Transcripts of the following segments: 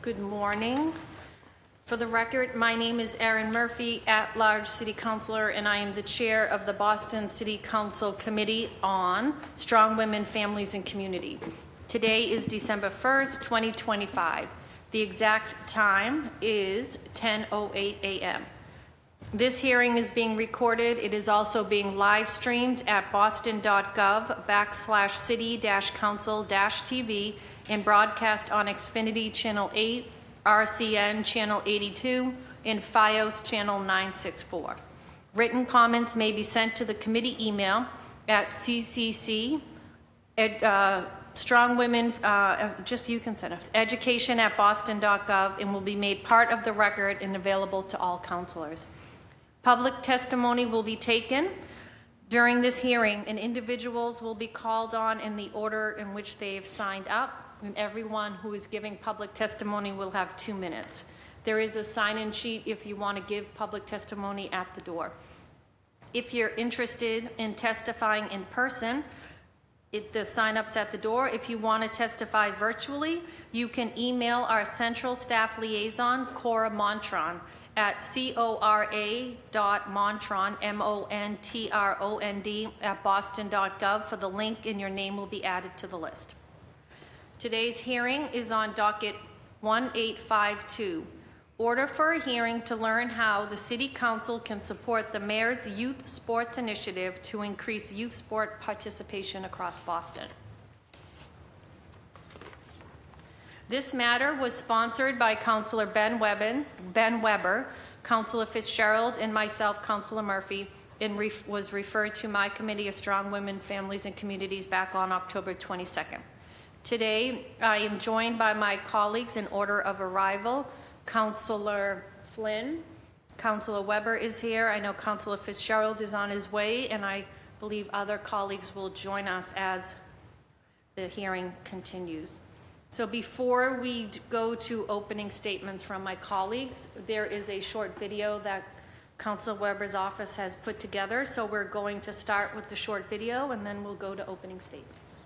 Good morning. For the record, my name is Erin Murphy, at-large City Councilor, and I am the Chair of the Boston City Council Committee on Strong Women, Families, and Community. Today is December 1st, 2025. The exact time is 10:08 a.m. This hearing is being recorded. It is also being live streamed at boston.gov/city-council-tv and broadcast on Xfinity Channel 8, RCN Channel 82, and FiOS Channel 964. Written comments may be sent to the committee email at ccc strong women, just you can send us, education@boston.gov, and will be made part of the record and available to all councilors. Public testimony will be taken during this hearing, and individuals will be called on in the order in which they have signed up, and everyone who is giving public testimony will have 2 minutes. There is a sign-in sheet if you want to give public testimony at the door. If you're interested in testifying in person, the sign-up's at the door. If you want to testify virtually, you can email our central staff liaison, Cora Montron, at cora.montron, MONTROND, @boston.gov for the link, and your name will be added to the list. Today's hearing is on docket 1852. Order for a hearing to learn how the City Council can support the Mayor's Youth Sports Initiative to increase youth sport participation across Boston. This matter was sponsored by Councillor Ben Weber, Councillor Fitzgerald, and myself, Councillor Murphy, and was referred to my Committee of Strong Women, Families, and Communities back on October 22nd. Today, I am joined by my colleagues in order of arrival. Councillor Flynn, Councillor Weber is here. I know Councillor Fitzgerald is on his way, and I believe other colleagues will join us as the hearing continues. So before we go to opening statements from my colleagues, there is a short video that Councillor Weber's office has put together. So we're going to start with the short video, and then we'll go to opening statements.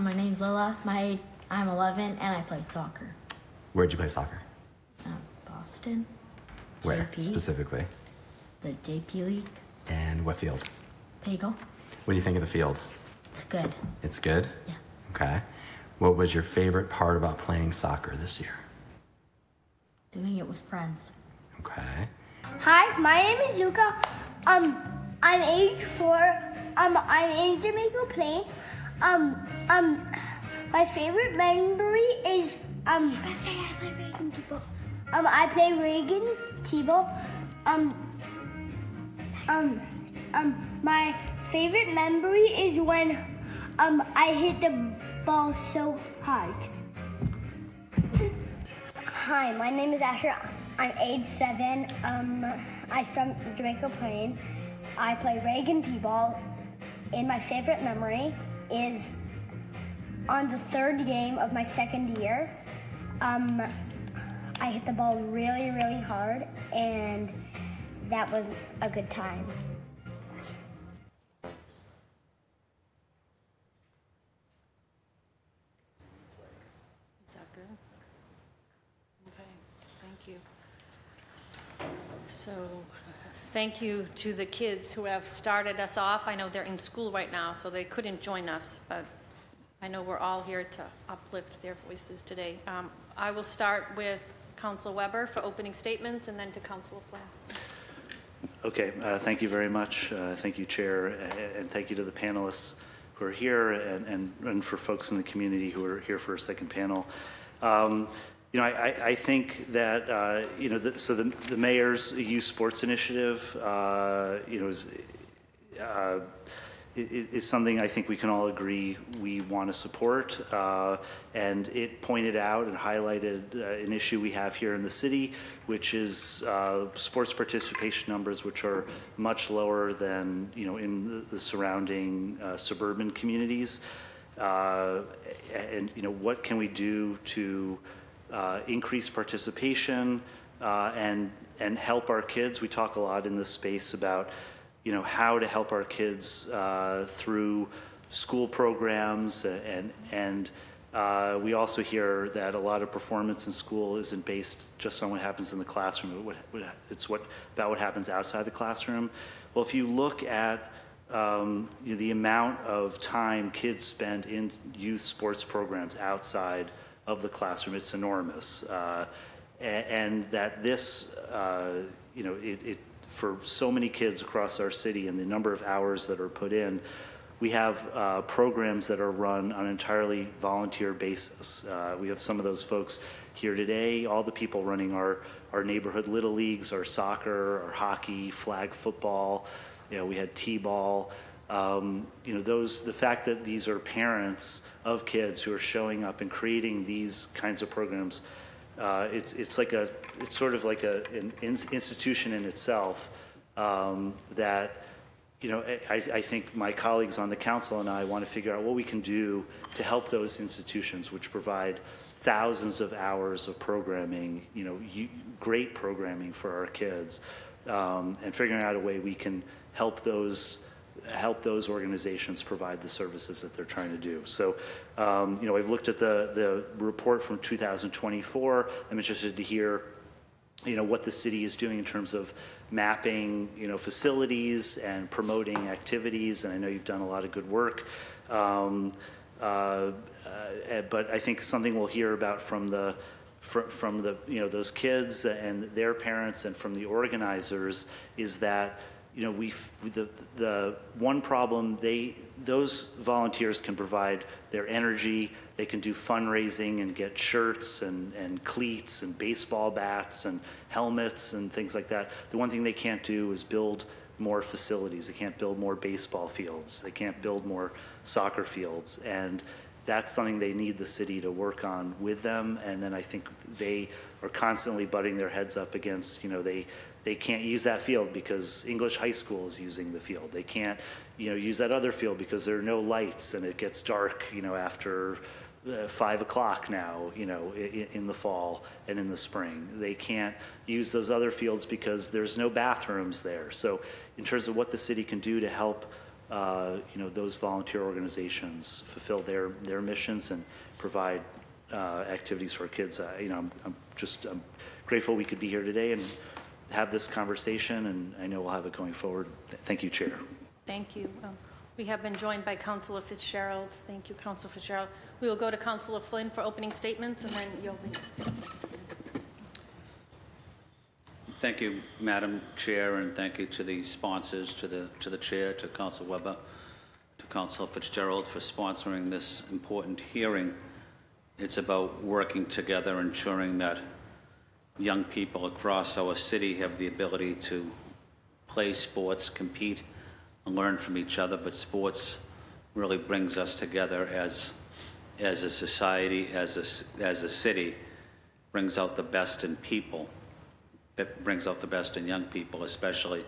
My name's Lila. I'm 11 and I play soccer. Where'd you play soccer? Boston. Where JP. specifically? The JP League. And what field? Pagel. What do you think of the field? It's good. It's good? Yeah. Okay. What was your favorite part about playing soccer this year? Doing it with friends. Okay. Hi, my name is Luca. I'm age 4. I'm in Jamaica Plain. My favorite memory is I play Reagan Tebow. My favorite memory is when I hit the ball so hard. Hi, my name is Asher. I'm age 7. I'm from Jamaica Plain. I play Reagan T-ball, and my favorite memory is on the 3rd game of my 2nd year. I hit the ball really, really hard, and that was a good time. Is that good? Okay, thank you. So, thank you to the kids who have started us off. I know they're in school right now, so they couldn't join us, but I know we're all here to uplift their voices today. I will start with Councilor Weber for opening statements, and then to Councilor Flynn. Okay, thank you very much. Thank you, Chair, and thank you to the panelists who are here, and for folks in the community who are here for a second panel. I think that the mayor's youth sports initiative, is something I think we can all agree we want to support. And it pointed out and highlighted an issue we have here in the city, which is sports participation numbers, which are much lower than, in the surrounding suburban communities. And, what can we do to increase participation and help our kids? We talk a lot in this space about how to help our kids through school programs, and we also hear that a lot of performance in school isn't based just on what happens in the classroom. It's about what happens outside the classroom. Well, if you look at the amount of time kids spend in youth sports programs outside of the classroom, it's enormous, and that this, for so many kids across our city and the number of hours that are put in, we have programs that are run on an entirely volunteer basis. We have some of those folks here today, all the people running our neighborhood little leagues, our soccer, our hockey, flag football, we had t-ball. The fact that these are parents of kids who are showing up and creating these kinds of programs, it's sort of like an institution in itself that I think my colleagues on the council and I want to figure out what we can do to help those institutions, which provide thousands of hours of programming, great programming for our kids, and figuring out a way we can help those organizations provide the services that they're trying to do. So, I've looked at the report from 2024. I'm interested to hear, what the city is doing in terms of mapping, facilities and promoting activities. And I know you've done a lot of good work. But I think something we'll hear about from the those kids and their parents and from the organizers is that the one problem, those volunteers can provide their energy. They can do fundraising and get shirts and cleats and baseball bats and helmets and things like that. The one thing they can't do is build more facilities. They can't build more baseball fields. They can't build more soccer fields. And that's something they need the city to work on with them. And then I think they are constantly butting their heads up against, they can't use that field because English High School is using the field. They can't, use that other field because there are no lights and it gets dark, after 5 o'clock now, in the fall and in the spring. They can't use those other fields because there's no bathrooms there. So in terms of what the city can do to help, those volunteer organizations fulfill their missions and provide activities for kids, I'm grateful we could be here today and have this conversation, and I know we'll have it going forward. Thank you, Chair. Thank you. We have been joined by Councilor Fitzgerald. Thank you, Councilor Fitzgerald. We will go to Councilor Flynn for opening statements, and then you'll be next. Thank you, Madam Chair, and thank you to the sponsors, to the Chair, to Councilor Weber, to Councilor Fitzgerald for sponsoring this important hearing. It's about working together, ensuring that young people across our city have the ability to play sports, compete, and learn from each other. But sports really brings us together as a society, as a city, brings out the best in people. It brings out the best in young people, especially.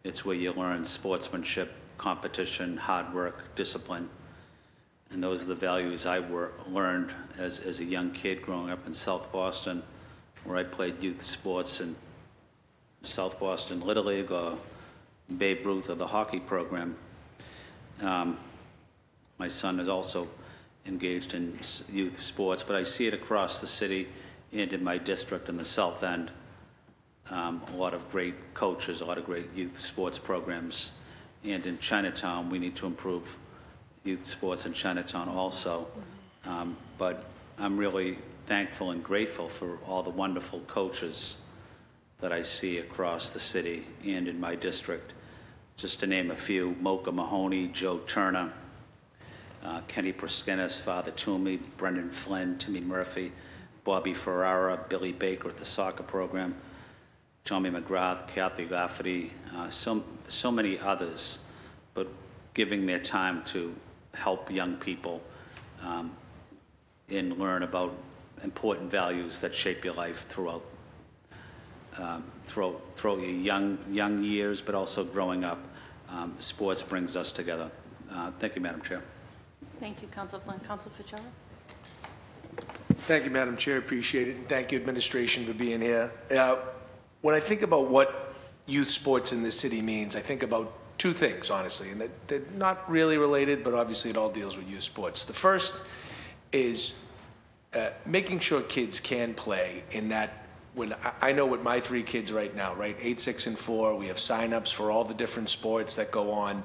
It's where you learn sportsmanship, competition, hard work, discipline. And those are the values I learned as a young kid growing up in South Boston, where I played youth sports in South Boston Little League or Babe Ruth or the hockey program. My son is also engaged in youth sports, but I see it across the city and in my district in the South End. A lot of great coaches, a lot of great youth sports programs. And in Chinatown, we need to improve youth sports in Chinatown also. But I'm really thankful and grateful for all the wonderful coaches that I see across the city and in my district. Just to name a few: Mocha Mahoney, Joe Turner, Kenny Proskinis, Father Toomey, Brendan Flynn, Timmy Murphy, Bobby Ferrara, Billy Baker at the soccer program, Tommy McGrath, Kathy Lafferty, so many others. But giving their time to help young people and learn about important values that shape your life throughout your young years, but also growing up. Sports brings us together. Thank you, Madam Chair. Thank you, Councilor Flynn. Councilor Fitzgerald? Thank you, Madam Chair. Appreciate it. And thank you, administration, for being here. When I think about what youth sports in this city means, I think about two things, honestly, and they're not really related, but obviously it all deals with youth sports. The first is making sure kids can play in that. When I know with my 3 kids right now, right, 8, 6, and 4, we have signups for all the different sports that go on.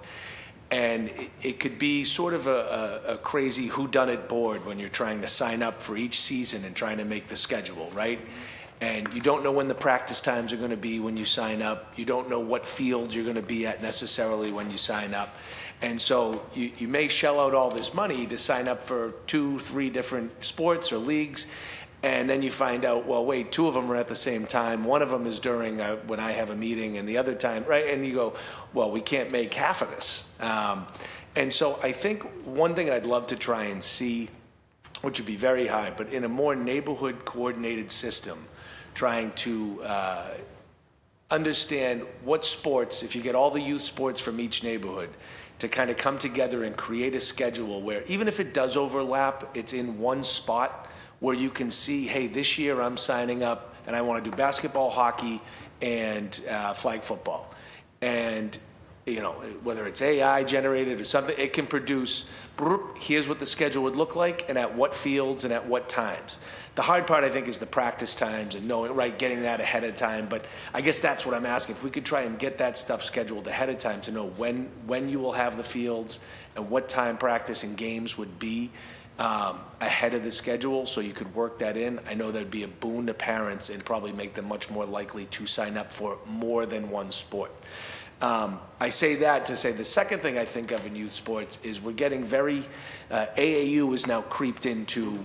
And it could be sort of a crazy whodunit board when you're trying to sign up for each season and trying to make the schedule, right? And you don't know when the practice times are going to be when you sign up. You don't know what field you're going to be at necessarily when you sign up. And so you may shell out all this money to sign up for 2, 3 different sports or leagues. And then you find out, well, wait, 2 of them are at the same time. One of them is during when I have a meeting, and the other time, right? And you go, well, we can't make half of this. And so I think one thing I'd love to try and see, which would be very hard, but in a more neighborhood coordinated system, trying to understand what sports, if you get all the youth sports from each neighborhood, to kind of come together and create a schedule where even if it does overlap, it's in one spot where you can see, hey, this year I'm signing up and I want to do basketball, hockey, and flag football. And, you know, whether it's AI generated or something, it can produce, here's what the schedule would look like and at what fields and at what times. The hard part, I think, is the practice times and knowing, right, getting that ahead of time. But I guess that's what I'm asking. If we could try and get that stuff scheduled ahead of time to know when you will have the fields and what time practice and games would be, ahead of the schedule, so you could work that in. I know that'd be a boon to parents and probably make them much more likely to sign up for more than one sport. I say that to say the second thing I think of in youth sports is we're getting very, AAU is now creeped into,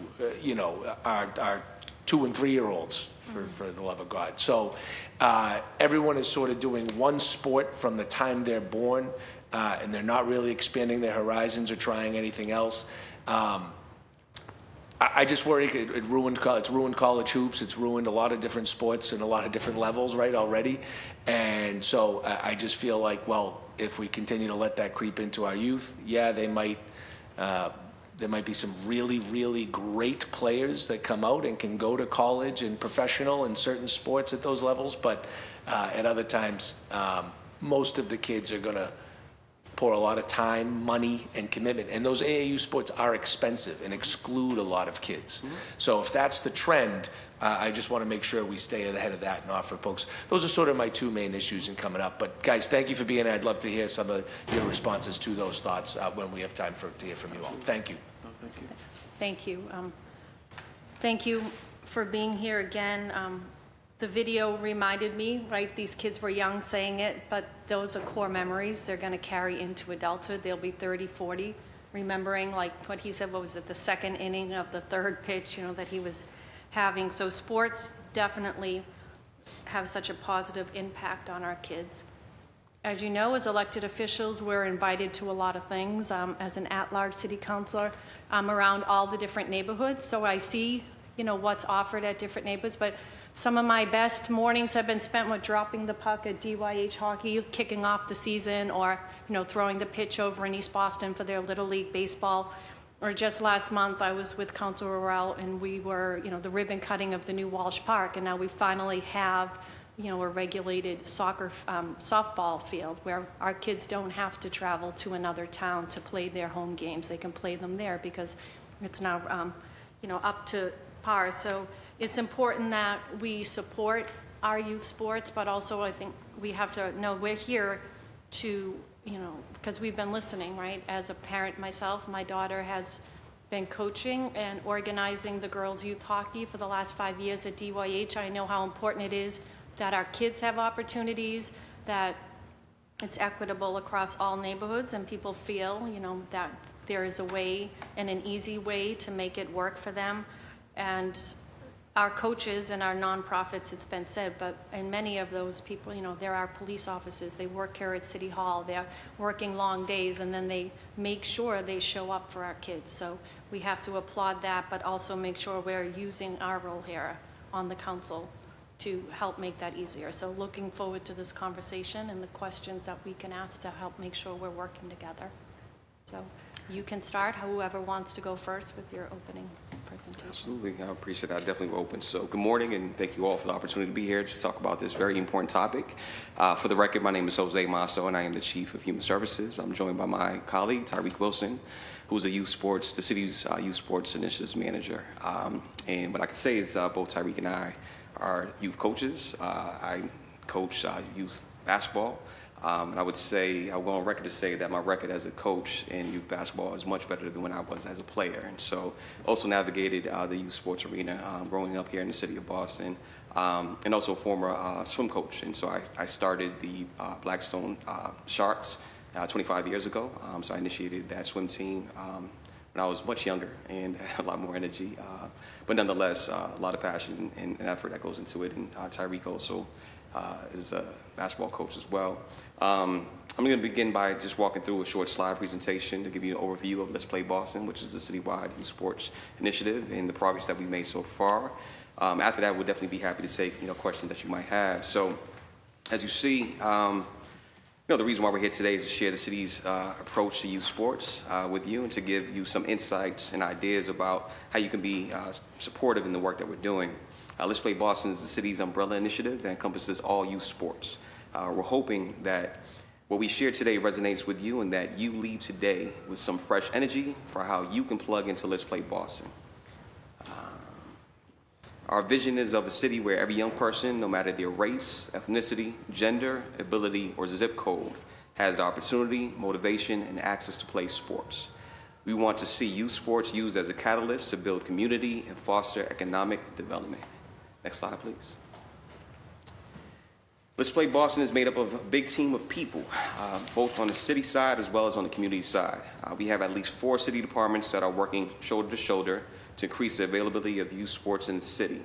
our 2 and 3 year olds, for the love of God. So everyone is sort of doing one sport from the time they're born, and they're not really expanding their horizons or trying anything else. I just worry it's ruined college hoops. It's ruined a lot of different sports and a lot of different levels, right, already. And so I just feel like, well, if we continue to let that creep into our youth, yeah, there might be some really, really great players that come out and can go to college and professional in certain sports at those levels. But at other times, most of the kids are going to pour a lot of time, money, and commitment. And those AAU sports are expensive and exclude a lot of kids. Mm-hmm. So if that's the trend, I just want to make sure we stay ahead of that and offer folks. Those are sort of my 2 main issues in coming up. But guys, thank you for being here. I'd love to hear some of your responses to those thoughts when we have time to hear from you all. Thank you. Thank you. Thank you. Thank you for being here again. The video reminded me, right, these kids were young saying it, but those are core memories they're going to carry into adulthood. They'll be 30, 40, remembering, like what he said, what was it, the 2nd inning of the 3rd pitch, that he was having. So sports definitely have such a positive impact on our kids. As you know, as elected officials, we're invited to a lot of things. As an at-large city councilor, I'm around all the different neighborhoods, so I see, what's offered at different neighborhoods, but some of my best mornings have been spent with dropping the puck at DYH hockey, kicking off the season, or throwing the pitch over in East Boston for their Little League baseball. Or just last month, I was with Councilor Royale, and we were, the ribbon cutting of the new Walsh Park, and now we finally have, a regulated softball field where our kids don't have to travel to another town to play their home games. They can play them there because it's now, up to par. So it's important that we support our youth sports, but also I think we have to know we're here to, because we've been listening, right? As a parent myself, my daughter has been coaching and organizing the girls' youth hockey for the last 5 years at DYH. I know how important it is that our kids have opportunities, that it's equitable across all neighborhoods, and people feel, that there is a way and an easy way to make it work for them. And our coaches and our nonprofits, it's been said, but in many of those people, there are police officers, they work here at City Hall, they're working long days, and then they make sure they show up for our kids. So we have to applaud that, but also make sure we're using our role here on the council to help make that easier. So looking forward to this conversation and the questions that we can ask to help make sure we're working together. So you can start, whoever wants to go first with your opening presentation. Absolutely, I appreciate it. I definitely will open. So good morning, and thank you all for the opportunity to be here to talk about this very important topic. For the record, my name is Jose Masso, and I am the Chief of Human Services. I'm joined by my colleague, Tyreek Wilson, who's the city's youth sports initiatives manager. And what I can say is both Tyreek and I are youth coaches. I coach youth basketball. And I would say, I'll go on record to say that my record as a coach in youth basketball is much better than when I was as a player. And so also navigated the youth sports arena growing up here in the city of Boston, and also former swim coach. And so I started the Blackstone Sharks 25 years ago. So I initiated that swim team when I was much younger and had a lot more energy. But nonetheless, a lot of passion and effort that goes into it. And Tyreek also is a basketball coach as well. I'm going to begin by just walking through a short slide presentation to give you an overview of Let's Play Boston, which is the citywide youth sports initiative and the progress that we've made so far. After that, we'll definitely be happy to take questions that you might have. So, as you see, the reason why we're here today is to share the city's approach to youth sports with you and to give you some insights and ideas about how you can be supportive in the work that we're doing. Let's Play Boston is the city's umbrella initiative that encompasses all youth sports. We're hoping that what we share today resonates with you and that you leave today with some fresh energy for how you can plug into Let's Play Boston. Our vision is of a city where every young person, no matter their race, ethnicity, gender, ability, or zip code, has the opportunity, motivation, and access to play sports. We want to see youth sports used as a catalyst to build community and foster economic development. Next slide, please. Let's Play Boston is made up of a big team of people, both on the city side as well as on the community side. We have at least 4 city departments that are working shoulder to shoulder to increase the availability of youth sports in the city.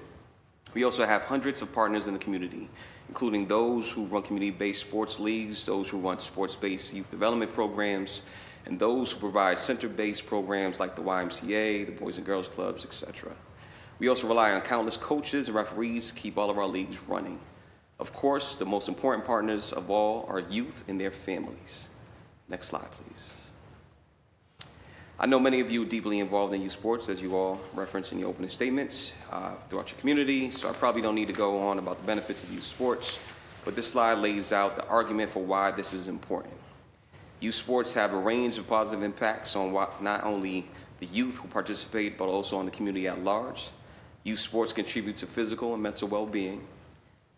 We also have hundreds of partners in the community, including those who run community-based sports leagues, those who run sports-based youth development programs, and those who provide center-based programs like the YMCA, the Boys and Girls Clubs, etc. We also rely on countless coaches and referees to keep all of our leagues running. Of course, the most important partners of all are youth and their families. Next slide, please. I know many of you are deeply involved in youth sports, as you all referenced in your opening statements throughout your community, so I probably don't need to go on about the benefits of youth sports, but this slide lays out the argument for why this is important. Youth sports have a range of positive impacts on not only the youth who participate, but also on the community at large. Youth sports contribute to physical and mental well-being.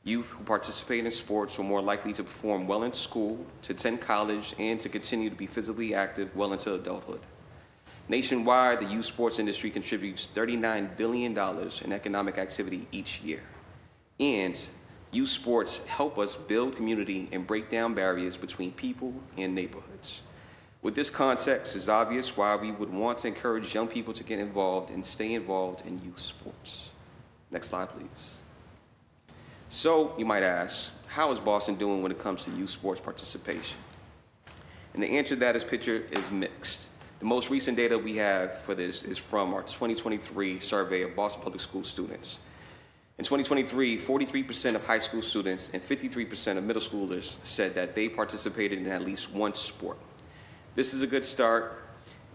Youth who participate in sports are more likely to perform well in school, to attend college, and to continue to be physically active well into adulthood. Nationwide, the youth sports industry contributes $39 billion in economic activity each year. And youth sports help us build community and break down barriers between people and neighborhoods. With this context, it's obvious why we would want to encourage young people to get involved and stay involved in youth sports. Next slide, please. So, you might ask, how is Boston doing when it comes to youth sports participation? And the answer to that is pictured is mixed. The most recent data we have for this is from our 2023 survey of Boston Public School students. In 2023, 43% of high school students and 53% of middle schoolers said that they participated in at least one sport. This is a good start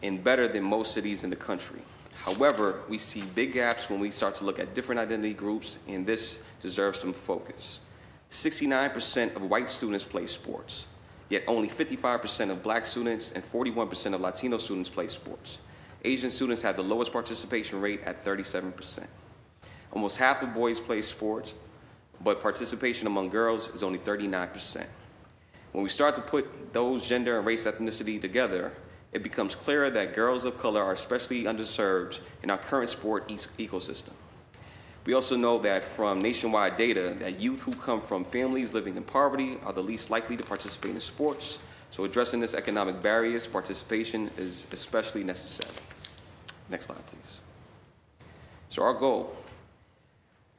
and better than most cities in the country. However, we see big gaps when we start to look at different identity groups, and this deserves some focus. 69% of white students play sports, yet only 55% of black students and 41% of Latino students play sports. Asian students have the lowest participation rate at 37%. Almost half of boys play sports, but participation among girls is only 39%. When we start to put those gender and race ethnicity together, it becomes clearer that girls of color are especially underserved in our current sport ecosystem. We also know that from nationwide data that youth who come from families living in poverty are the least likely to participate in sports, so addressing this economic barriers, participation is especially necessary. Next slide, please. So our goal,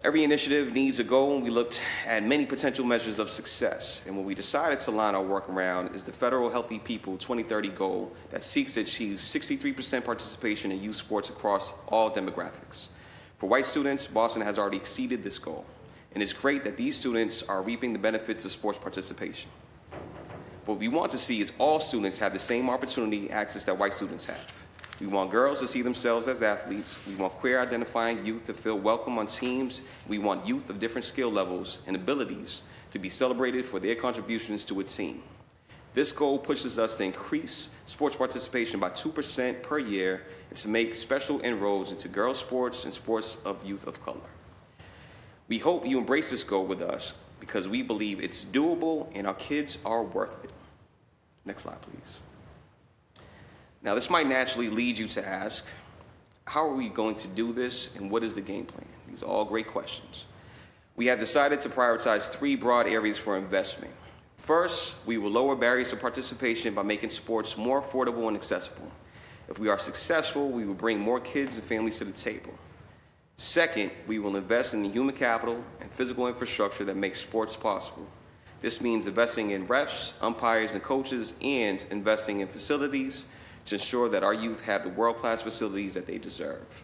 Every initiative needs a goal, and we looked at many potential measures of success. And what we decided to line our work around is the Federal Healthy People 2030 goal that seeks to achieve 63% participation in youth sports across all demographics. For white students, Boston has already exceeded this goal, and it's great that these students are reaping the benefits of sports participation. What we want to see is all students have the same opportunity access that white students have. We want girls to see themselves as athletes. We want queer-identifying youth to feel welcome on teams. We want youth of different skill levels and abilities to be celebrated for their contributions to a team. This goal pushes us to increase sports participation by 2% per year and to make special inroads into girls' sports and sports of youth of color. We hope you embrace this goal with us because we believe it's doable and our kids are worth it. Next slide, please. Now, this might naturally lead you to ask, how are we going to do this and what is the game plan? These are all great questions. We have decided to prioritize 3 broad areas for investment. First, we will lower barriers to participation by making sports more affordable and accessible. If we are successful, we will bring more kids and families to the table. Second, we will invest in the human capital and physical infrastructure that makes sports possible. This means investing in refs, umpires, and coaches, and investing in facilities to ensure that our youth have the world-class facilities that they deserve.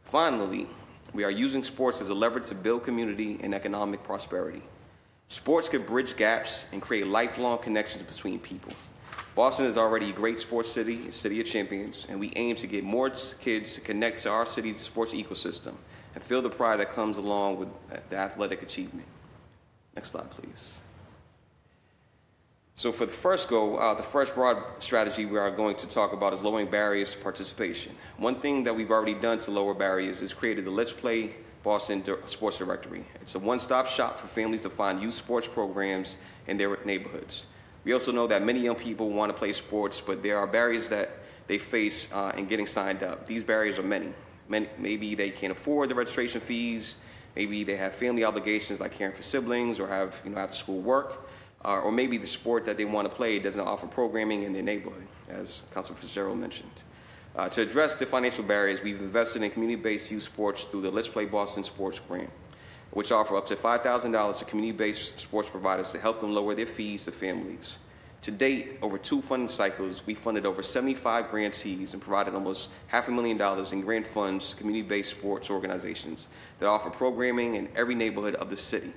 Finally, we are using sports as a lever to build community and economic prosperity. Sports can bridge gaps and create lifelong connections between people. Boston is already a great sports city, a city of champions, and we aim to get more kids to connect to our city's sports ecosystem and feel the pride that comes along with the athletic achievement. Next slide, please. So for the first goal, the first broad strategy we are going to talk about is lowering barriers to participation. One thing that we've already done to lower barriers is created the Let's Play Boston Sports Directory. It's a one-stop shop for families to find youth sports programs in their neighborhoods. We also know that many young people want to play sports, but there are barriers that they face in getting signed up. These barriers are many. Maybe they can't afford the registration fees. Maybe they have family obligations like caring for siblings or have after-school work. Or maybe the sport that they want to play doesn't offer programming in their neighborhood, as Councilman Fitzgerald mentioned. To address the financial barriers, we've invested in community-based youth sports through the Let's Play Boston Sports Grant, which offer up to $5,000 to community-based sports providers to help them lower their fees to families. To date, over 2 funding cycles, we funded over 75 grantees and provided almost $500,000 in grant funds to community-based sports organizations that offer programming in every neighborhood of the city.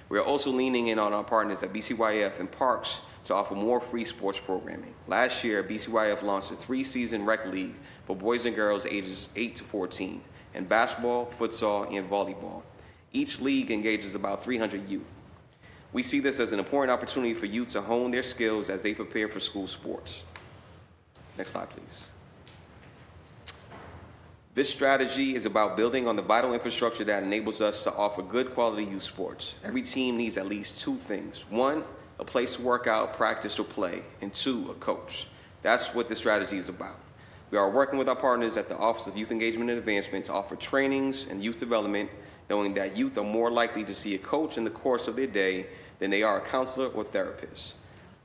We are also leaning in on our partners at BCYF and Parks to offer more free sports programming. Last year, BCYF launched a 3-season rec league for boys and girls ages 8 to 14 in basketball, futsal, and volleyball. Each league engages about 300 youth. We see this as an important opportunity for youth to hone their skills as they prepare for school sports. Next slide, please. This strategy is about building on the vital infrastructure that enables us to offer good quality youth sports. Every team needs at least 2 things. 1, a place to work out, practice, or play, and 2, a coach. That's what this strategy is about. We are working with our partners at the Office of Youth Engagement and Advancement to offer trainings and youth development, knowing that youth are more likely to see a coach in the course of their day than they are a counselor or therapist.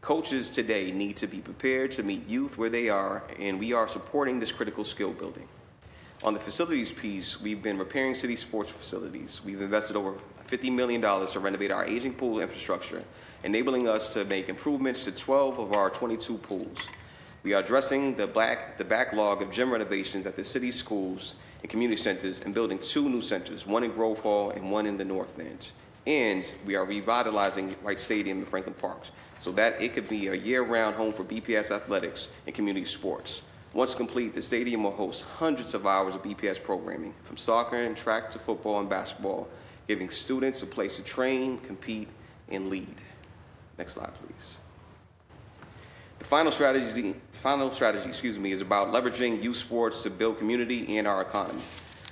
Coaches today need to be prepared to meet youth where they are, and we are supporting this critical skill building. On the facilities piece, we've been repairing city sports facilities. We've invested over $50 million to renovate our aging pool infrastructure, enabling us to make improvements to 12 of our 22 pools. We are addressing the backlog of gym renovations at the city's schools and community centers and building 2 new centers, one in Grove Hall and one in the North End. And we are revitalizing Wright Stadium in Franklin Park so that it could be a year-round home for BPS athletics and community sports. Once complete, the stadium will host hundreds of hours of BPS programming, from soccer and track to football and basketball, giving students a place to train, compete, and lead. Next slide, please. The final strategy, is about leveraging youth sports to build community and our economy.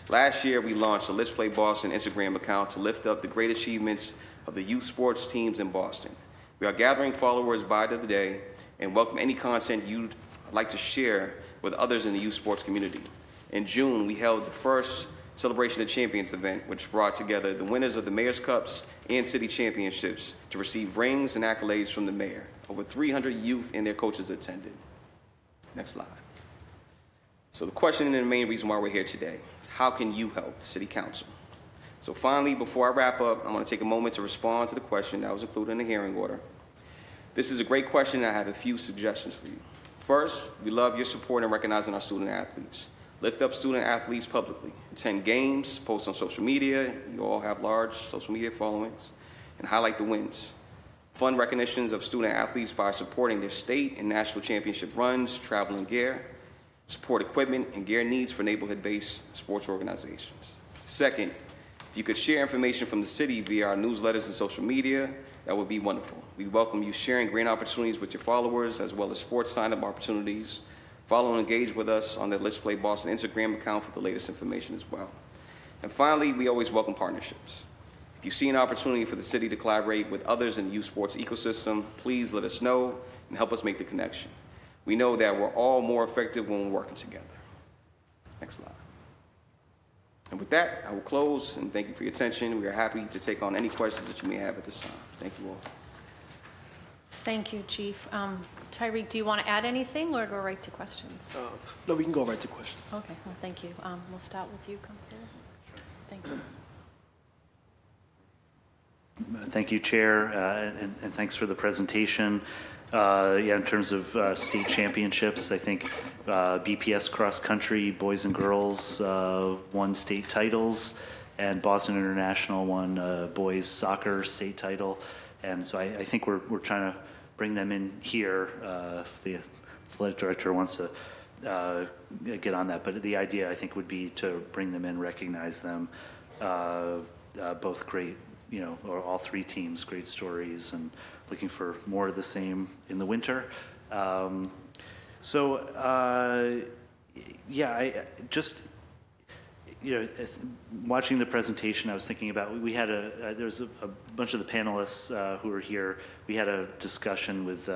Last year, we launched the Let's Play Boston Instagram account to lift up the great achievements of the youth sports teams in Boston. We are gathering followers by the day and welcome any content you'd like to share with others in the youth sports community. In June, we held the first Celebration of Champions event, which brought together the winners of the Mayor's Cups and City Championships to receive rings and accolades from the mayor. Over 300 youth and their coaches attended. Next slide. So the question and the main reason why we're here today, how can you help the City Council? So finally, before I wrap up, I want to take a moment to respond to the question that was included in the hearing order. This is a great question, and I have a few suggestions for you. First, we love your support in recognizing our student athletes. Lift up student athletes publicly. Attend games, post on social media. You all have large social media followings, and highlight the wins. Fund recognitions of student athletes by supporting their state and national championship runs, travel and gear. Support equipment and gear needs for neighborhood-based sports organizations. Second, if you could share information from the city via our newsletters and social media, that would be wonderful. We welcome you sharing grant opportunities with your followers, as well as sports sign-up opportunities. Follow and engage with us on the Let's Play Boston Instagram account for the latest information as well. And finally, we always welcome partnerships. If you see an opportunity for the city to collaborate with others in the youth sports ecosystem, please let us know and help us make the connection. We know that we're all more effective when we're working together. Next slide. And with that, I will close and thank you for your attention. We are happy to take on any questions that you may have at this time. Thank you all. Thank you, Chief. Tyreek, do you want to add anything or go right to questions? No, we can go right to questions. Okay, well, thank you. We'll start with you, Councilor. Thank you. Thank you, Chair, and thanks for the presentation. In terms of state championships, I think BPS cross country boys and girls won state titles, and Boston International won boys soccer state title. And so I think we're trying to bring them in here. If the athletic director wants to get on that, but the idea I think would be to bring them in, recognize them, both great. Or all three teams, great stories, and looking for more of the same in the winter. I just, watching the presentation, I was thinking about, we had there was a bunch of the panelists who were here. We had a discussion with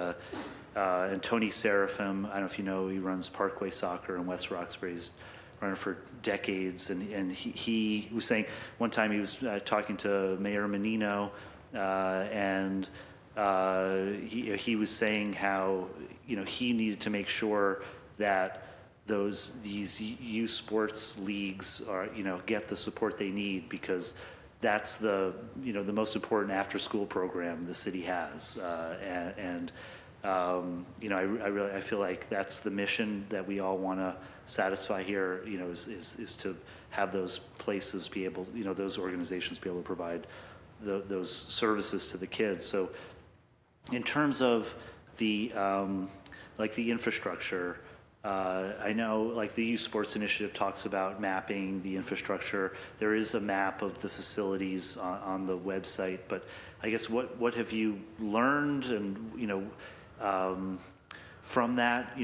and Tony Seraphim. I don't know if you know, he runs Parkway Soccer in West Roxbury. He's running for decades, and he was saying one time he was talking to Mayor Menino, and he was saying how he needed to make sure that these youth sports leagues are get the support they need, because that's the the most important after school program the city has, I feel like that's the mission that we all want to satisfy here, is to have those places be able, those organizations be able to provide those services to the kids. So in terms of the, the infrastructure, I know like the Youth Sports Initiative talks about mapping the infrastructure. There is a map of the facilities on the website, but I guess what have you learned, and, from that,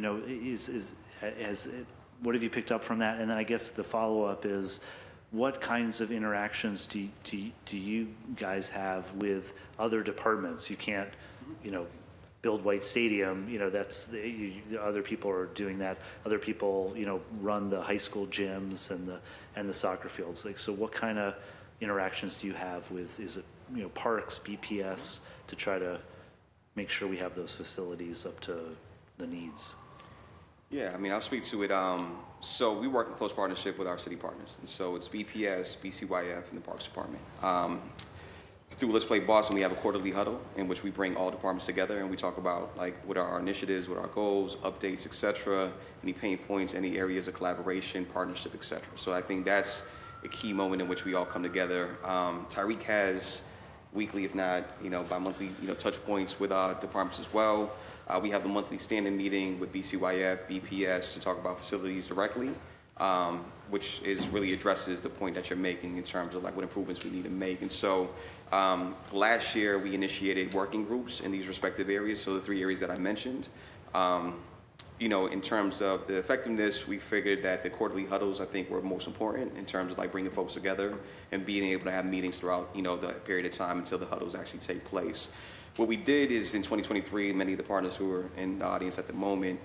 what have you picked up from that? And then I guess the follow-up is, what kinds of interactions do you guys have with other departments? You can't, build White Stadium. That's the other people are doing that. Other people, run the high school gyms and the soccer fields. So what kind of interactions do you have with? Is it parks, BPS, to try to make sure we have those facilities up to the needs? Yeah, I'll speak to it. So we work in close partnership with our city partners. And so it's BPS, BCYF, and the Parks Department. Through Let's Play Boston, we have a quarterly huddle in which we bring all departments together and we talk about what are our initiatives, what are our goals, updates, etc., any pain points, any areas of collaboration, partnership, etc. So I think that's a key moment in which we all come together. Tyreek has weekly, if not, bi-monthly, touch points with our departments as well. We have the monthly standing meeting with BCYF, BPS to talk about facilities directly, which really addresses the point that you're making in terms of what improvements we need to make. And so last year we initiated working groups in these respective areas. So the three areas that I mentioned, in terms of the effectiveness, we figured that the quarterly huddles, I think, were most important in terms of bringing folks together and being able to have meetings throughout, the period of time until the huddles actually take place. What we did is in 2023, many of the partners who are in the audience at the moment,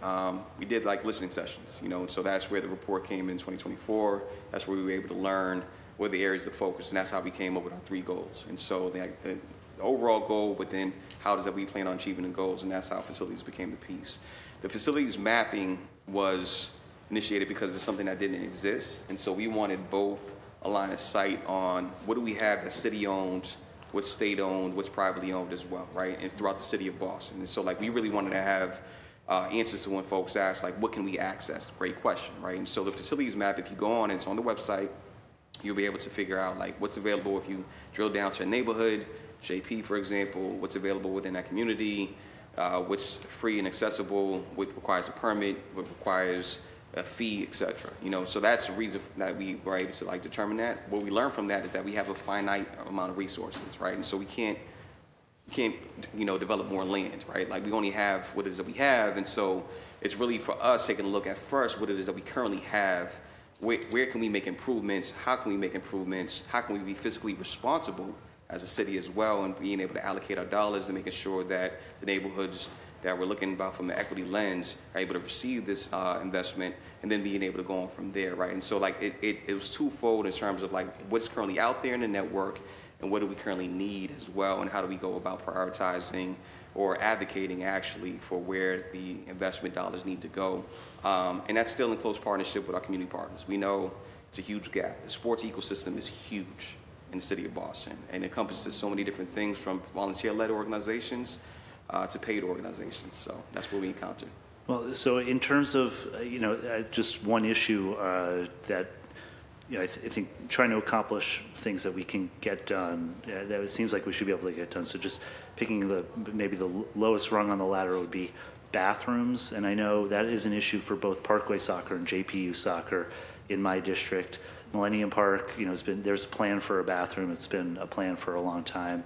we did listening sessions, so that's where the report came in 2024. That's where we were able to learn what the areas of focus, and that's how we came up with our 3 goals. And so the overall goal, but then how does that we plan on achieving the goals, and that's how facilities became the piece. The facilities mapping was initiated because it's something that didn't exist, and so we wanted both a line of sight on what do we have that's city-owned, what's state-owned, what's privately owned as well, right? And throughout the city of Boston. And so, like, we really wanted to have answers to when folks ask, like, what can we access? Great question, right? And so the facilities map, if you go on, it's on the website, you'll be able to figure out, like, what's available if you drill down to a neighborhood, JP, for example, what's available within that community, what's free and accessible, what requires a permit, what requires a fee, et cetera. You know, so that's the reason that we were able to, like, determine that. What we learned from that is that we have a finite amount of resources, right? And so we can't, you know, develop more land, right? Like, we only have what it is that we have, and so it's really for us taking a look at first what it is that we currently have. Where can we make improvements? How can we make improvements? How can we be fiscally responsible as a city as well, and being able to allocate our dollars and making sure that the neighborhoods that we're looking about from the equity lens are able to receive this investment, and then being able to go on from there, right? And so, like, it was twofold in terms of, like, what's currently out there in the network and what do we currently need as well, and how do we go about prioritizing or advocating actually for where the investment dollars need to go. And that's still in close partnership with our community partners. We know it's a huge gap. The sports ecosystem is huge in the city of Boston, and encompasses so many different things from volunteer-led organizations to paid organizations. So that's what we encountered. Well, so in terms of, just one issue that, I think trying to accomplish things that we can get done, that it seems like we should be able to get done. So just picking maybe the lowest rung on the ladder would be bathrooms. And I know that is an issue for both Parkway Soccer and JPU Soccer in my district. Millennium Park, there's a plan for a bathroom. It's been a plan for a long time.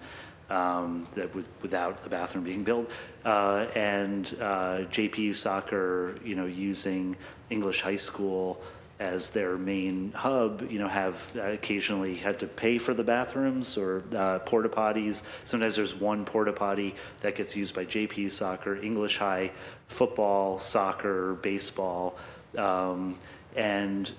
Without the bathroom being built, and JPU Soccer, using English High School as their main hub, have occasionally had to pay for the bathrooms or porta potties. Sometimes there's one porta potty that gets used by JPU Soccer, English High, football, soccer, baseball, and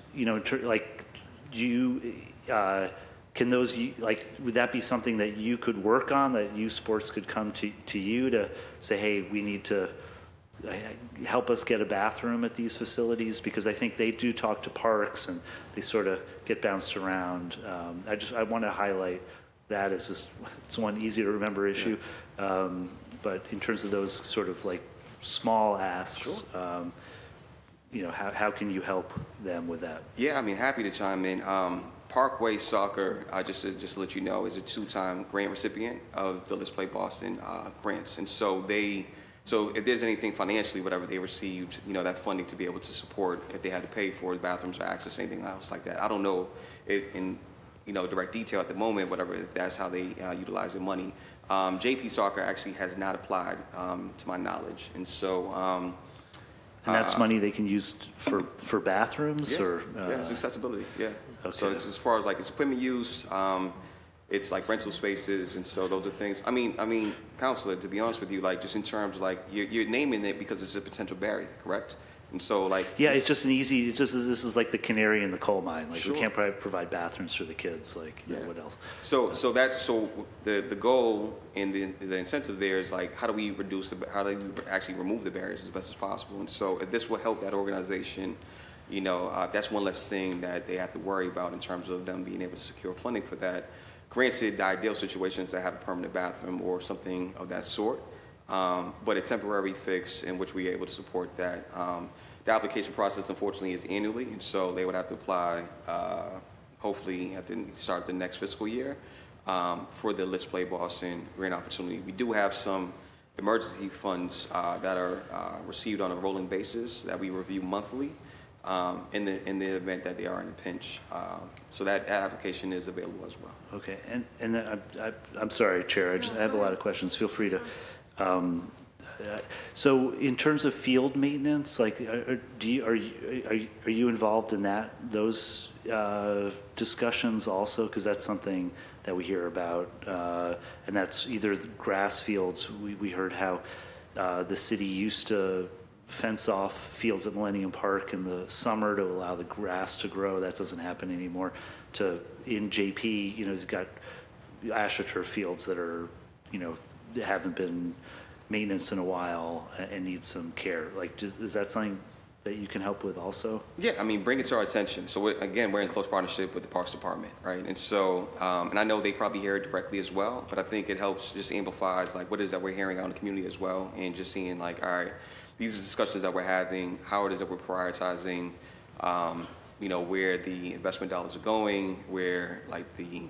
can those, would that be something that you could work on, that youth sports could come to you to say, hey, we need to help us get a bathroom at these facilities? Because I think they do talk to parks and they sort of get bounced around. I want to highlight that as it's one easy to remember issue. But in terms of those sort of like small asks, Sure. How can you help them with that? Yeah, happy to chime in. Parkway Soccer, just to let you know, is a 2-time grant recipient of the Let's Play Boston grants. And so if there's anything financially, whatever they received, that funding to be able to support if they had to pay for bathrooms or access or anything else like that. I don't know it in direct detail at the moment, whatever, if that's how they utilize their money. JP Soccer actually has not applied to my knowledge. And so... And that's money they can use for bathrooms, yeah, or yeah, it's accessibility. Yeah. Okay. So it's as far as like it's equipment use, it's like rental spaces, and so those are things. Counselor, to be honest with you, like just in terms of like you're naming it because it's a potential barrier, correct? And so like it's just this is like the canary in the coal mine. Like Sure. we can't provide bathrooms for the kids. Like what else? So the goal and the incentive there is like how do we actually remove the barriers as best as possible? And so if this will help that organization, that's one less thing that they have to worry about in terms of them being able to secure funding for that. Granted, the ideal situation is to have a permanent bathroom or something of that sort, but a temporary fix in which we're able to support that. The application process, unfortunately, is annually, and so they would have to apply, hopefully, at the start of the next fiscal year for the Let's Play Boston grant opportunity. We do have some emergency funds that are received on a rolling basis that we review monthly in the event that they are in a pinch. So that application is available as well. Okay, and then I'm sorry, Chair. I have a lot of questions. Feel free to. So in terms of field maintenance, like, are you involved in those discussions also? Because that's something that we hear about, and that's either grass fields. We heard how the city used to fence off fields at Millennium Park in the summer to allow the grass to grow. That doesn't happen anymore. In JP, you've got AstroTurf fields that are, haven't been maintenance in a while and need some care. Like, is that something that you can help with also? Yeah, I mean, bring it to our attention. So again, we're in close partnership with the Parks Department, right? And so, and I know they probably hear it directly as well, but I think it helps, just amplifies like what it is that we're hearing out in the community as well, and just seeing like, all right, these are discussions that we're having, how it is that we're prioritizing, you know, where the investment dollars are going, where like the,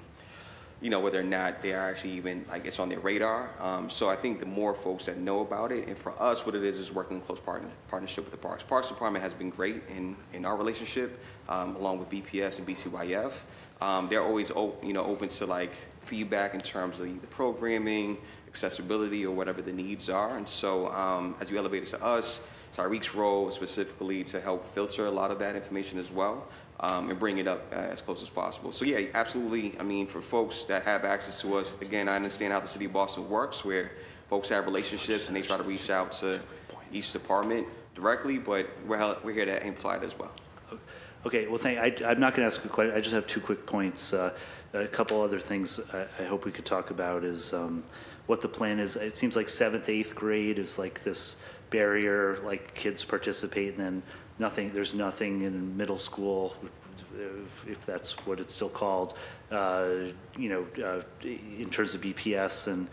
you know, whether or not they are actually even, like, it's on their radar. So I think the more folks that know about it, and for us, what it is working in close partnership with the Parks. Parks Department has been great in our relationship, along with BPS and BCYF. They're always, open to, like, feedback in terms of the programming, accessibility, or whatever the needs are. And so as you elevate it to us, Tyreek's role specifically to help filter a lot of that information as well. And bring it up as close as possible. So yeah, absolutely. I mean, for folks that have access to us, again, I understand how the city of Boston works, where folks have relationships and they try to reach out to each department directly, but we're here to amplify it as well. Okay, well, I'm not going to ask a question. I just have 2 quick points. A couple other things I hope we could talk about is what the plan is. It seems like 7th, 8th grade is like this barrier, like kids participate and then there's nothing in middle school, if that's what it's still called, in terms of BPS, and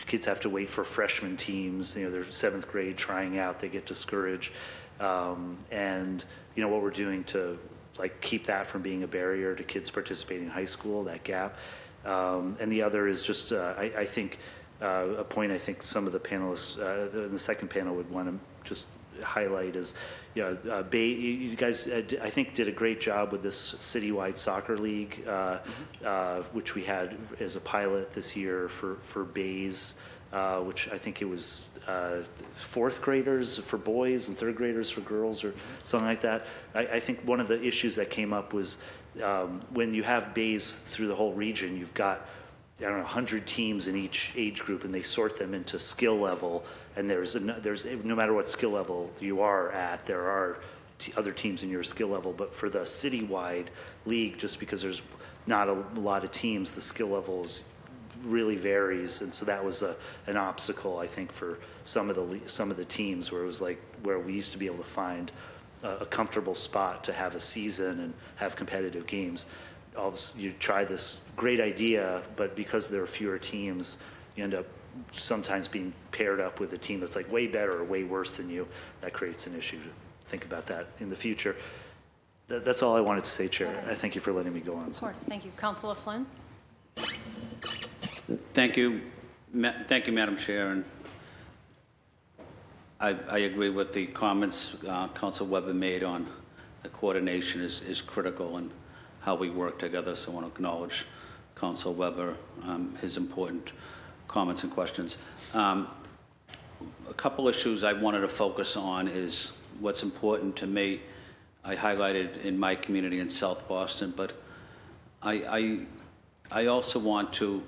kids have to wait for freshman teams. They're 7th grade trying out, they get discouraged, and what we're doing to like keep that from being a barrier to kids participating in high school, that gap. And the other is just I think a point I think some of the panelists in the second panel would want to just highlight is, you guys, I think, did a great job with this citywide soccer league, which we had as a pilot this year for Bays, which I think it was 4th graders for boys and 3rd graders for girls or something like that. I think one of the issues that came up was when you have Bays through the whole region, you've got 100 teams in each age group, and they sort them into skill level. And there's no matter what skill level you are at, there are other teams in your skill level. But for the citywide league, just because there's not a lot of teams, the skill levels really varies, and so that was an obstacle, I think, for some of the teams, where it was like where we used to be able to find a comfortable spot to have a season and have competitive games. You try this great idea, but because there are fewer teams, you end up sometimes being paired up with a team that's like way better or way worse than you. That creates an issue. Think about that in the future. That's all I wanted to say, Chair. I thank you for letting me go on. Of course, thank you. Councilor Flynn? Thank you, Madam Chair, and I agree with the comments Council Weber made on the coordination is critical and how we work together. So I want to acknowledge Council Weber, his important comments and questions. A couple issues I wanted to focus on is what's important to me. I highlighted in my community in South Boston, but I also want to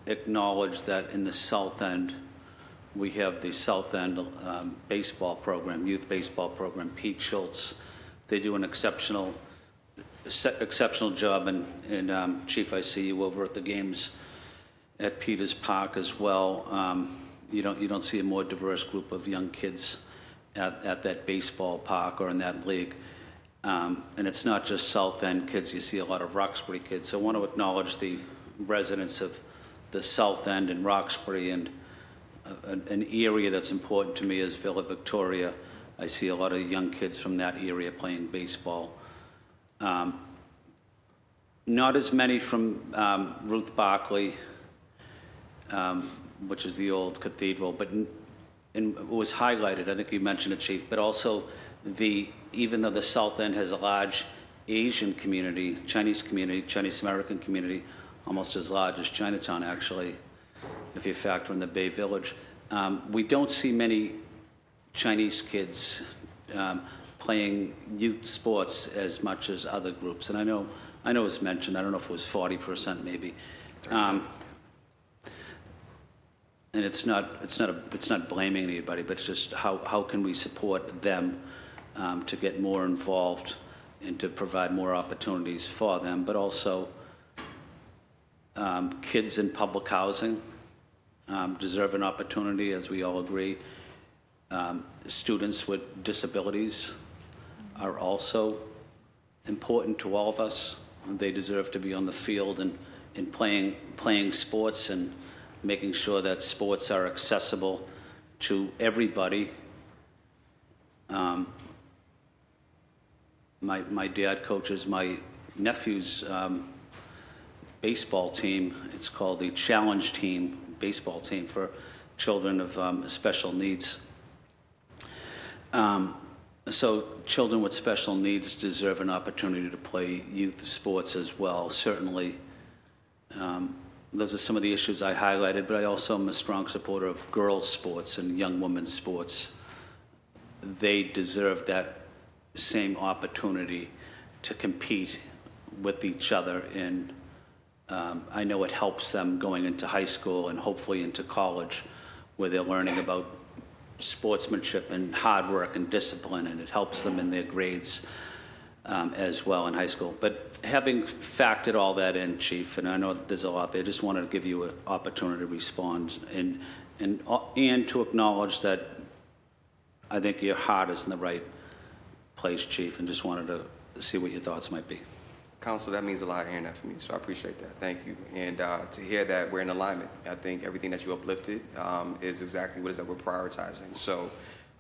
acknowledge that in the South End, we have the South End baseball program, youth baseball program. Pete Schultz, they do an exceptional job, and Chief, I see you over at the games at Peters Park as well. You don't see a more diverse group of young kids at that baseball park or in that league. And it's not just South End kids, you see a lot of Roxbury kids. So I want to acknowledge the residents of the South End and Roxbury, and an area that's important to me is Villa Victoria. I see a lot of young kids from that area playing baseball. Not as many from Ruth Barclay, which is the old cathedral, but it was highlighted, I think you mentioned it, Chief, but also even though the South End has a large Asian community, Chinese American community, almost as large as Chinatown, actually, if you factor in the Bay Village, we don't see many Chinese kids playing youth sports as much as other groups. And I know it was mentioned, I don't know if it was 40% maybe. And it's not blaming anybody, but it's just how can we support them to get more involved and to provide more opportunities for them, but also kids in public housing deserve an opportunity, as we all agree. Students with disabilities are also important to all of us. They deserve to be on the field and playing sports and making sure that sports are accessible to everybody. My dad coaches my nephew's baseball team. It's called the Challenge Team baseball team for children of special needs. So children with special needs deserve an opportunity to play youth sports as well. Certainly, those are some of the issues I highlighted, but I also am a strong supporter of girls' sports and young women's sports. They deserve that same opportunity to compete with each other, and I know it helps them going into high school and hopefully into college, where they're learning about sportsmanship and hard work and discipline, and it helps them in their grades as well in high school. But having factored all that in, Chief, and I know there's a lot there, I just wanted to give you an opportunity to respond and to acknowledge that I think your heart is in the right place, Chief, and just wanted to see what your thoughts might be. Council, that means a lot hearing that from you, so I appreciate that. Thank you. And to hear that we're in alignment, I think everything that you uplifted is exactly what it is that we're prioritizing. So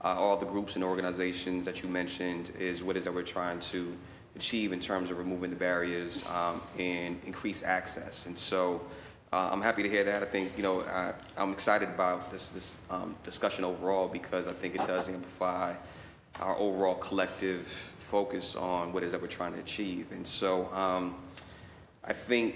all the groups and organizations that you mentioned is what it is that we're trying to achieve in terms of removing the barriers and increase access. And so I'm happy to hear that. I think, I'm excited about this discussion overall, because I think it does amplify our overall collective focus on what it is that we're trying to achieve. And so I think,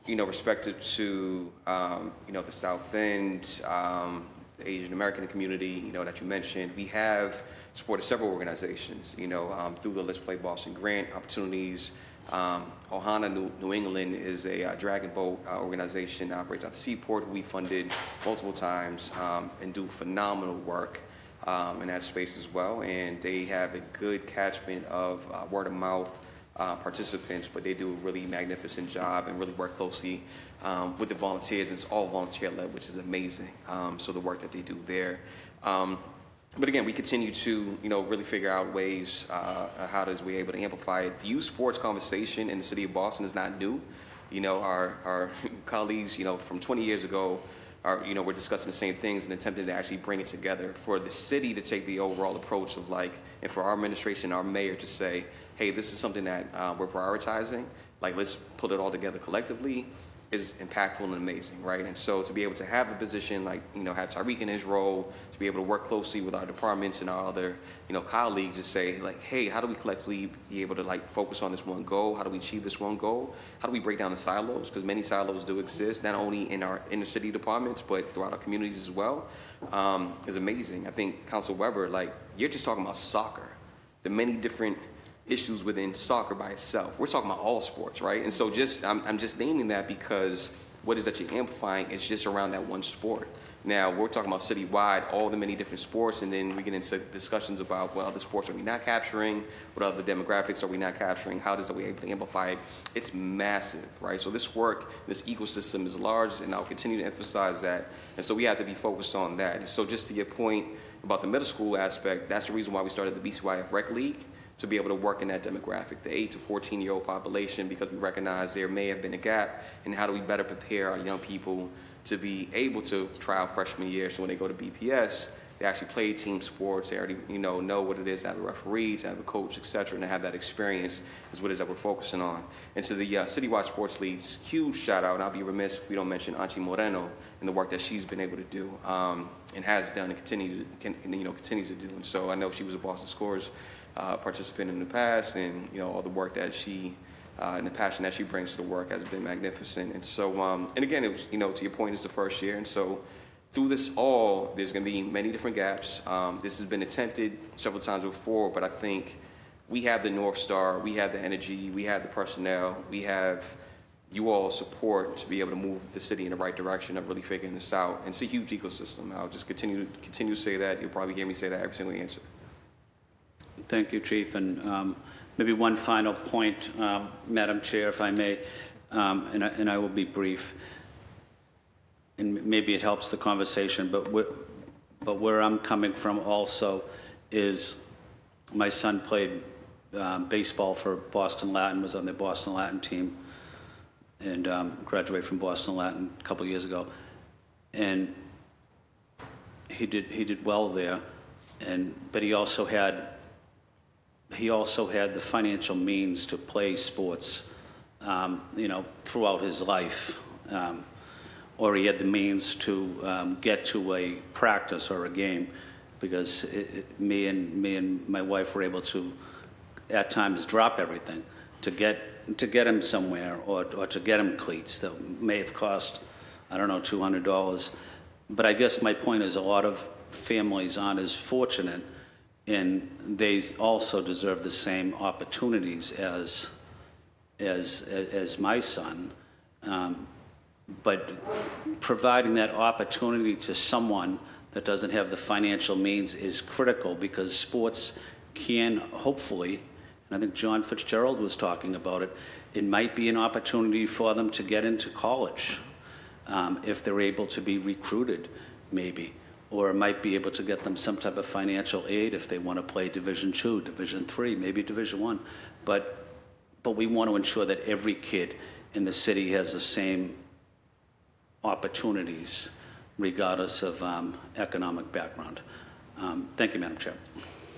respective to, the South End, the Asian American community, that you mentioned, we have supported several organizations, through the Let's Play Boston grant opportunities. Ohana New England is a dragon boat organization that operates out of Seaport, who we funded multiple times and do phenomenal work in that space as well. And they have a good catchment of word of mouth participants, but they do a really magnificent job and really work closely with the volunteers. It's all volunteer led, which is amazing. So the work that they do there. But again, we continue to, really figure out ways how we're able to amplify it. The youth sports conversation in the city of Boston is not new. Our colleagues, from 20 years ago, we're discussing the same things and attempting to actually bring it together. For the city to take the overall approach of and for our administration, our mayor to say, hey, this is something that we're prioritizing, let's put it all together collectively, is impactful and amazing, right? And so to be able to have a position have Tyreek in his role, to be able to work closely with our departments and our other, colleagues to say, hey, how do we collectively be able to focus on this one goal? How do we achieve this one goal? How do we break down the silos? Because many silos do exist, not only in our inner city departments, but throughout our communities as well, is amazing. I think, Council Weber, you're just talking about soccer, the many different issues within soccer by itself. We're talking about all sports, right? And so I'm just naming that because what is that you're amplifying is just around that one sport. Now, we're talking about citywide, all the many different sports, and then we get into discussions about what other sports are we not capturing, what other demographics are we not capturing, how are we able to amplify it? It's massive, right? So this work, this ecosystem is large, and I'll continue to emphasize that. And so we have to be focused on that. And so just to your point about the middle school aspect, that's the reason why we started the BCYF Rec League, to be able to work in that demographic, the 8 to 14-year-old population, because we recognize there may have been a gap in how do we better prepare our young people to be able to try out freshman year, so when they go to BPS, they actually play team sports, they already know what it is to have a referee, to have a coach, et cetera, and to have that experience is what it is that we're focusing on. And to the Citywide Sports Leagues, huge shout out, and I'll be remiss if we don't mention Anchi Moreno and the work that she's been able to do and has done and continues to do. And so I know she was a Boston Scores participant in the past, and all the work that she and the passion that she brings to the work has been magnificent. And so, and again, it was to your point, it's the first year, and so through this all, there's going to be many different gaps. This has been attempted several times before, but I think we have the North Star, we have the energy, we have the personnel, we have you all support to be able to move the city in the right direction of really figuring this out. And it's a huge ecosystem. I'll just continue to say that. You'll probably hear me say that every single answer. Thank you, Chief. And maybe one final point, Madam Chair, if I may, and I will be brief. And maybe it helps the conversation, but But where I'm coming from also is my son played baseball for Boston Latin, was on the Boston Latin team, and graduated from Boston Latin a couple years ago. And he did well there, but he also had the financial means to play sports, throughout his life, or he had the means to get to a practice or a game, because me and my wife were able to, at times, drop everything to get him somewhere, or to get him cleats that may have cost, I don't know, $200. But I guess my point is, a lot of families aren't as fortunate, and they also deserve the same opportunities as my son. But providing that opportunity to someone that doesn't have the financial means is critical, because sports can hopefully, and I think John Fitzgerald was talking about it, it might be an opportunity for them to get into college, if they're able to be recruited, maybe. Or it might be able to get them some type of financial aid if they want to play Division II, Division III, maybe Division I. But we want to ensure that every kid in the city has the same opportunities, regardless of economic background. Thank you, Madam Chair.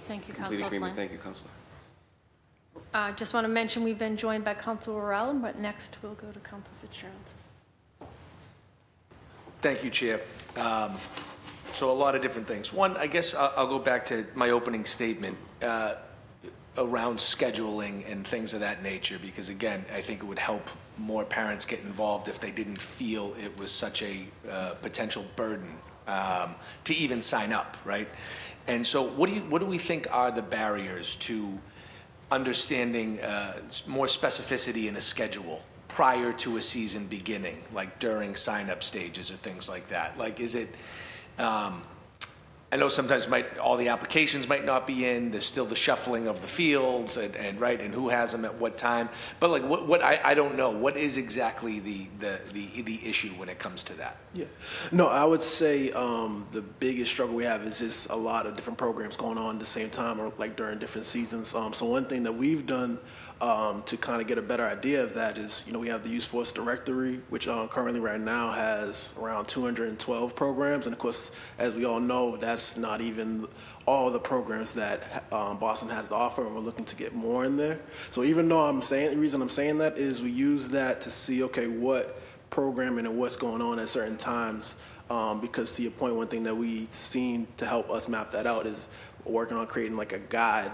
Thank you, Complete Councilor agreement. Flynn. Thank you, Councilor. Just want to mention we've been joined by Councilor Worrell, but next we'll go to Councilor Fitzgerald. Thank you, Chair. So a lot of different things. One, I guess I'll go back to my opening statement around scheduling and things of that nature, because again, I think it would help more parents get involved if they didn't feel it was such a potential burden to even sign up, right? And so what do we think are the barriers to understanding more specificity in a schedule prior to a season beginning, like during sign-up stages or things like that? Like, is it, I know sometimes all the applications might not be in, there's still the shuffling of the fields and right, and who has them at what time, but like what I don't know, what is exactly the issue when it comes to that? Yeah, no, I would say the biggest struggle we have is just a lot of different programs going on at the same time, or like during different seasons. So one thing that we've done to kind of get a better idea of that is, we have the Youth Sports Directory, which currently right now has around 212 programs, and of course, as we all know, that's not even all the programs that Boston has to offer, and we're looking to get more in there. So even though the reason I'm saying that is we use that to see, okay, what programming and what's going on at certain times, because to your point, one thing that we've seen to help us map that out is working on creating like a guide,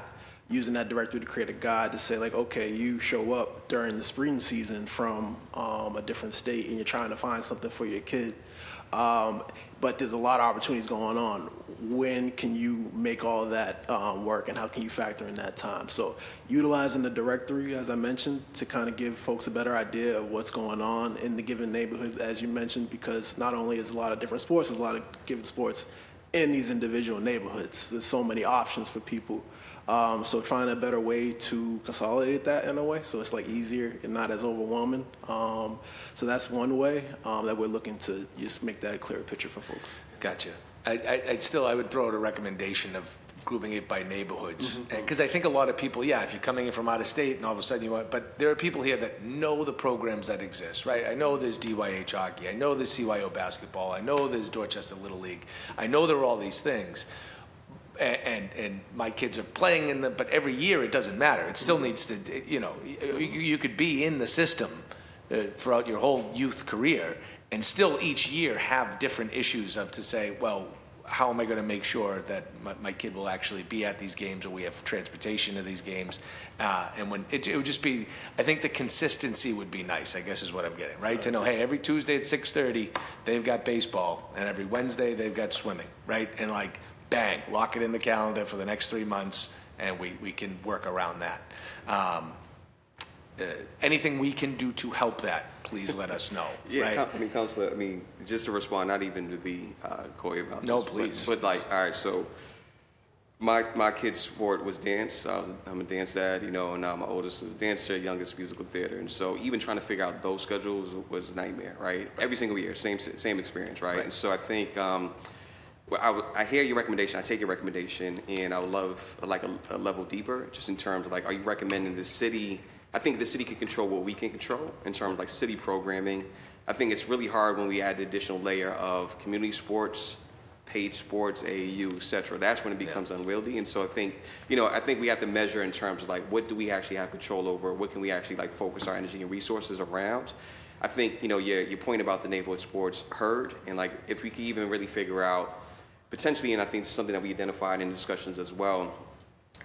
using that directory to create a guide to say like, okay, you show up during the spring season from a different state and you're trying to find something for your kid. But there's a lot of opportunities going on. When can you make all of that work, and how can you factor in that time? So utilizing the directory, as I mentioned, to kind of give folks a better idea of what's going on in the given neighborhood, as you mentioned, because not only is a lot of different sports, there's a lot of given sports in these individual neighborhoods. There's so many options for people. So trying a better way to consolidate that in a way, so it's like easier and not as overwhelming. So that's one way that we're looking to just make that a clearer picture for folks. Gotcha. I would throw out a recommendation of grouping it by neighborhoods, because I think a lot of people, if you're coming in from out of state and all of a sudden but there are people here that know the programs that exist, right? I know there's DYH hockey, I know there's CYO basketball, I know there's Dorchester Little League, I know there are all these things. And my kids are playing in but every year it doesn't matter. It still needs to, you could be in the system throughout your whole youth career and still each year have different issues of to say, well, how am I going to make sure that my kid will actually be at these games, or we have transportation to these games? And when it would just be, I think the consistency would be nice, I guess is what I'm getting, right? To know, hey, every Tuesday at 6:30, they've got baseball, and every Wednesday they've got swimming, right? And like, bang, lock it in the calendar for the next 3 months, and we can work around that. Anything we can do to help that, please let us know. Yeah, right? Counselor, just to respond, not even to be coy about this. No, please. But like, all right, so my kid's sport was dance. I'm a dance dad, and my oldest is a dancer, youngest musical theater. And so even trying to figure out those schedules was a nightmare, right? Every single year, same experience, right? And so I think Well, I hear your recommendation. I take your recommendation, and I would love like a level deeper, just in terms of like, are you recommending the city? I think the city can control what we can control in terms of like city programming. I think it's really hard when we add the additional layer of community sports, paid sports, AAU, et cetera. That's when it becomes unwieldy. And so I think, I think we have to measure in terms of like, what do we actually have control over? What can we actually like focus our energy and resources around? I think, your point about the neighborhood sports heard, and like, if we could even really figure out potentially, and I think it's something that we identified in discussions as well,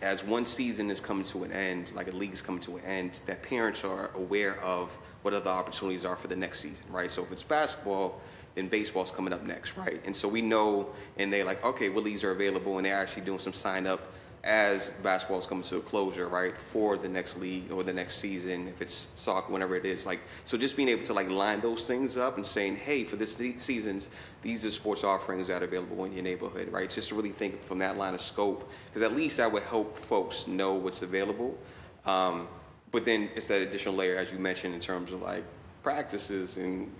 as one season is coming to an end, like a league is coming to an end, that parents are aware of what other opportunities are for the next season, right? So if it's basketball, then baseball's coming up next, right? And so we know, and they're like, okay, well, leagues are available, and they're actually doing some sign up as basketball's coming to a closure, right, for the next league or the next season, if it's soccer, whenever it is. Like, so just being able to like line those things up and saying, hey, for this seasons, these are sports offerings that are available in your neighborhood, right? Just to really think from that line of scope, because at least that would help folks know what's available. But then it's that additional layer, as you mentioned, in terms of like practices and,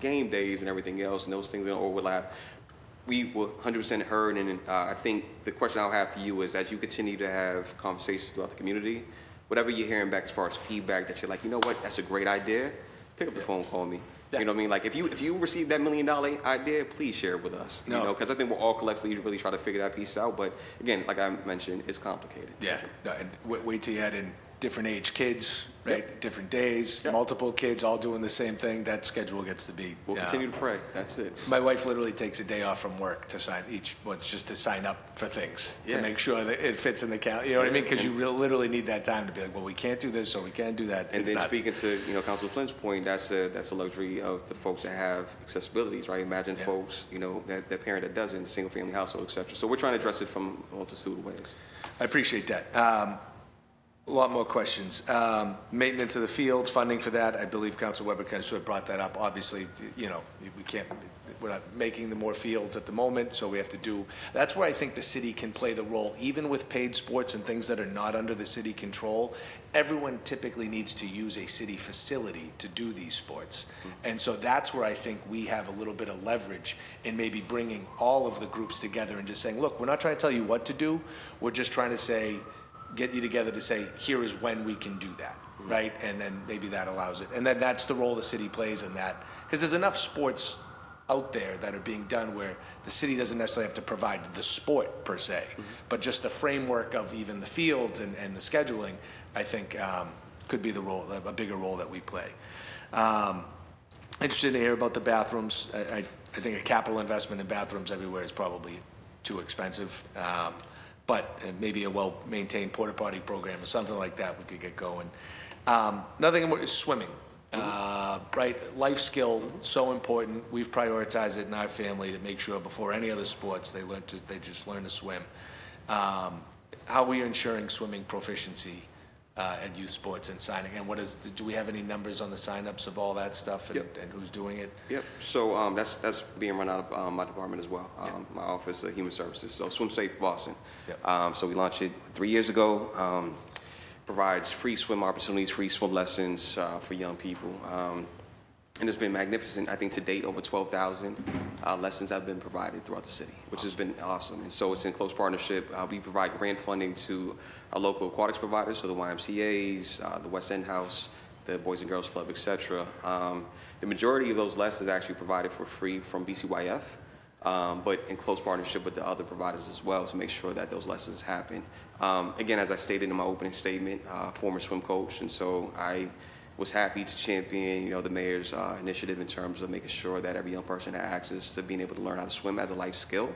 game days and everything else, and those things don't overlap. We were 100% heard, and I think the question I'll have for you is, as you continue to have conversations throughout the community, whatever you're hearing back as far as feedback that you're like, you know what, that's a great idea, pick up the phone, call me. You know what I mean? Like, if you receive that $1 million idea, please share it with us. Because I think we're all collectively really try to figure that piece out. But again, like I mentioned, it's complicated. Yeah, no, and wait till you add in different age kids, right? Different days, multiple kids all doing the same thing. That schedule gets to be. We'll continue to pray. That's it. My wife literally takes a day off from work to sign just to sign up for things to make sure that it fits in the calendar. You know what I mean? Because you literally need that time to be like, well, we can't do this, so we can't do that. And then speaking to Councilor Flynn's point, that's a luxury of the folks that have accessibilities, right? Imagine folks, that parent that doesn't, single family household, et cetera. So we're trying to address it from a multitude of ways. I appreciate that. A lot more questions. Maintenance of the fields, funding for that. I believe Councilor Weber kind of sort of brought that up. Obviously, we're not making the more fields at the moment, so we have to do. That's where I think the city can play the role, even with paid sports and things that are not under the city control. Everyone typically needs to use a city facility to do these sports. And so that's where I think we have a little bit of leverage in maybe bringing all of the groups together and just saying, look, we're not trying to tell you what to do. We're just trying to get you together to say, here is when we can do that, right? And then maybe that allows it. And then that's the role the city plays in that. Because there's enough sports out there that are being done where the city doesn't necessarily have to provide the sport per se, but just the framework of even the fields and the scheduling, I think could be a bigger role that we play. Interested to hear about the bathrooms. I think a capital investment in bathrooms everywhere is probably too expensive. But maybe a well-maintained porta potty program or something like that we could get going. Another thing is swimming, right? Life skill, so important. We've prioritized it in our family to make sure before any other sports they just learn to swim. How are we ensuring swimming proficiency at youth sports and signing? And do we have any numbers on the signups of all that stuff and who's doing it? Yep. So that's being run out of my department as well. My office of Human Services. So Swim Safe Boston. So we launched it 3 years ago. Provides free swim opportunities, free swim lessons for young people. And it's been magnificent. I think to date, over 12,000 lessons have been provided throughout the city, which has been awesome. And so it's in close partnership. We provide grant funding to our local aquatics providers, so the YMCAs, the West End House, the Boys and Girls Club, et cetera. The majority of those lessons are actually provided for free from BCYF, but in close partnership with the other providers as well to make sure that those lessons happen. Again, as I stated in my opening statement, former swim coach, and so I was happy to champion, the mayor's initiative in terms of making sure that every young person had access to being able to learn how to swim as a life skill.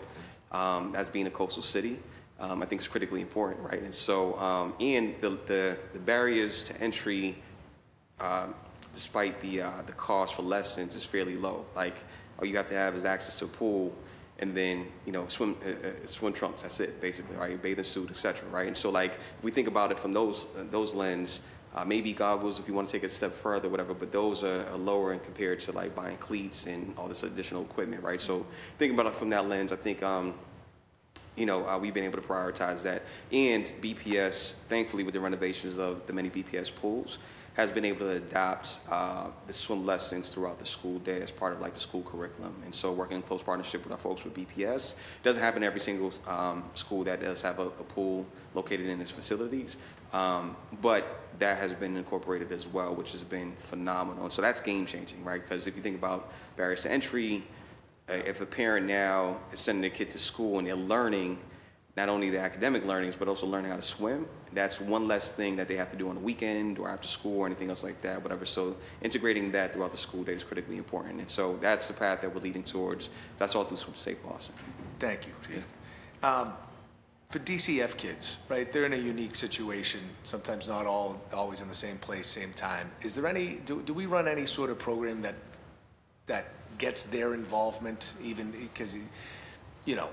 As being a coastal city, I think it's critically important, right? And so, and the barriers to entry, despite the cost for lessons, is fairly low. Like, all you have to have is access to a pool, and then swim trunks. That's it, basically, right? Bathing suit, etc. Right? And so, like, if we think about it from those lens. Maybe goggles if you want to take it a step further, whatever, but those are lower and compared to like buying cleats and all this additional equipment, right? So thinking about it from that lens, I think, we've been able to prioritize that. And BPS, thankfully with the renovations of the many BPS pools, has been able to adopt the swim lessons throughout the school day as part of like the school curriculum. And so working in close partnership with our folks with BPS. Doesn't happen every single school that does have a pool located in its facilities, but that has been incorporated as well, which has been phenomenal. And so that's game changing, right? Because if you think about barriers to entry, if a parent now is sending their kid to school and they're learning not only the academic learnings, but also learning how to swim, that's one less thing that they have to do on the weekend or after school or anything else like that, whatever. So integrating that throughout the school day is critically important. And so that's the path that we're leading towards. That's all through Swim Safe Boston. Thank you, Chief. For DCF kids, right, they're in a unique situation, sometimes not always in the same place, same time. Is there any, do we run any sort of program that gets their involvement, even because, you know,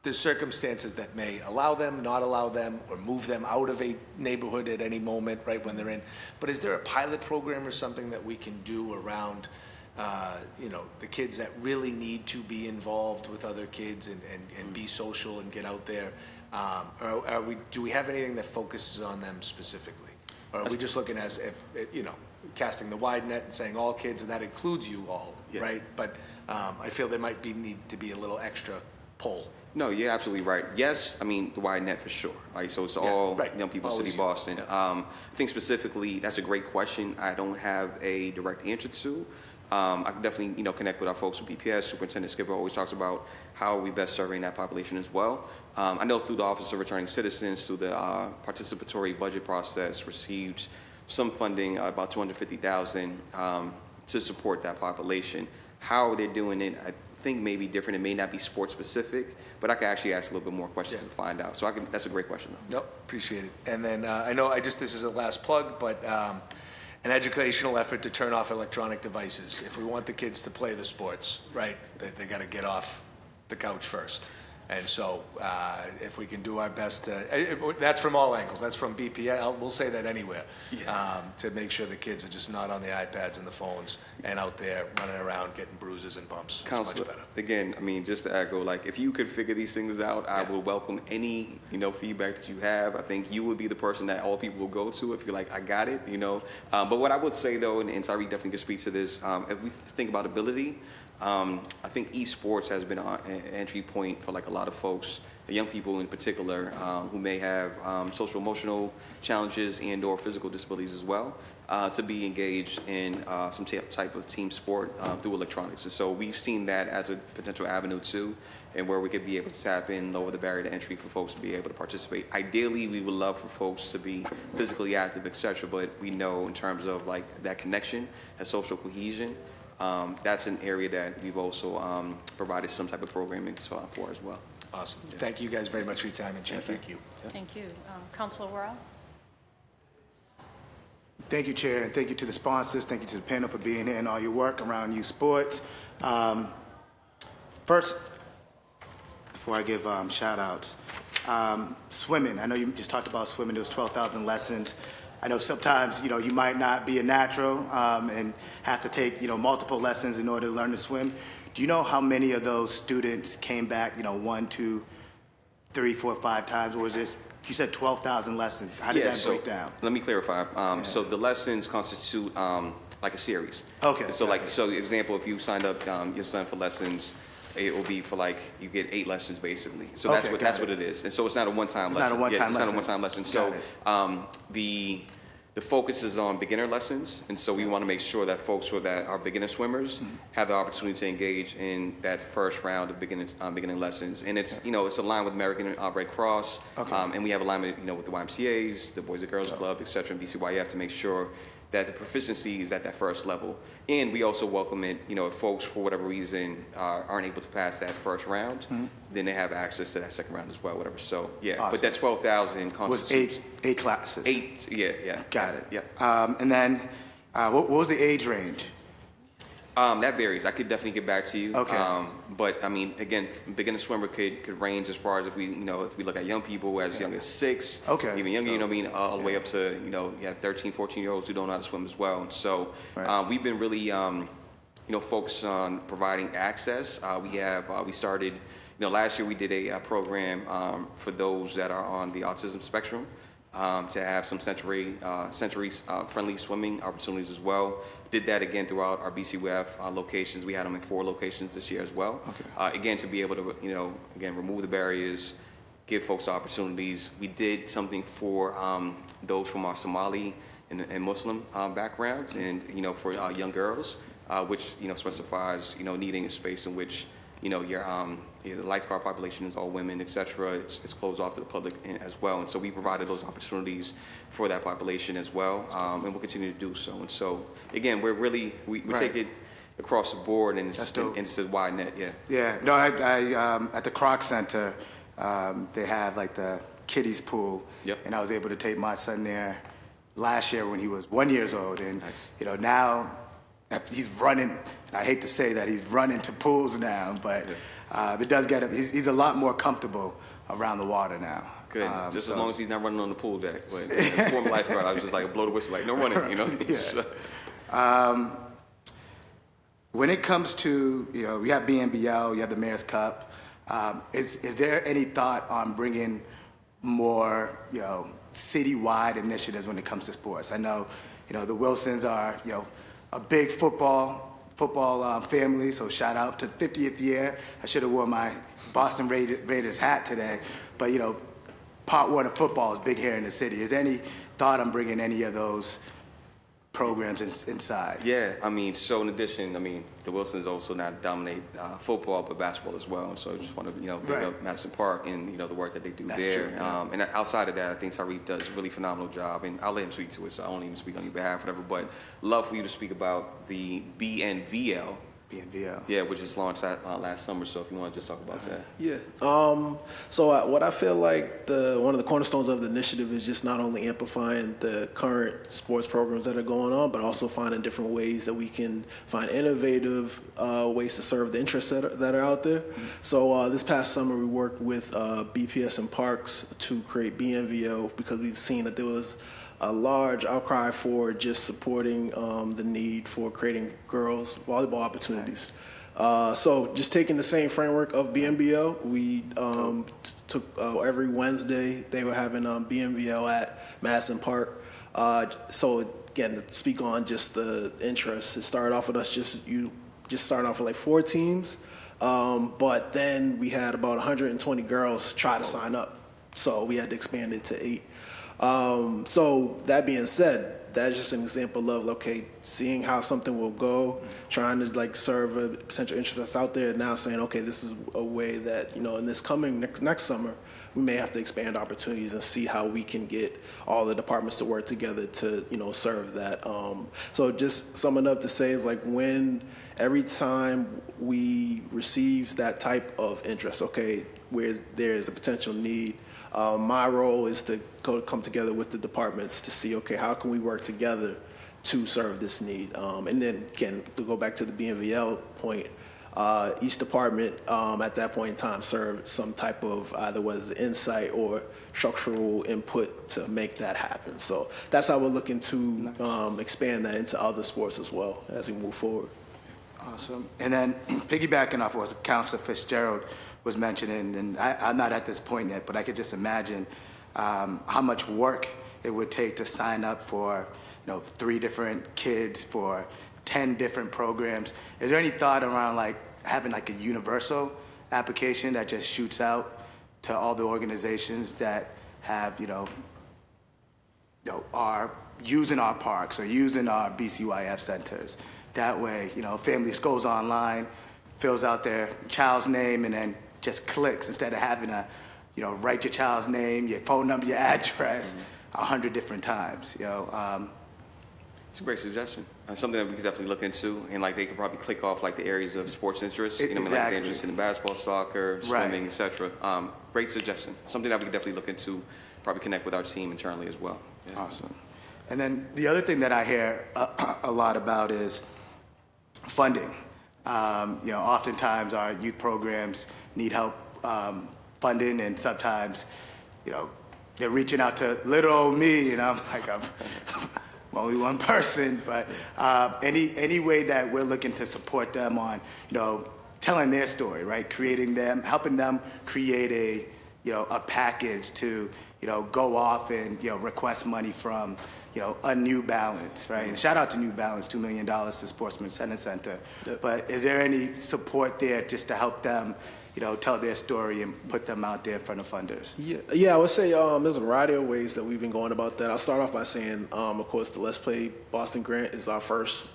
there's circumstances that may allow them, not allow them, or move them out of a neighborhood at any moment, right, when they're in. But is there a pilot program or something that we can do around, you know, the kids that really need to be involved with other kids and be social and get out there? Or do we have anything that focuses on them specifically? Or are we just looking as if, you know, casting the wide net and saying all kids, and that includes you all, right? But I feel there might need to be a little extra pull. No, you're absolutely right. Yes, I mean, the wide net for sure. Right? So it's all young people, Always City Boston. I think specifically, that's a great question. I don't have a direct answer to. I can definitely, you know, connect with our folks with BPS. Superintendent Skipper always talks about how are we best serving that population as well. I know through the Office of Returning Citizens, through the participatory budget process, received some funding, about $250,000 to support that population. How they're doing it, I think may be different. It may not be sports specific, but I can actually ask a little bit more questions to find out. So that's a great question though. Nope, appreciate it. And then I know this is a last plug, but an educational effort to turn off electronic devices. If we want the kids to play the sports, right, they got to get off the couch first. And so if we can do our best to, that's from all angles. That's from BPL. We'll say that anywhere. To make sure the kids are just not on the iPads and the phones and out there running around getting bruises and bumps. Counselor, it's much better. again, I mean, just to echo, like, if you could figure these things out, I will welcome any, you know, feedback that you have. I think you would be the person that all people will go to if you're like, I got it, you know. But what I would say, though, and Tyreek definitely can speak to this, if we think about ability, I think esports has been an entry point for like a lot of folks, young people in particular, who may have social emotional challenges and or physical disabilities as well, to be engaged in some type of team sport through electronics. And so we've seen that as a potential avenue too, and where we could be able to tap in, lower the barrier to entry for folks to be able to participate. Ideally, we would love for folks to be physically active, etc. But we know in terms of like that connection and social cohesion, that's an area that we've also provided some type of programming for as well. Awesome. Thank you guys very much for your time, and Chair, thank you. Thank you. Councilor Worrell? Thank you, Chair, and thank you to the sponsors. Thank you to the panel for being here and all your work around youth sports. First, before I give shout-outs, swimming. I know you just talked about swimming. There was 12,000 lessons. I know sometimes, you know, you might not be a natural and have to take, you know, multiple lessons in order to learn to swim. Do you know how many of those students came back, you know, 1, 2, 3, 4, 5 times? Or was it, you said 12,000 lessons. How did that break down? Let me clarify. So the lessons constitute like a series. Okay. So like, so example, if you signed up your son for lessons, it will be for like, you get 8 lessons basically. So that's what it is. And so it's not a one-time lesson. Not a one-time lesson. It's not a one-time lesson. So the focus is on beginner lessons, and so we want to make sure that folks that are beginner swimmers have the opportunity to engage in that first round of beginning lessons. And it's, you know, it's aligned with American Red Cross, and we have alignment, you know, with the YMCA's, the Boys and Girls Club, et cetera, and BCYF to make sure that the proficiency is at that first level. And we also welcome it, you know, if folks, for whatever reason, aren't able to pass that first round, then they have access to that second round as well, whatever. So, yeah, awesome. But that 12,000 constitutes... Was 8 classes? 8, yeah. Got it. Yeah. And then, what was the age range? That varies. I could definitely get back to you. Okay. But I mean, again, beginner swimmer could range as far as if we look at young people as young as 6, even younger, you know what I mean, all the way up to, you know, you have 13, 14-year-olds who don't know how to swim as well. And so we've been really, you know, focused on providing access. We started, you know, last year we did a program for those that are on the autism spectrum. to have some sensory-friendly swimming opportunities as well. Did that again throughout our BCWF locations. We had them in 4 locations this year as well. Again, to be able to, again, remove the barriers, give folks opportunities. We did something for those from our Somali and Muslim backgrounds, and for young girls, which specifies needing a space in which the lifeguard population is all women, etc. It's closed off to the public as well, and so we provided those opportunities for that population as well, and we'll continue to do so. And so again, we right. take it across the board, and it's a wide net. Yeah. No, I at the Kroc Center, they have like the kiddies pool, and I was able to take my son there last year when he was 1 year old, and nice. Now he's running. And I hate to say that he's running to pools now, but it does get him. He's a lot more comfortable around the water now. Good. Just as long as he's not running on the pool deck. But former lifeguard, I was just like blow the whistle, like no running. When it comes to we have BNBL, you have the Mayor's Cup. Is there any thought on bringing more citywide initiatives when it comes to sports? I know the Wilsons are a big football family, so shout out to the 50th year. I should have worn my Boston Raiders hat today, but Part 1 of football is big here in the city. Is there any thought on bringing any of those programs inside? Yeah, so in addition, the Wilsons also not dominate football, but basketball as well. And so I just want to, big up Madison Park and, the work that they do That's there. True, yeah. And outside of that, I think Tariq does a really phenomenal job. And I'll let him speak to it, so I won't even speak on your behalf, whatever. But love for you to speak about the BNVL. Yeah, which is launched last summer. So if you want to just talk about that. Yeah. So what I feel like one of the cornerstones of the initiative is just not only amplifying the current sports programs that are going on, but also finding different ways that we can find innovative ways to serve the interests that are out there. Mm-hmm. So this past summer we worked with BPS and Parks to create BNVO because we've seen that there was a large outcry for just supporting the need for creating girls volleyball opportunities. So just taking the same framework of BNBO, we took every Wednesday they were having BNBO at Madison Park. So again, to speak on just the interest, it started off with us just started off with like 4 teams, but then we had about 120 girls try to sign up. So we had to expand it to 8. So that being said, that's just an example of, seeing how something will go, trying to serve a potential interest that's out there, and now saying, okay, this is a way that, in this coming next summer, we may have to expand opportunities and see how we can get all the departments to work together to, serve that. So just summing up to say is every time we receive that type of interest, where there is a potential need, my role is to come together with the departments to see, how can we work together to serve this need? And then, again, to go back to the BNVL point, each department at that point in time served some type of either was insight or structural input to make that happen. So that's how we're looking to expand that into other sports as well as we move forward. Awesome. And then piggybacking off what Councilor Fitzgerald was mentioning, and I'm not at this point yet, but I could just imagine how much work it would take to sign up for 3 different kids for 10 different programs. Is there any thought around having a universal application that just shoots out to all the organizations that have are using our parks or using our BCYF centers? That way, families goes online, fills out their child's name, and then just clicks instead of having to, write your child's name, your phone number, your address 100 different times. It's a great suggestion. Something that we could definitely look into, and they could probably click off the areas of sports interest. Exactly. Interest in basketball, soccer, swimming, etc. Great suggestion. Something that we could definitely look into. Probably connect with our team internally as well. Yeah. Awesome. And then the other thing that I hear a lot about is funding. Oftentimes our youth programs need help funding, and sometimes, they're reaching out to little old me, and I'm only one person. But any way that we're looking to support them on, telling their story, right? Helping them create a package to, go off and, request money from, a New Balance, right? And shout out to New Balance, $2 million to Sportsman's Tennis Center. Yep. But is there any support there just to help them, tell their story and put them out there in front of funders? Yeah, I would say there's a variety of ways that we've been going about that. I'll start off by saying, of course, the Let's Play Boston grant is our first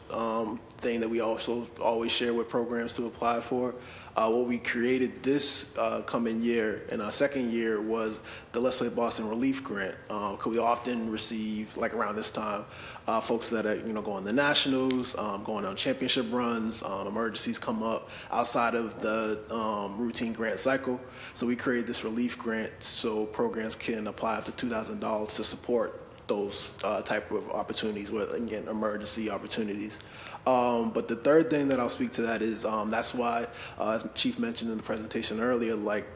thing that we also always share with programs to apply for. What we created this coming year, in our second year, was the Let's Play Boston Relief Grant. Because we often receive, like around this time, folks that are going to nationals, going on championship runs, emergencies come up outside of the routine grant cycle. So we created this relief grant so programs can apply up to $2,000 to support those type of opportunities, with again emergency opportunities. But the third thing that I'll speak to that is that's why, as Chief mentioned in the presentation earlier, like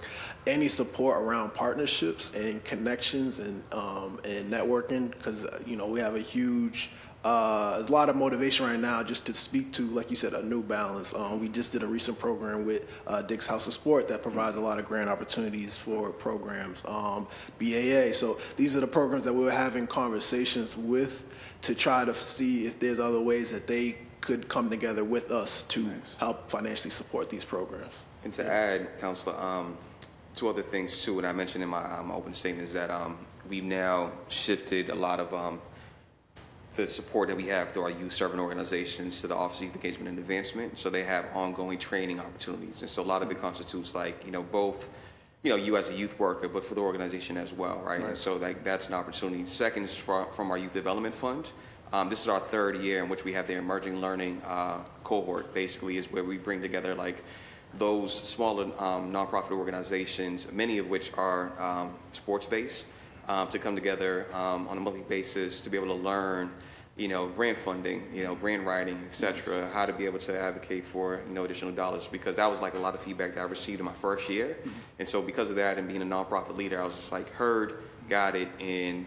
any support around partnerships and connections and networking, because we have a huge there's a lot of motivation right now just to speak to, like you said, a New Balance. We just did a recent program with Dick's House of Sport that provides a lot of grant opportunities for programs. BAA. So these are the programs that we were having conversations with to try to see if there's other ways that they could come together with us to help financially support these programs. And to add, Counselor, two other things too, and I mentioned in my opening statement, is that we've now shifted a lot of the support that we have through our youth serving organizations to the Office of Youth Engagement and Advancement. So they have ongoing training opportunities. And so a lot of it constitutes like, both, you as a youth worker, but for the organization as well, right? And so that's an opportunity. Second is from our Youth Development Fund. This is our third year in which we have the Emerging Learning cohort, basically, is where we bring together like those smaller nonprofit organizations, many of which are sports-based, to come together on a monthly basis to be able to learn, grant funding, grant writing, et cetera, how to be able to advocate for, additional dollars, because that was like a lot of feedback that I received in my first year. And so because of that and being a nonprofit leader, I was just like, got it, and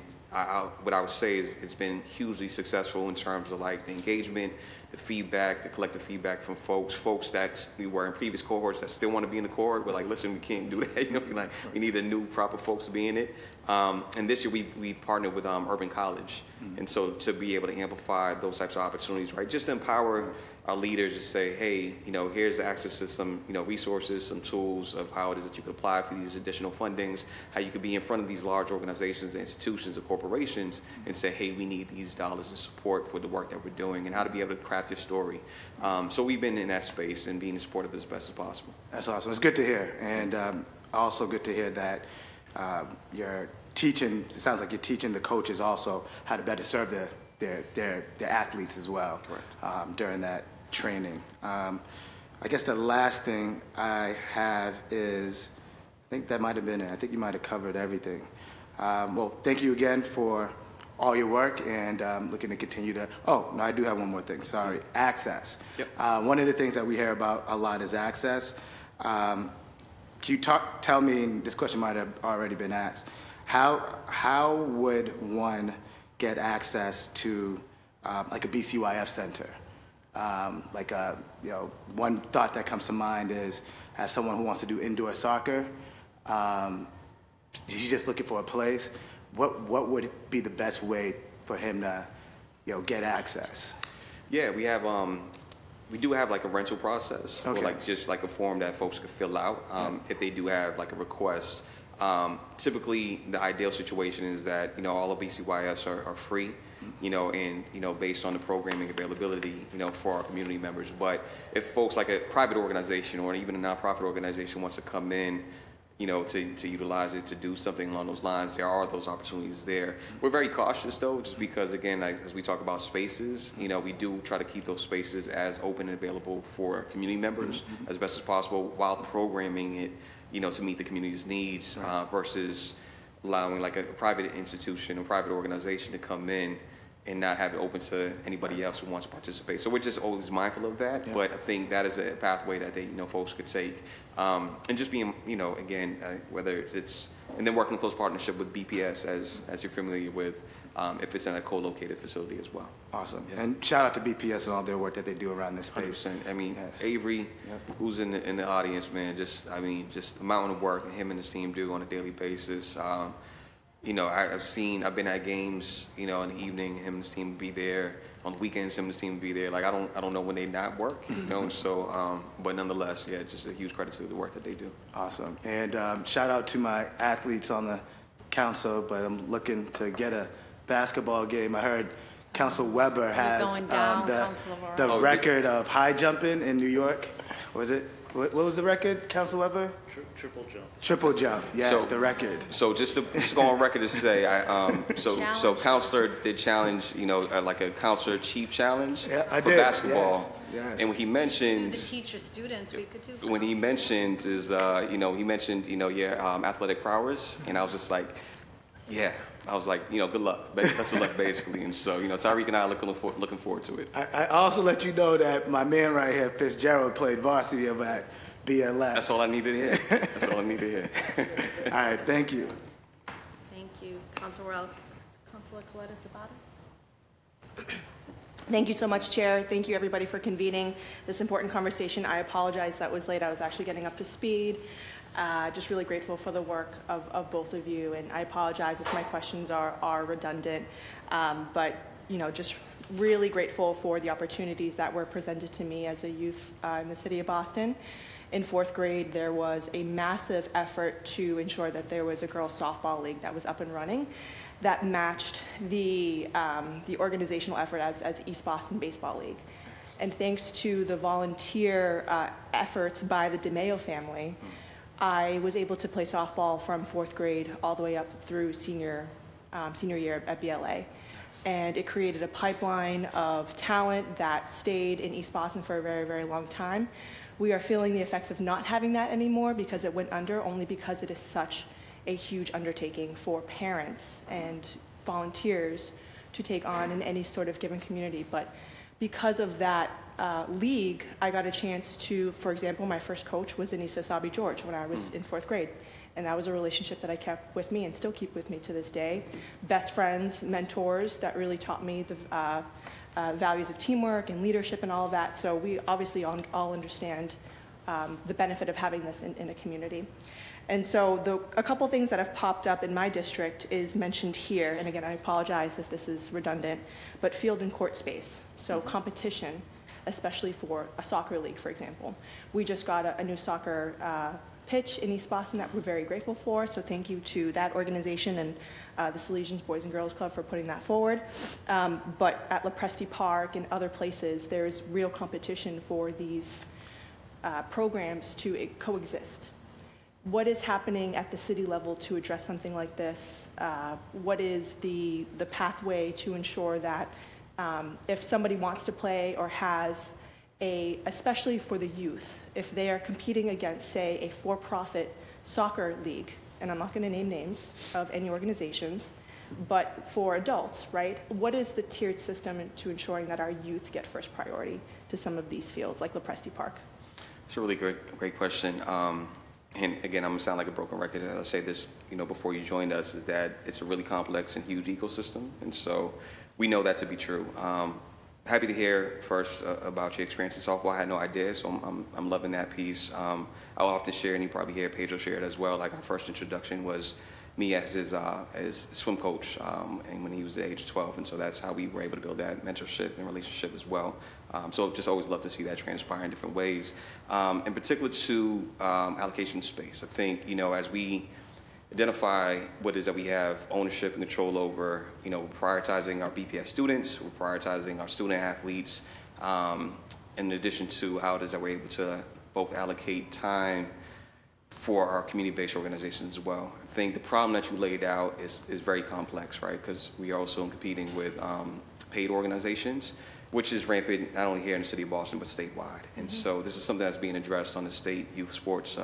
what I would say is it's been hugely successful in terms of like the engagement, the feedback, the collective feedback from folks that we were in previous cohorts that still want to be in the cohort. We're like, listen, we can't do that. Like we need the new proper folks to be in it. And this year we partnered with Urban College, and so to be able to amplify those types of opportunities, right? Just to empower our leaders to say, hey, here's access to some, resources, some tools of how it is that you could apply for these additional fundings, how you could be in front of these large organizations, institutions, or corporations, and say, hey, we need these dollars in support for the work that we're doing, and how to be able to craft your story. So we've been in that space and being supportive as best as possible. That's awesome. It's good to hear, and also good to hear that you're teaching. It sounds like you're teaching the coaches also how to better serve their athletes as well during that training. I guess the last thing I have is, I think that might have been it. I think you might have covered everything. Well, thank you again for all your work, and looking to continue to, I do have one more thing, sorry, access. Yep. One of the things that we hear about a lot is access. Can you tell me, and this question might have already been asked, how would one get access to like a BCYF center? One thought that comes to mind is, as someone who wants to do indoor soccer, he's just looking for a place. What would be the best way for him to, get access? Yeah, we do have like a rental process, Okay. or like just like a form that folks could fill out if they do have like a request. Typically, the ideal situation is that all of BCYFs are free, and based on the programming availability, for our community members. But if folks like a private organization or even a nonprofit organization wants to come in, to utilize it, to do something along those lines, there are those opportunities there. We're very cautious though, just because again, as we talk about spaces, we do try to keep those spaces as open and available for community members as best as possible, while programming it, to meet the community's needs, versus allowing like a private institution or private organization to come in and not have it open to anybody else who wants to participate. So we're just always mindful of that, but I think that is a pathway that they, folks could take. And just being, again, whether it's, and then working in close partnership with BPS as you're familiar with, if it's in a co-located facility as well. Awesome. And shout out to BPS and all their work that they do around this space. 100%. I mean, Yes. Avery, who's in the audience, man, just the amount of work him and his team do on a daily basis. I've been at games, in the evening, him and his team would be there. On the weekends, him and his team would be there. Like, I don't know when they not work, so, but nonetheless, yeah, just a huge credit to the work that they do. Awesome. And shout out to my athletes on the council, but I'm looking to get a basketball game. I heard Council Weber has going down, Councilor Weber. the record of high jumping in New York. Was it? What was the record, Council Weber? Triple jump. Triple jump. Yes, So- the record. So just to go on record to say, so Counselor did challenge, like a Counselor Chief challenge Yeah, I for did. basketball. Yes. And when he The mentioned, teacher students, we could do. when he mentioned is, he mentioned, athletic prowess, and I was just like, yeah. I was like, good luck. Best of luck, basically. And so, Tyreek and I are looking forward to it. I also let you know that my man right here, Fitzgerald, played varsity of at BLS. That's all I needed to hear. That's all I need to hear. All right, thank you. Thank you. Councilor Coletta Zapata? Thank you so much, Chair. Thank you, everybody, for convening this important conversation. I apologize that was late. I was actually getting up to speed. Just really grateful for the work of both of you, and I apologize if my questions are redundant, but just really grateful for the opportunities that were presented to me as a youth in the city of Boston. In fourth grade, there was a massive effort to ensure that there was a girls softball league that was up and running that matched the organizational effort as East Boston Baseball League. And thanks to the volunteer efforts by the DeMeo family, I was able to play softball from fourth grade all the way up through senior year at BLA. And it created a pipeline of talent that stayed in East Boston for a very, very long time. We are feeling the effects of not having that anymore because it went under, only because it is such a huge undertaking for parents and volunteers to take on in any sort of given community. But because of that league, I got a chance to, for example, my first coach was Anissa Sabi George when I was in fourth grade. And that was a relationship that I kept with me and still keep with me to this day. Best friends, mentors that really taught me the values of teamwork and leadership and all of that. So we obviously all understand the benefit of having this in a community. And so a couple things that have popped up in my district is mentioned here, and again, I apologize if this is redundant, but field and court space. So competition, especially for a soccer league, for example. We just got a new soccer pitch in East Boston that we're very grateful for, so thank you to that organization and the Salesians Boys and Girls Club for putting that forward. But at Lopresti Park and other places, there's real competition for these programs to coexist. What is happening at the city level to address something like this? What is the pathway to ensure that if somebody wants to play or has especially for the youth, if they are competing against, say, a for-profit soccer league, and I'm not going to name names of any organizations, but for adults, right? What is the tiered system to ensuring that our youth get first priority to some of these fields, like Lopresti Park? It's a really great question. And again, I'm gonna sound like a broken record. I'll say this, before you joined us, is that it's a really complex and huge ecosystem, and so we know that to be true. Happy to hear first about your experience in softball. I had no idea, so I'm loving that piece. I'll often share, and you probably hear Pedro share it as well. Like, our first introduction was me as his swim coach, and when he was the age of 12, and so that's how we were able to build that mentorship and relationship as well. So just always love to see that transpire in different ways. In particular to allocation space, I think, as we identify what it is that we have ownership and control over, we're prioritizing our BPS students, we're prioritizing our student athletes, in addition to how it is that we're able to both allocate time for our community-based organizations as well. I think the problem that you laid out is very complex, right? Because we are also competing with paid organizations, which is rampant not only here in the city of Boston, but statewide. And so this is something that's being addressed on the state youth sports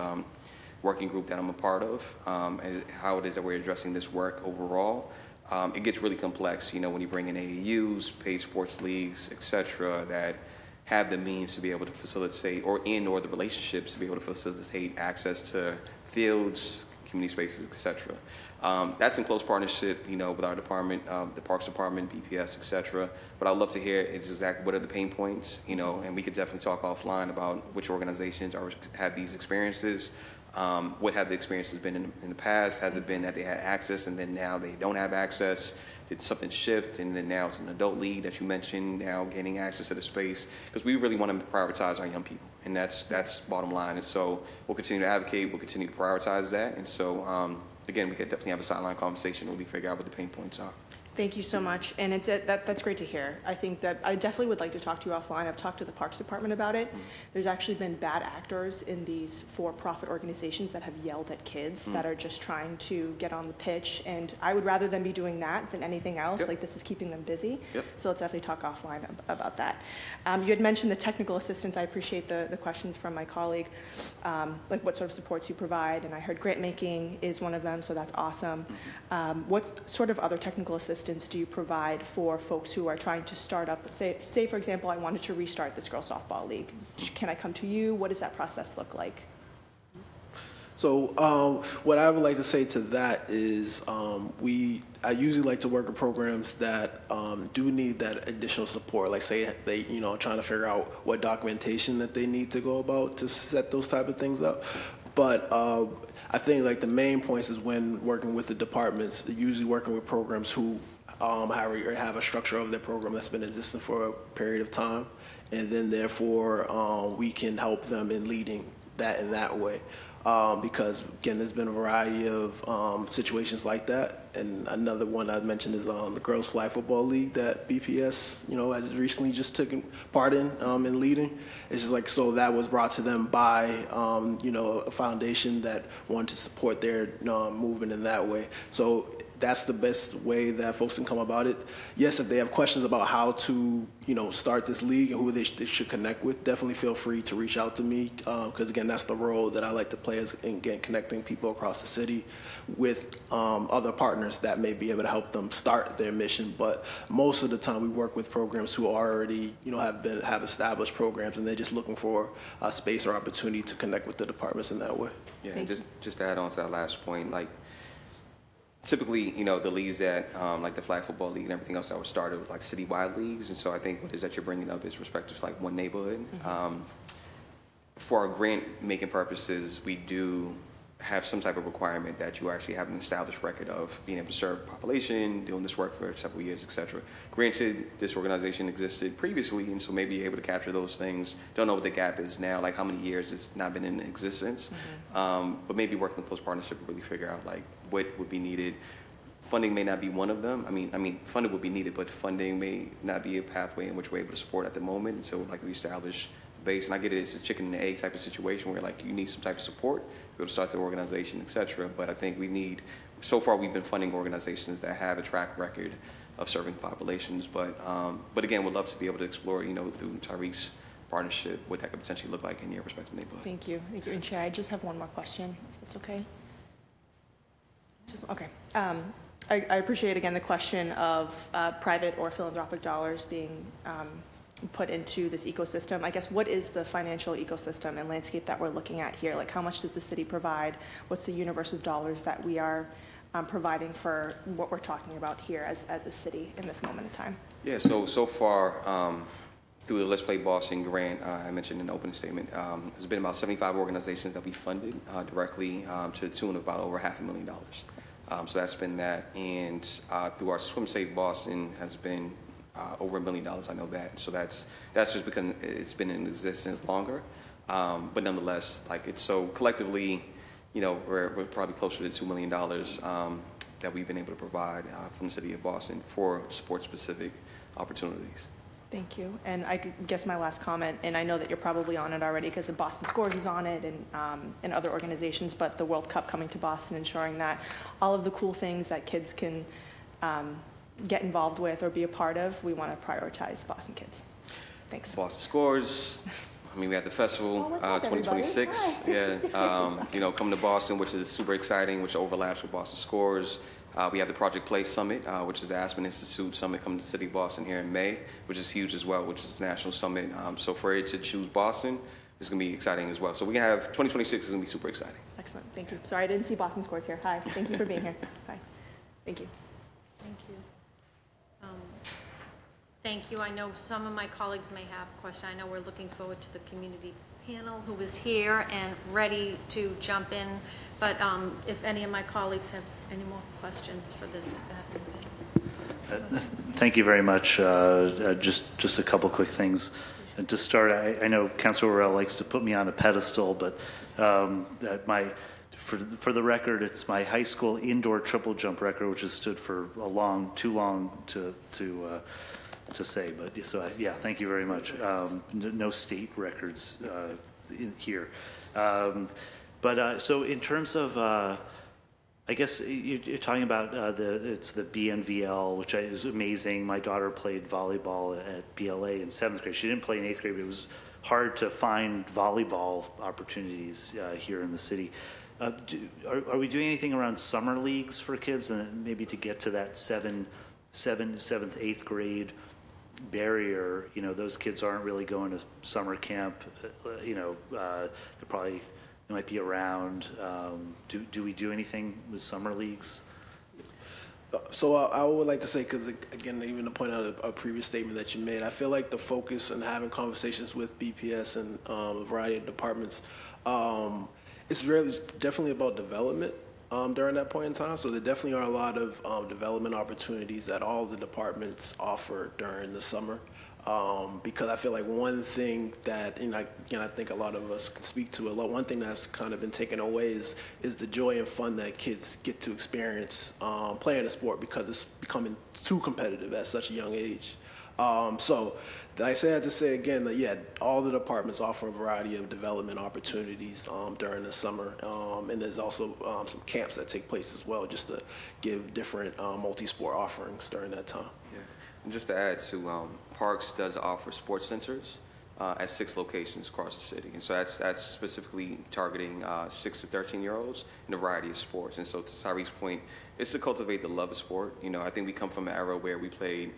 working group that I'm a part of, and how it is that we're addressing this work overall. it gets really complex, when you bring in AAUs, paid sports leagues, et cetera, that have the means to be able to facilitate, or the relationships to be able to facilitate access to fields, community spaces, et cetera. That's in close partnership, with our department, the Parks Department, BPS, et cetera. But I'd love to hear exactly what are the pain points, and we could definitely talk offline about which organizations have these experiences. What have the experiences been in the past? Has it been that they had access and then now they don't have access? Did something shift and then now it's an adult league that you mentioned now gaining access to the space? Because we really want to prioritize our young people, and that's bottom line. And so we'll continue to advocate, we'll continue to prioritize that. And so again, we could definitely have a sideline conversation and really figure out what the pain points are. Thank you so much, and that's great to hear. I think that I definitely would like to talk to you offline. I've talked to the Parks Department about it. There's actually been bad actors in these for-profit organizations that have yelled at kids that are just trying to get on the pitch, and I would rather them be doing that than anything else. Yep. Like, this is keeping them busy. Yep. So let's definitely talk offline about that. You had mentioned the technical assistance. I appreciate the questions from my colleague, like what sort of supports you provide, and I heard grant making is one of them, so that's awesome. What sort of other technical assistance do you provide for folks who are trying to start up, say for example, I wanted to restart this girls softball league. Can I come to you? What does that process look like? So what I would like to say to that is I usually like to work with programs that do need that additional support. Like say they, trying to figure out what documentation that they need to go about to set those type of things up. But I think like the main points is when working with the departments, usually working with programs who have a structure of their program that's been existing for a period of time, and then therefore we can help them in leading that in that way. Because again, there's been a variety of situations like that, and another one I mentioned is the Girls Flag Football League that BPS, has recently just taken part in leading. It's just like, so that was brought to them by, a foundation that wanted to support their movement in that way. So that's the best way that folks can come about it. Yes, if they have questions about how to, start this league and who they should connect with, definitely feel free to reach out to me. Because again, that's the role that I like to play, is again connecting people across the city with other partners that may be able to help them start their mission. But most of the time, we work with programs who already, have established programs, and they're just looking for a space or opportunity to connect with the departments in that way. Yeah, and just to add on to that last point, like, typically, the leagues that, like the flag football league and everything else that was started with like citywide leagues. And so I think what it is that you're bringing up is respective to like one neighborhood. For our grant making purposes, we do have some type of requirement that you actually have an established record of being able to serve population, doing this work for several years, et cetera. Granted, this organization existed previously, and so maybe you're able to capture those things. Don't know what the gap is now, like how many years it's not been in existence. But maybe working in close partnership to really figure out like what would be needed. Funding may not be one of them. I mean, funding would be needed, but funding may not be a pathway in which we're able to support at the moment. And so like we establish base, and I get it, it's a chicken and egg type of situation where like you need some type of support to be able to start the organization, et cetera. But I think so far we've been funding organizations that have a track record of serving populations. But again, we'd love to be able to explore, through Tyreek's partnership, what that could potentially look like in your respective neighborhood. Thank you. And Chair, I just have one more question, if that's okay. Okay. I appreciate, again, the question of private or philanthropic dollars being put into this ecosystem. I guess, what is the financial ecosystem and landscape that we're looking at here? Like, how much does the city provide? What's the universe of dollars that we are providing for what we're talking about here as a city in this moment in time? Yeah, so far, through the Let's Play Boston grant, I mentioned in the opening statement, there's been about 75 organizations that we funded directly to the tune of about over $500,000. So that's been that. And through our Swim Safe Boston has been over $1 million, I know that. So that's just because it's been in existence longer. But nonetheless, like it's so collectively, we're probably closer to $2 million that we've been able to provide from the city of Boston for sport-specific opportunities. Thank you. And I guess my last comment, and I know that you're probably on it already because the Boston Scores is on it and other organizations, but the World Cup coming to Boston, ensuring that all of the cool things that kids can get involved with or be a part of, we want to prioritize Boston kids. Thanks. Boston Scores, I mean, we had the festival, what's up, 2026. everybody? Yeah, you know, coming to Boston, which is super exciting, which overlaps with Boston Scores. We have the Project Play Summit, which is the Aspen Institute Summit coming to the city of Boston here in May, which is huge as well, which is a national summit. So for it to choose Boston, it's going to be exciting as well. So we have 2026 is going to be super exciting. Excellent, thank you. Sorry, I didn't see Boston Scores here. Hi, thank you for being here. Hi, thank you. Thank you. Thank you. I know some of my colleagues may have a question. I know we're looking forward to the community panel who is here and ready to jump in. But if any of my colleagues have any more questions for this. Thank you very much. Just a couple quick things. And to start, I know Councilor Worrell likes to put me on a pedestal, but for the record, it's my high school indoor triple jump record, which has stood for too long to say. But so yeah, thank you very much. No state records in here. So in terms of, I guess you're talking about it's the BNVL, which is amazing. My daughter played volleyball at BLA in 7th grade. She didn't play in 8th grade, but it was hard to find volleyball opportunities here in the city. Are we doing anything around summer leagues for kids, and maybe to get to that 7th, 8th grade barrier? You know, those kids aren't really going to summer camp. They might be around. Do we do anything with summer leagues? So I would like to say, because again, even to point out a previous statement that you made, I feel like the focus and having conversations with BPS and a variety of departments, it's really definitely about development during that point in time. So there definitely are a lot of development opportunities that all the departments offer during the summer. Because I feel like one thing that, and I think a lot of us can speak to one thing that's kind of been taken away is the joy and fun that kids get to experience playing a sport, because it's becoming too competitive at such a young age. So I say that to say again that, yeah, all the departments offer a variety of development opportunities during the summer. And there's also some camps that take place as well, just to give different multi-sport offerings during that time. Yeah. And just to add to, Parks does offer sports centers at 6 locations across the city. And so that's specifically targeting 6 to 13-year-olds in a variety of sports. And so to Tyreek's point, it's to cultivate the love of sport. You know, I think we come from an era where we played,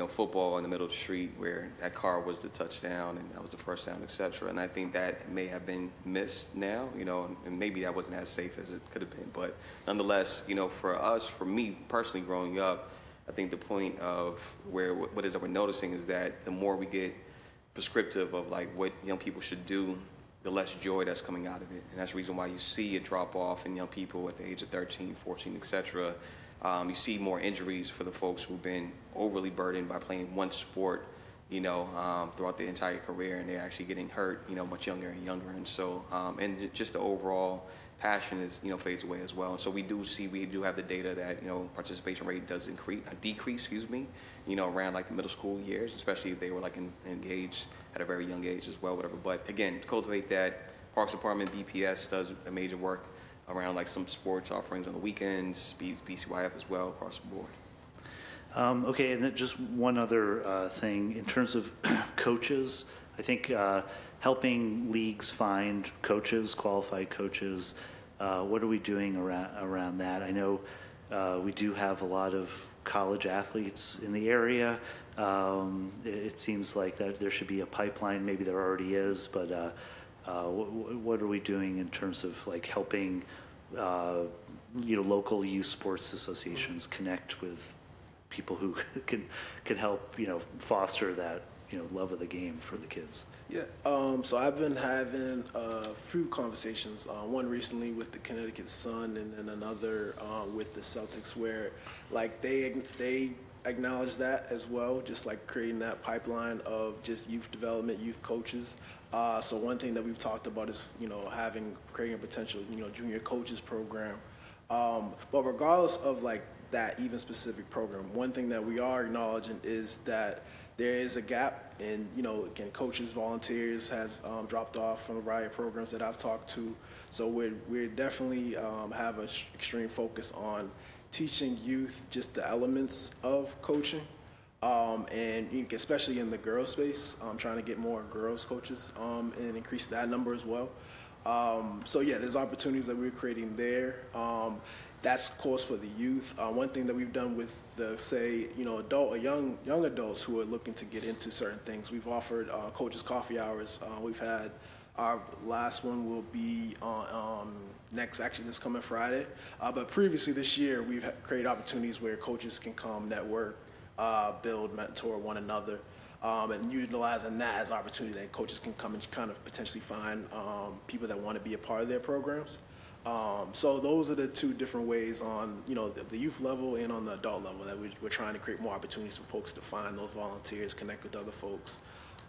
football in the middle of the street, where that car was the touchdown and that was the first down, et cetera. And I think that may have been missed now, and maybe that wasn't as safe as it could have been. But nonetheless, for me personally growing up, I think the point of what is that we're noticing is that the more we get prescriptive of like what young people should do, the less joy that's coming out of it. And that's the reason why you see a drop off in young people at the age of 13, 14, et cetera. You see more injuries for the folks who've been overly burdened by playing one sport, throughout the entire career, and they're actually getting hurt, much younger and younger. And so, and just the overall passion is, fades away as well. And so we do have the data that, participation rate does decrease, around like the middle school years, especially if they were like engaged at a very young age as well, whatever. But again, to cultivate that, Parks Department, BPS does a major work around like some sports offerings on the weekends, BCYF as well across the board. Okay, and then just one other thing in terms of coaches. I think helping leagues find coaches, qualified coaches. What are we doing around that? I know we do have a lot of college athletes in the area. It seems like that there should be a pipeline. Maybe there already is, but what are we doing in terms of like helping local youth sports associations connect with people who can help foster that love of the game for the kids? Yeah, so I've been having a few conversations, one recently with the Connecticut Sun and then another with the Celtics, where like they acknowledge that as well, just like creating that pipeline of just youth development, youth coaches. So one thing that we've talked about is, creating a potential, junior coaches program. But regardless of like that even specific program, one thing that we are acknowledging is that there is a gap in, again, coaches, volunteers has dropped off from a variety of programs that I've talked to. So we're definitely have an extreme focus on teaching youth just the elements of coaching. and especially in the girls space, trying to get more girls coaches and increase that number as well. So yeah, there's opportunities that we're creating there. That's of course for the youth. One thing that we've done with the young adults who are looking to get into certain things, we've offered coaches coffee hours. We've had our last one will be on this coming Friday. But previously this year, we've created opportunities where coaches can come network, build, mentor one another, and utilizing that as opportunity that coaches can come and kind of potentially find people that want to be a part of their programs. So those are the two different ways on, the youth level and on the adult level that we're trying to create more opportunities for folks to find those volunteers, connect with other folks.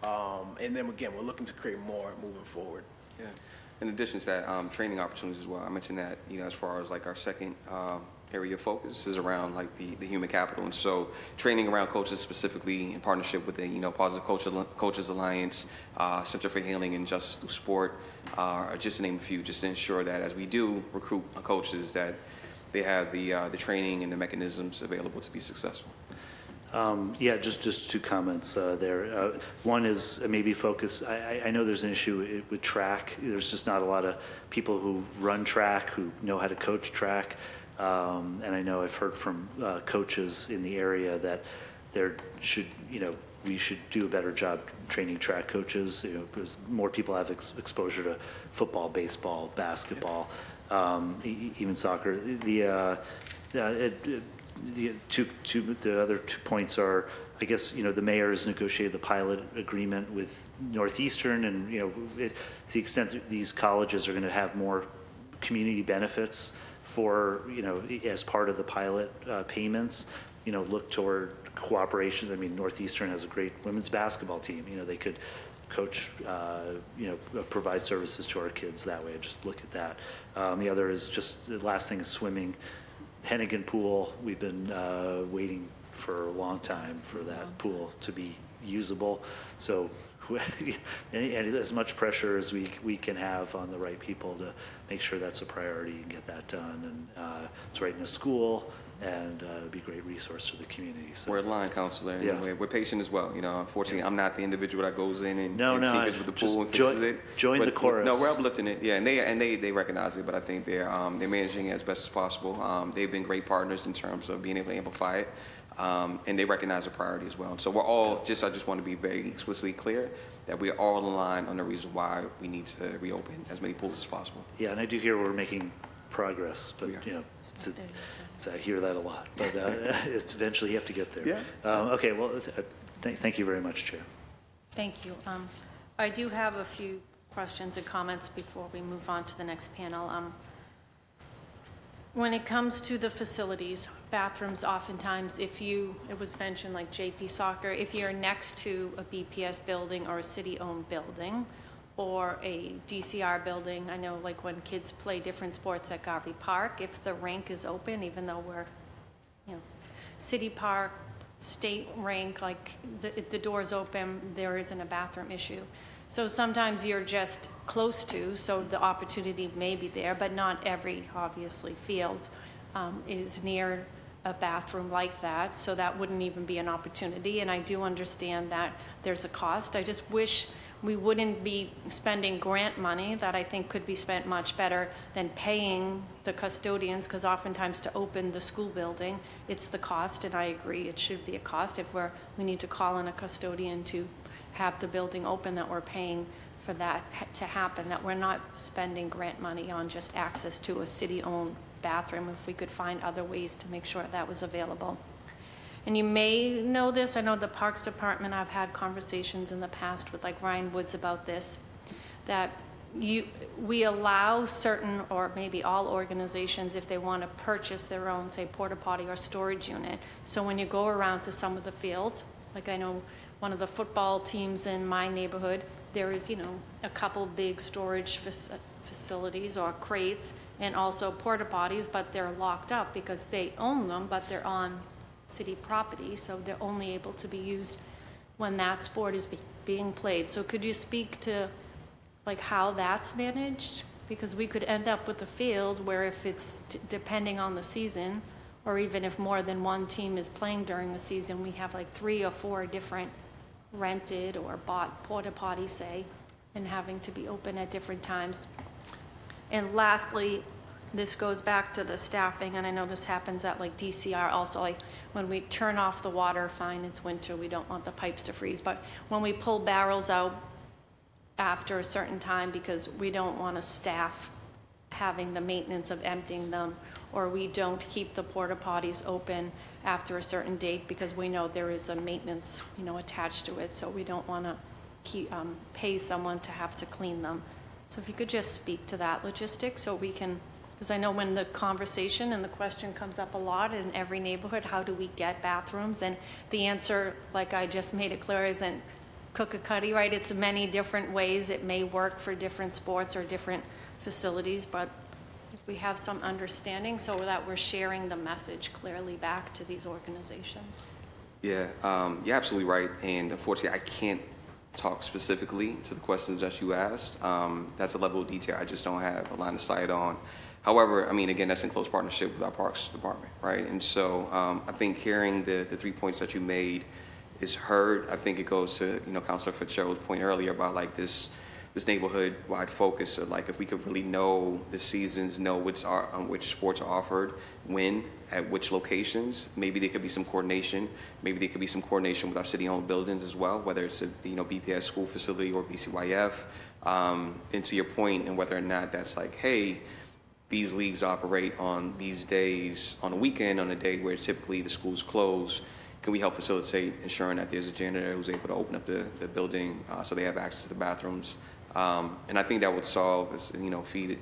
And then again, we're looking to create more moving forward. Yeah. In addition to that, training opportunities as well. I mentioned that, as far as like our second area of focus is around like the human capital. And so training around coaches specifically in partnership with the, Positive Coaches Alliance, Center for Healing and Justice Through Sport, just to name a few, just to ensure that as we do recruit coaches that they have the training and the mechanisms available to be successful. Just two comments there. One is maybe focus. I know there's an issue with track. There's just not a lot of people who run track, who know how to coach track. And I know I've heard from coaches in the area that we should do a better job training track coaches, because more people have exposure to football, baseball, basketball, even soccer. The other 2 points are, I guess, the mayor has negotiated the pilot agreement with Northeastern, and to the extent that these colleges are going to have more community benefits for as part of the pilot payments, look toward cooperation. I mean, Northeastern has a great women's basketball team. They could coach, provide services to our kids that way. Just look at that. The other is just the last thing is swimming. Hennigan Pool, we've been waiting for a long time for that pool to be usable. So and as much pressure as we can have on the right people to make sure that's a priority and get that done. And it's right in a school, and it'd be a great resource for the community. So we're in line, Counselor. Yeah. We're patient as well. Unfortunately, I'm not the individual that goes in and tinkers with the just pool and fixes it. Join the chorus. No, we're uplifting it. Yeah, and they recognize it, but I think they're managing it as best as possible. They've been great partners in terms of being able to amplify it, and they recognize the priority as well. And so we're all I just want to be very explicitly clear that we are all aligned on the reason why we need to reopen as many pools as possible. Yeah, and I do hear we're making progress, but I hear that a lot. But it's eventually you have to get there. Yeah. Okay. Well, thank you very much, Chair. Thank you. I do have a few questions and comments before we move on to the next panel. When it comes to the facilities, bathrooms, oftentimes, it was mentioned like JP Soccer, if you're next to a BPS building or a city-owned building or a DCR building, I know like when kids play different sports at Garvey Park, if the rink is open, even though we're, city park, state rink, like the door's open, there isn't a bathroom issue. So sometimes you're just close to, so the opportunity may be there, but not every, obviously, field is near a bathroom like that, so that wouldn't even be an opportunity. And I do understand that there's a cost. I just wish we wouldn't be spending grant money that I think could be spent much better than paying the custodians, because oftentimes to open the school building, it's the cost, and I agree it should be a cost. If we need to call in a custodian to have the building open, that we're paying for that to happen, that we're not spending grant money on just access to a city-owned bathroom, if we could find other ways to make sure that was available. And you may know this, I know the Parks Department, I've had conversations in the past with like Ryan Woods about this, that we allow certain, or maybe all organizations, if they want to purchase their own, say, porta potty or storage unit. So when you go around to some of the fields, like I know one of the football teams in my neighborhood, there is, a couple big storage facilities or crates, and also porta potties, but they're locked up because they own them, but they're on city property, so they're only able to be used when that sport is being played. So could you speak to like how that's managed? Because we could end up with a field where if it's depending on the season, or even if more than one team is playing during the season, we have like 3 or 4 different rented or bought porta potties, say, and having to be open at different times. And lastly, this goes back to the staffing, and I know this happens at like DCR also, like when we turn off the water, fine, it's winter, we don't want the pipes to freeze, but when we pull barrels out after a certain time because we don't want to staff having the maintenance of emptying them, or we don't keep the porta potties open after a certain date because we know there is a maintenance, attached to it, so we don't want to keep, pay someone to have to clean them. So if you could just speak to that logistics so we can, because I know when the conversation and the question comes up a lot in every neighborhood, how do we get bathrooms? And the answer, like I just made it clear, isn't cookie-cutter, right? It's many different ways. It may work for different sports or different facilities, but if we have some understanding so that we're sharing the message clearly back to these organizations. Yeah, you're absolutely right. And unfortunately, I can't talk specifically to the questions that you asked. That's a level of detail I just don't have a line of sight on. However, I mean, again, that's in close partnership with our Parks Department, right? And so I think hearing the 3 points that you made is heard. I think it goes to, Councilor Fitzgerald's point earlier about like this neighborhood-wide focus, or like if we could really know the seasons, know which sports are offered, when, at which locations. Maybe there could be some coordination. Maybe there could be some coordination with our city-owned buildings as well, whether it's a BPS school facility or BCYF. And to your point, and whether or not that's like, hey, these leagues operate on these days, on a weekend, on a day where typically the school's closed. Can we help facilitate ensuring that there's a janitor who's able to open up the building so they have access to the bathrooms? And I think that would solve, feed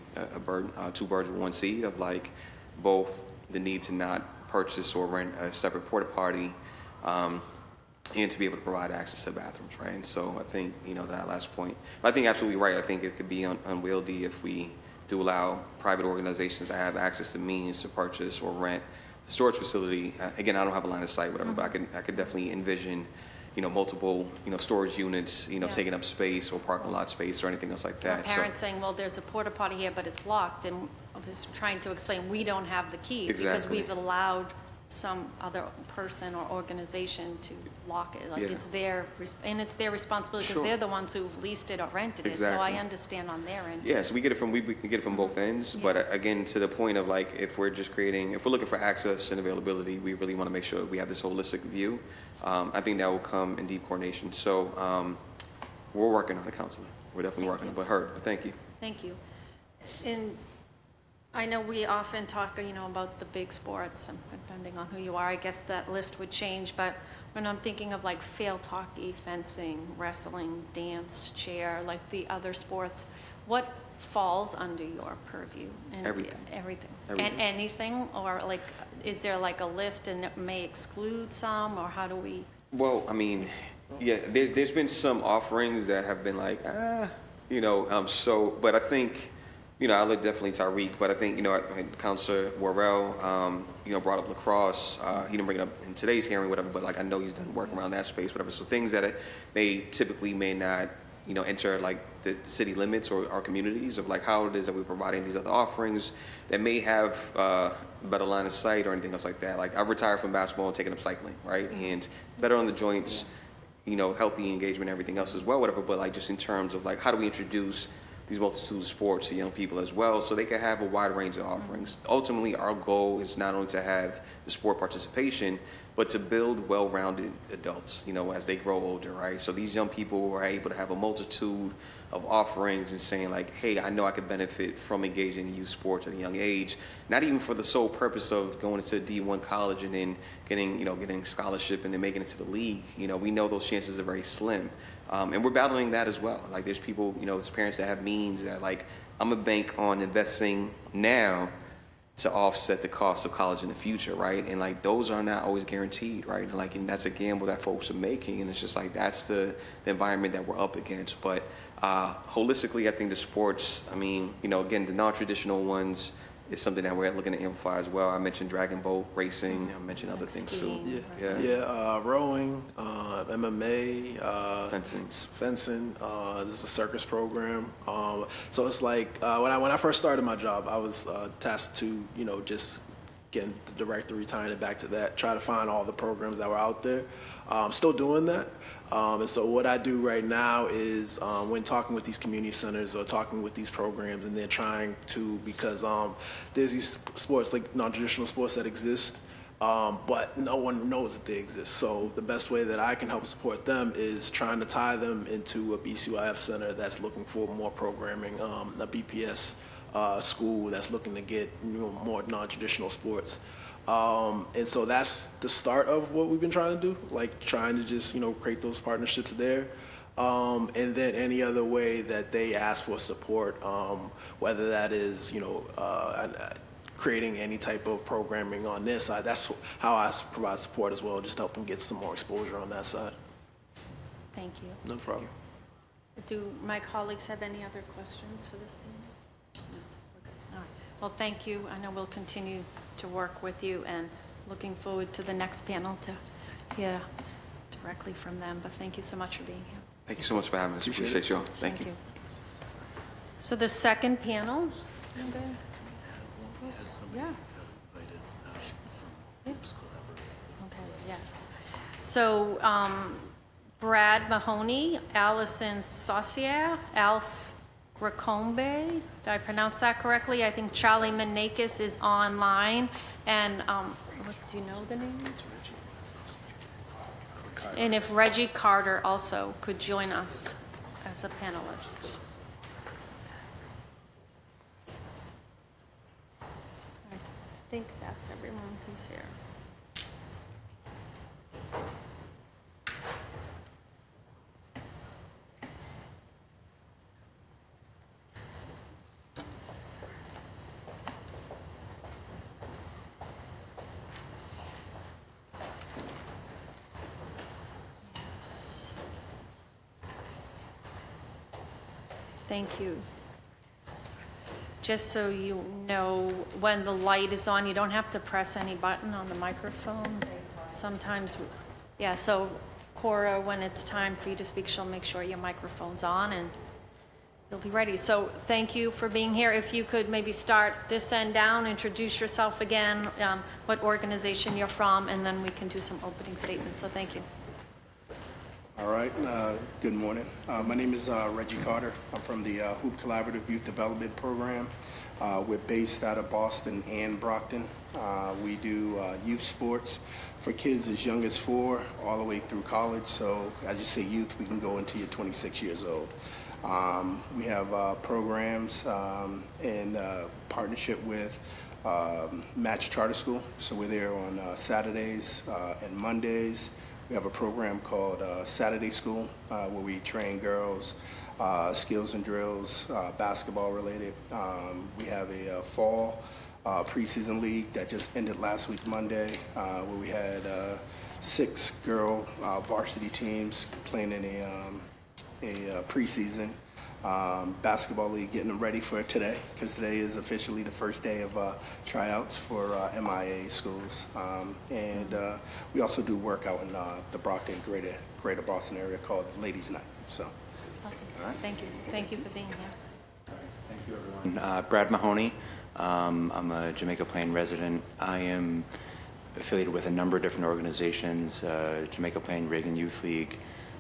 two birds with one seed of like both the need to not purchase or rent a separate porta potty and to be able to provide access to bathrooms, right? And so I think, that last point. But I think absolutely right. I think it could be unwieldy if we do allow private organizations to have access to means to purchase or rent the storage facility. Again, I don't have a line of sight, whatever, but I could definitely envision, multiple, storage units, taking up space or parking lot space or anything else like that. Or parents saying, well, there's a porta potty here, but it's locked, and I was trying to explain, we don't have the key because we've allowed some other person or organization to lock it. Like it's their responsibility because they're the ones who've leased it or rented it. So I understand on their end. Yeah, so we can get it from both ends. Yeah. But again, to the point of like, if we're looking for access and availability, we really want to make sure we have this holistic view. I think that will come in deep coordination. So we're working on it, Councilor. We're definitely working on it, but thank you. Thank you. And I know we often talk, about the big sports, and depending on who you are, I guess that list would change, but when I'm thinking of like field hockey, fencing, wrestling, dance, chair, like the other sports, what falls under your purview? And everything. And anything, or like, is there like a list and it may exclude some, or how do we? Well, I mean, yeah, there's been some offerings that have been like, but I think, I'll let definitely Tariq, but I think, Councilor Worrell, brought up lacrosse. He didn't bring it up in today's hearing, whatever, but like I know he's done work around that space, whatever. So things that may not, enter like the city limits or our communities of like how it is that we're providing these other offerings that may have better line of sight or anything else like that. Like I've retired from basketball and taken up cycling, right? And better on the joints, healthy engagement, everything else as well, whatever. But like just in terms of like how do we introduce these multitude of sports to young people as well so they can have a wide range of offerings. Ultimately, our goal is not only to have the sport participation, but to build well-rounded adults, as they grow older, right? So these young people are able to have a multitude of offerings and saying like, hey, I know I could benefit from engaging in youth sports at a young age, not even for the sole purpose of going into a D1 college and then getting scholarship and then making it to the league. We know those chances are very slim. And we're battling that as well. Like there's people, there's parents that have means that like, I'm gonna bank on investing now to offset the cost of college in the future, right? And like those are not always guaranteed, right? And that's a gamble that folks are making, and it's just like that's the environment that we're up against. But holistically, I think the sports, again, the non-traditional ones is something that we're looking to amplify as well. I mentioned dragon boat racing. I mentioned other things too. Rowing, MMA, fencing. This is a circus program. So it's like when I first started my job, I was tasked to just getting the directory, tying it back to that, try to find all the programs that were out there. Still doing that. And so what I do right now is when talking with these community centers or talking with these programs, and they're trying to, because there's these sports, like non-traditional sports that exist, but no one knows that they exist. So the best way that I can help support them is trying to tie them into a BCYF center that's looking for more programming, a BPS school that's looking to get more non-traditional sports. And so that's the start of what we've been trying to do, like trying to just, create those partnerships there. And then any other way that they ask for support, whether that is, creating any type of programming on their side, that's how I provide support as well, just to help them get some more exposure on that side. Thank you. No problem. Do my colleagues have any other questions for this panel? No. Okay. All right. Well, thank you. I know we'll continue to work with you, and looking forward to the next panel to hear directly from them. But thank you so much for being here. Thank you so much for having us. Appreciate y'all. Thank you. So the second panel. Yeah. Okay, yes. So Brad Mahoney, Allison Saucier, Alf Gracombe, did I pronounce that correctly? I think Charlie Manakis is online. And do you know the name? And if Reggie Carter also could join us as a panelist. I think that's everyone who's here. Yes. Thank you. Just so you know, when the light is on, you don't have to press any button on the microphone. Sometimes, yeah, so Cora, when it's time for you to speak, she'll make sure your microphone's on and you'll be ready. So thank you for being here. If you could maybe start this end down, introduce yourself again, what organization you're from, and then we can do some opening statements. So thank you. All right, good morning. My name is Reggie Carter. I'm from the Hoop Collaborative Youth Development Program. We're based out of Boston and Brockton. We do youth sports for kids as young as 4 all the way through college. So as you say youth, we can go until you're 26 years old. We have programs in partnership with Match Charter School. So we're there on Saturdays and Mondays. We have a program called Saturday School where we train girls, skills and drills, basketball related. We have a fall preseason league that just ended last week Monday where we had 6 girl varsity teams playing in a preseason basketball league, getting them ready for today, because today is officially the first day of tryouts for MIA schools. And we also do work out in the Brockton, greater Boston area called Ladies Night. So, Awesome. Thank you. Thank you for being here. Thank you, everyone. Brad Mahoney. I'm a Jamaica Plain resident. I am affiliated with a number of different organizations, Jamaica Plain Reagan Youth League,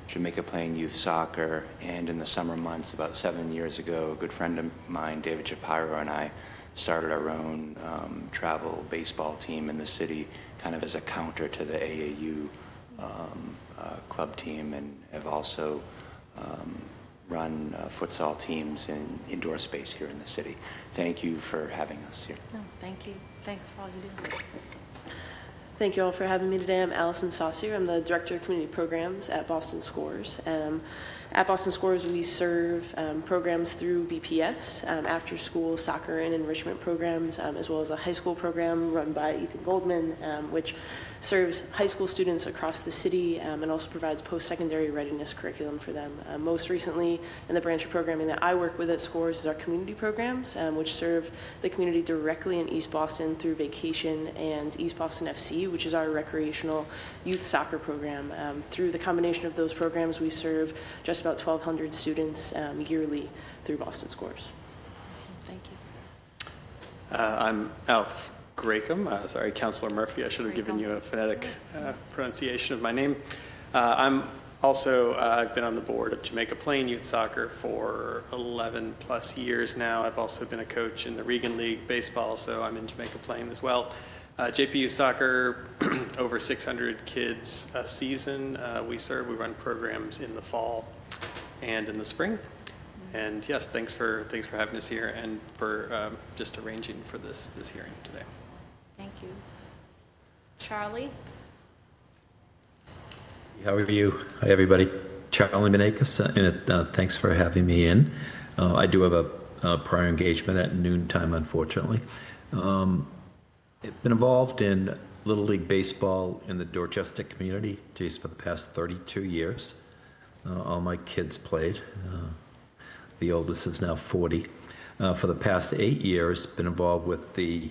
Jamaica Plain Youth Soccer, and in the summer months, about 7 years ago, a good friend of mine, David Shapiro, and I started our own travel baseball team in the city, kind of as a counter to the AAU club team, and have also run futsal teams in indoor space here in the city. Thank you for having us here. No, thank you. Thanks for all you do. Thank you all for having me today. I'm Allison Saucier. I'm the Director of Community Programs at Boston Scores. At Boston Scores, we serve programs through BPS, after-school soccer and enrichment programs, as well as a high school program run by Ethan Goldman, which serves high school students across the city and also provides post-secondary readiness curriculum for them. Most recently, in the branch of programming that I work with at Scores is our community programs, which serve the community directly in East Boston through Vacation and East Boston FC, which is our recreational youth soccer program. Through the combination of those programs, we serve just about 1,200 students yearly through Boston Scores. Awesome. Thank you. I'm Alf Gracom. Sorry, Councilor Murphy, I should have given you a phonetic pronunciation of my name. I'm also, I've been on the board of Jamaica Plain Youth Soccer for 11 plus years now. I've also been a coach in the Regan League Baseball, so I'm in Jamaica Plain as well. JP Youth Soccer, over 600 kids a season we serve. We run programs in the fall and in the spring. And yes, thanks for having us here and for just arranging for this hearing today. Thank you. Charlie? How are you? Hi, everybody. Charlie Menakis, and thanks for having me in. I do have a prior engagement at noontime, unfortunately. I've been involved in Little League Baseball in the Dorchester community, geez, for the past 32 years. All my kids played. The oldest is now 40. For the past 8 years, been involved with the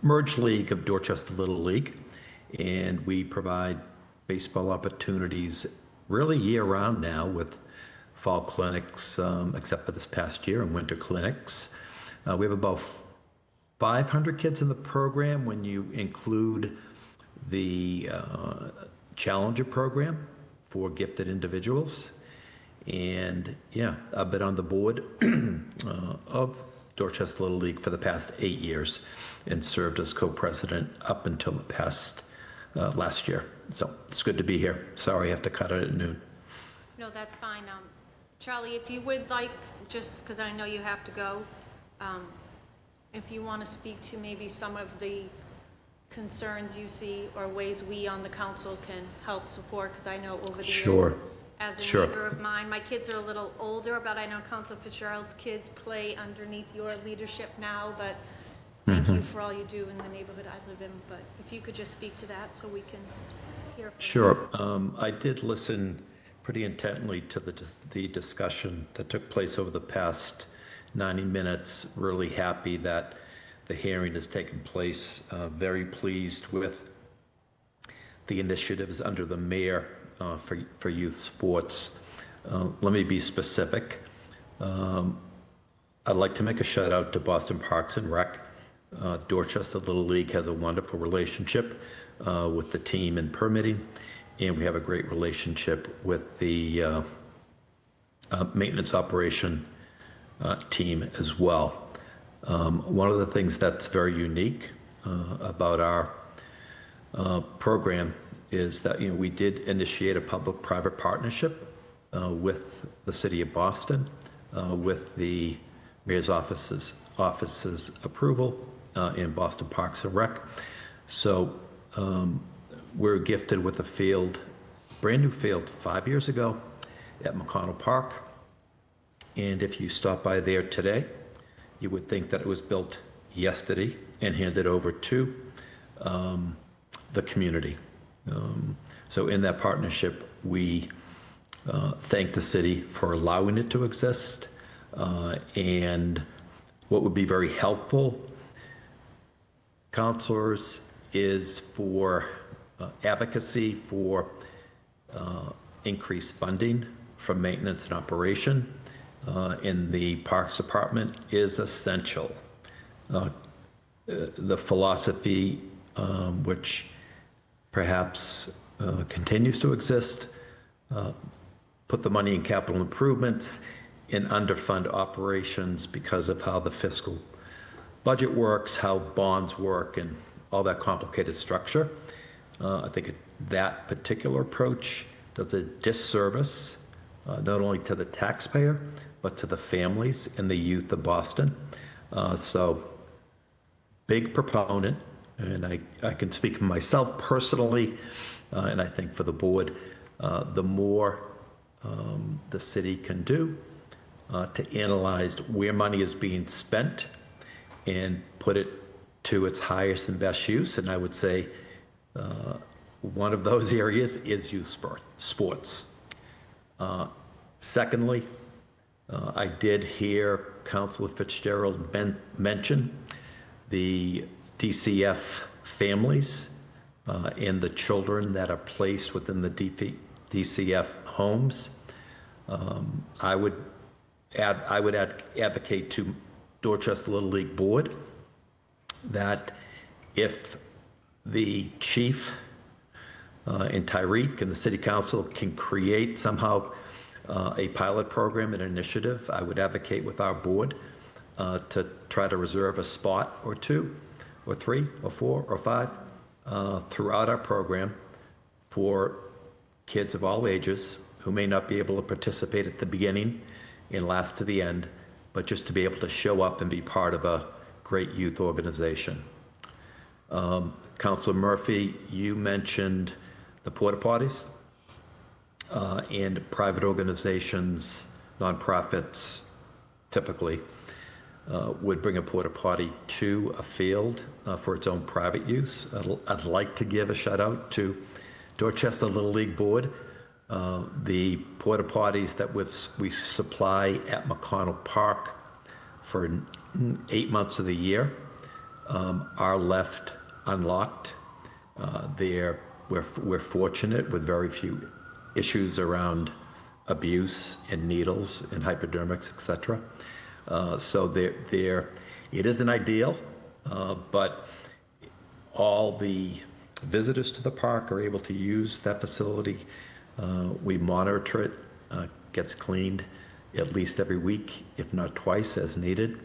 Merged League of Dorchester Little League, and we provide baseball opportunities really year-round now with fall clinics, except for this past year, and winter clinics. We have about 500 kids in the program when you include the Challenger program for gifted individuals. And yeah, I've been on the board of Dorchester Little League for the past 8 years and served as co-president up until the past last year. So it's good to be here. Sorry I have to cut it at noon. No, that's fine. Charlie, if you would like, just because I know you have to go, if you want to speak to maybe some of the concerns you see or ways we on the council can help support, because I know over the years, as a neighbor of mine, my kids are a little older, but I know Councilor Fitzgerald's kids play underneath your leadership now, but thank you for all you do in the neighborhood I live in. But if you could just speak to that so we can hear from you. I did listen pretty intently to the discussion that took place over the past 90 minutes. Really happy that the hearing has taken place. Very pleased with the initiatives under the mayor for youth sports. Let me be specific. I'd like to make a shout out to Boston Parks and Rec. Dorchester Little League has a wonderful relationship with the team in permitting, and we have a great relationship with the maintenance operation team as well. One of the things that's very unique about our program is that we did initiate a public-private partnership with the City of Boston, with the Mayor's office's approval in Boston Parks and Rec. So we're gifted with a field, brand new field, 5 years ago at McConnell Park. And if you stop by there today, you would think that it was built yesterday and handed over to the community. So in that partnership, we thank the city for allowing it to exist. And what would be very helpful, councilors, is for advocacy for increased funding for maintenance and operation in the Parks Department is essential. The philosophy, which perhaps continues to exist, put the money in capital improvements and underfund operations because of how the fiscal budget works, how bonds work, and all that complicated structure. I think that particular approach does a disservice not only to the taxpayer, but to the families and the youth of Boston. So big proponent, and I can speak for myself personally, and I think for the board, the more the city can do to analyze where money is being spent and put it to its highest and best use. And I would say one of those areas is youth sports. Secondly, I did hear Councilor Fitzgerald mention the DCF families and the children that are placed within the DCF homes. I would advocate to Dorchester Little League Board that If the chief and Tyreek and the city council can create somehow a pilot program, an initiative, I would advocate with our board to try to reserve a spot or 2 or 3 or 4 or 5 throughout our program for kids of all ages who may not be able to participate at the beginning and last to the end, but just to be able to show up and be part of a great youth organization. Councilor Murphy, you mentioned the porta potties and private organizations, nonprofits typically would bring a porta potty to a field for its own private use. I'd like to give a shout out to Dorchester Little League Board. The porta potties that we supply at McConnell Park for 8 months of the year are left unlocked. We're fortunate with very few issues around abuse and needles and hypodermics, etc. So it isn't ideal, but all the visitors to the park are able to use that facility. We monitor it, gets cleaned at least every week, if not twice as needed.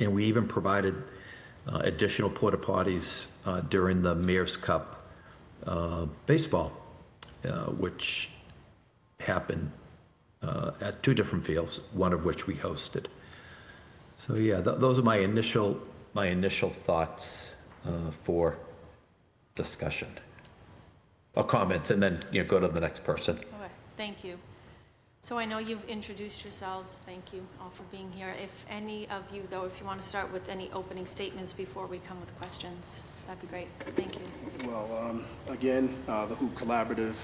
And we even provided additional porta potties during the Mayor's Cup baseball, which happened at 2 different fields, one of which we hosted. So yeah, those are my initial thoughts for discussion or comments, and then go to the next person. Okay, thank you. So I know you've introduced yourselves. Thank you all for being here. If any of you, though, if you want to start with any opening statements before we come with questions, that'd be great. Thank you. Well, again, the Hoop Collaborative,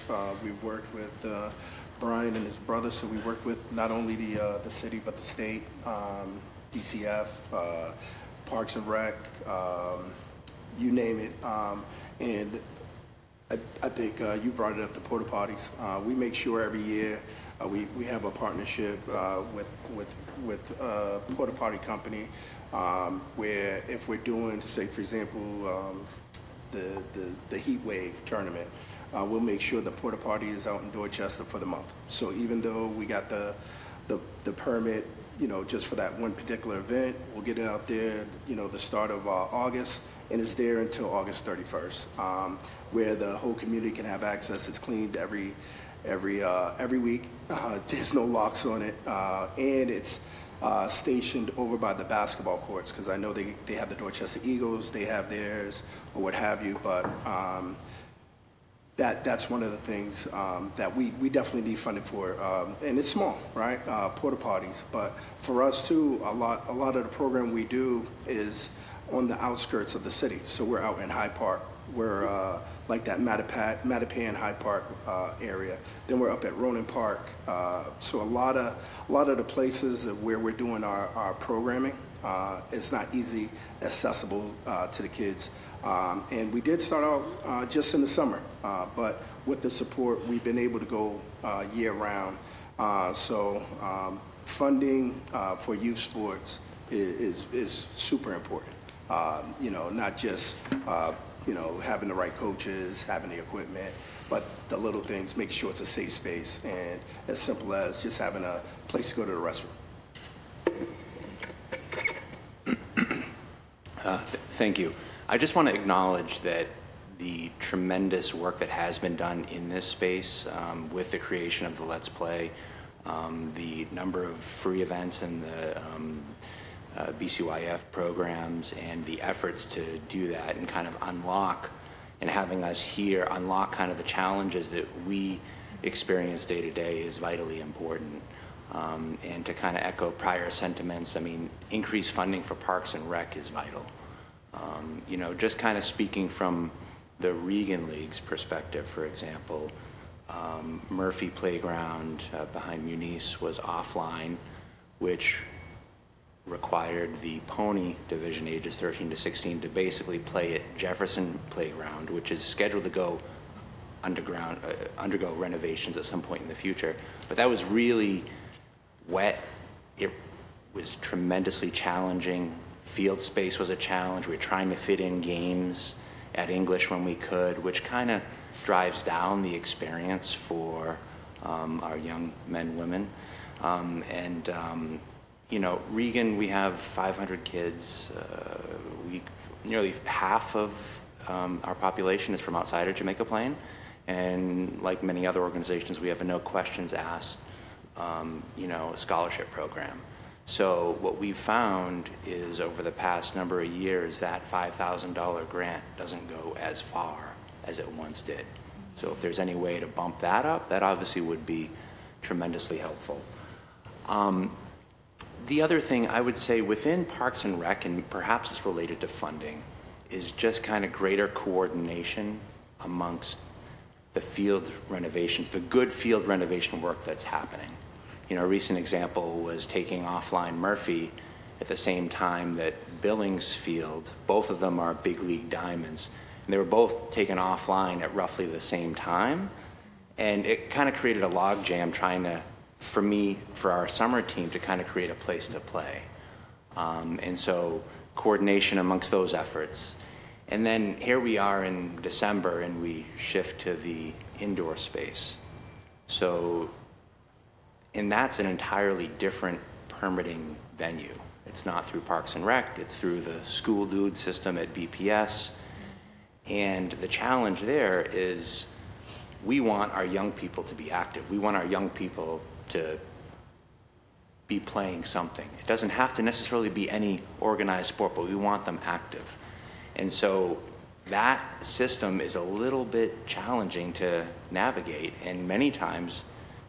we've worked with Brian and his brother, so we worked with not only the city but the state, DCF, Parks and Rec, you name it. And I think you brought it up, the porta potties. We make sure every year we have a partnership with a porta potty company where if we're doing, say, for example, the Heat Wave tournament, we'll make sure the porta potty is out in Dorchester for the month. So even though we got the permit, just for that one particular event, we'll get it out there, the start of August, and it's there until August 31st, where the whole community can have access. It's cleaned every week. There's no locks on it, and it's stationed over by the basketball courts, because I know they have the Dorchester Eagles, they have theirs, or what have you, but that's one of the things that we definitely need funding for, and it's small, right? Porta potties, but for us too, a lot of the program we do is on the outskirts of the city. So we're out in Hyde Park. We're like that Mattapan Hyde Park area. Then we're up at Ronan Park. So a lot of the places where we're doing our programming, it's not easy accessible to the kids. And we did start out just in the summer, but with the support, we've been able to go year round. So funding for youth sports is super important. Not just having the right coaches, having the equipment, but the little things, make sure it's a safe space, and as simple as just having a place to go to the restroom. Thank you. I just want to acknowledge that the tremendous work that has been done in this space with the creation of the Let's Play, the number of free events and the BCYF programs, and the efforts to do that and kind of unlock, and having us here unlock kind of the challenges that we experience day to day is vitally important. And to kind of echo prior sentiments, I mean, increased funding for Parks and Rec is vital. Just kind of speaking from the Regan League's perspective, for example, Murphy Playground behind Muniz was offline, which required the Pony Division ages 13 to 16 to basically play at Jefferson Playground, which is scheduled to go undergo renovations at some point in the future. But that was really wet. It was tremendously challenging field space was a challenge. We were trying to fit in games at English when we could, which kind of drives down the experience for our young men, women. You know, Regan, we have 500 kids. Nearly half of our population is from outside of Jamaica Plain. And like many other organizations, we have a no questions asked, you know, scholarship program. So what we've found is over the past number of years, that $5,000 grant doesn't go as far as it once did. So if there's any way to bump that up, that obviously would be tremendously helpful. The other thing I would say within Parks and Rec, and perhaps it's related to funding, is just kind of greater coordination amongst the field renovations, the good field renovation work that's happening. You know, a recent example was taking offline Murphy at the same time that Billings Field, both of them are big league diamonds, and they were both taken offline at roughly the same time. And it kind of created a log jam trying to, for our summer team to kind of create a place to play. And so coordination amongst those efforts. And then here we are in December and we shift to the indoor space. So, and that's an entirely different permitting venue. It's not through Parks and Rec, it's through the school dude system at BPS. And the challenge there is we want our young people to be active. We want our young people to be playing something. It doesn't have to necessarily be any organized sport, but we want them active. And so that system is a little bit challenging to navigate, and many times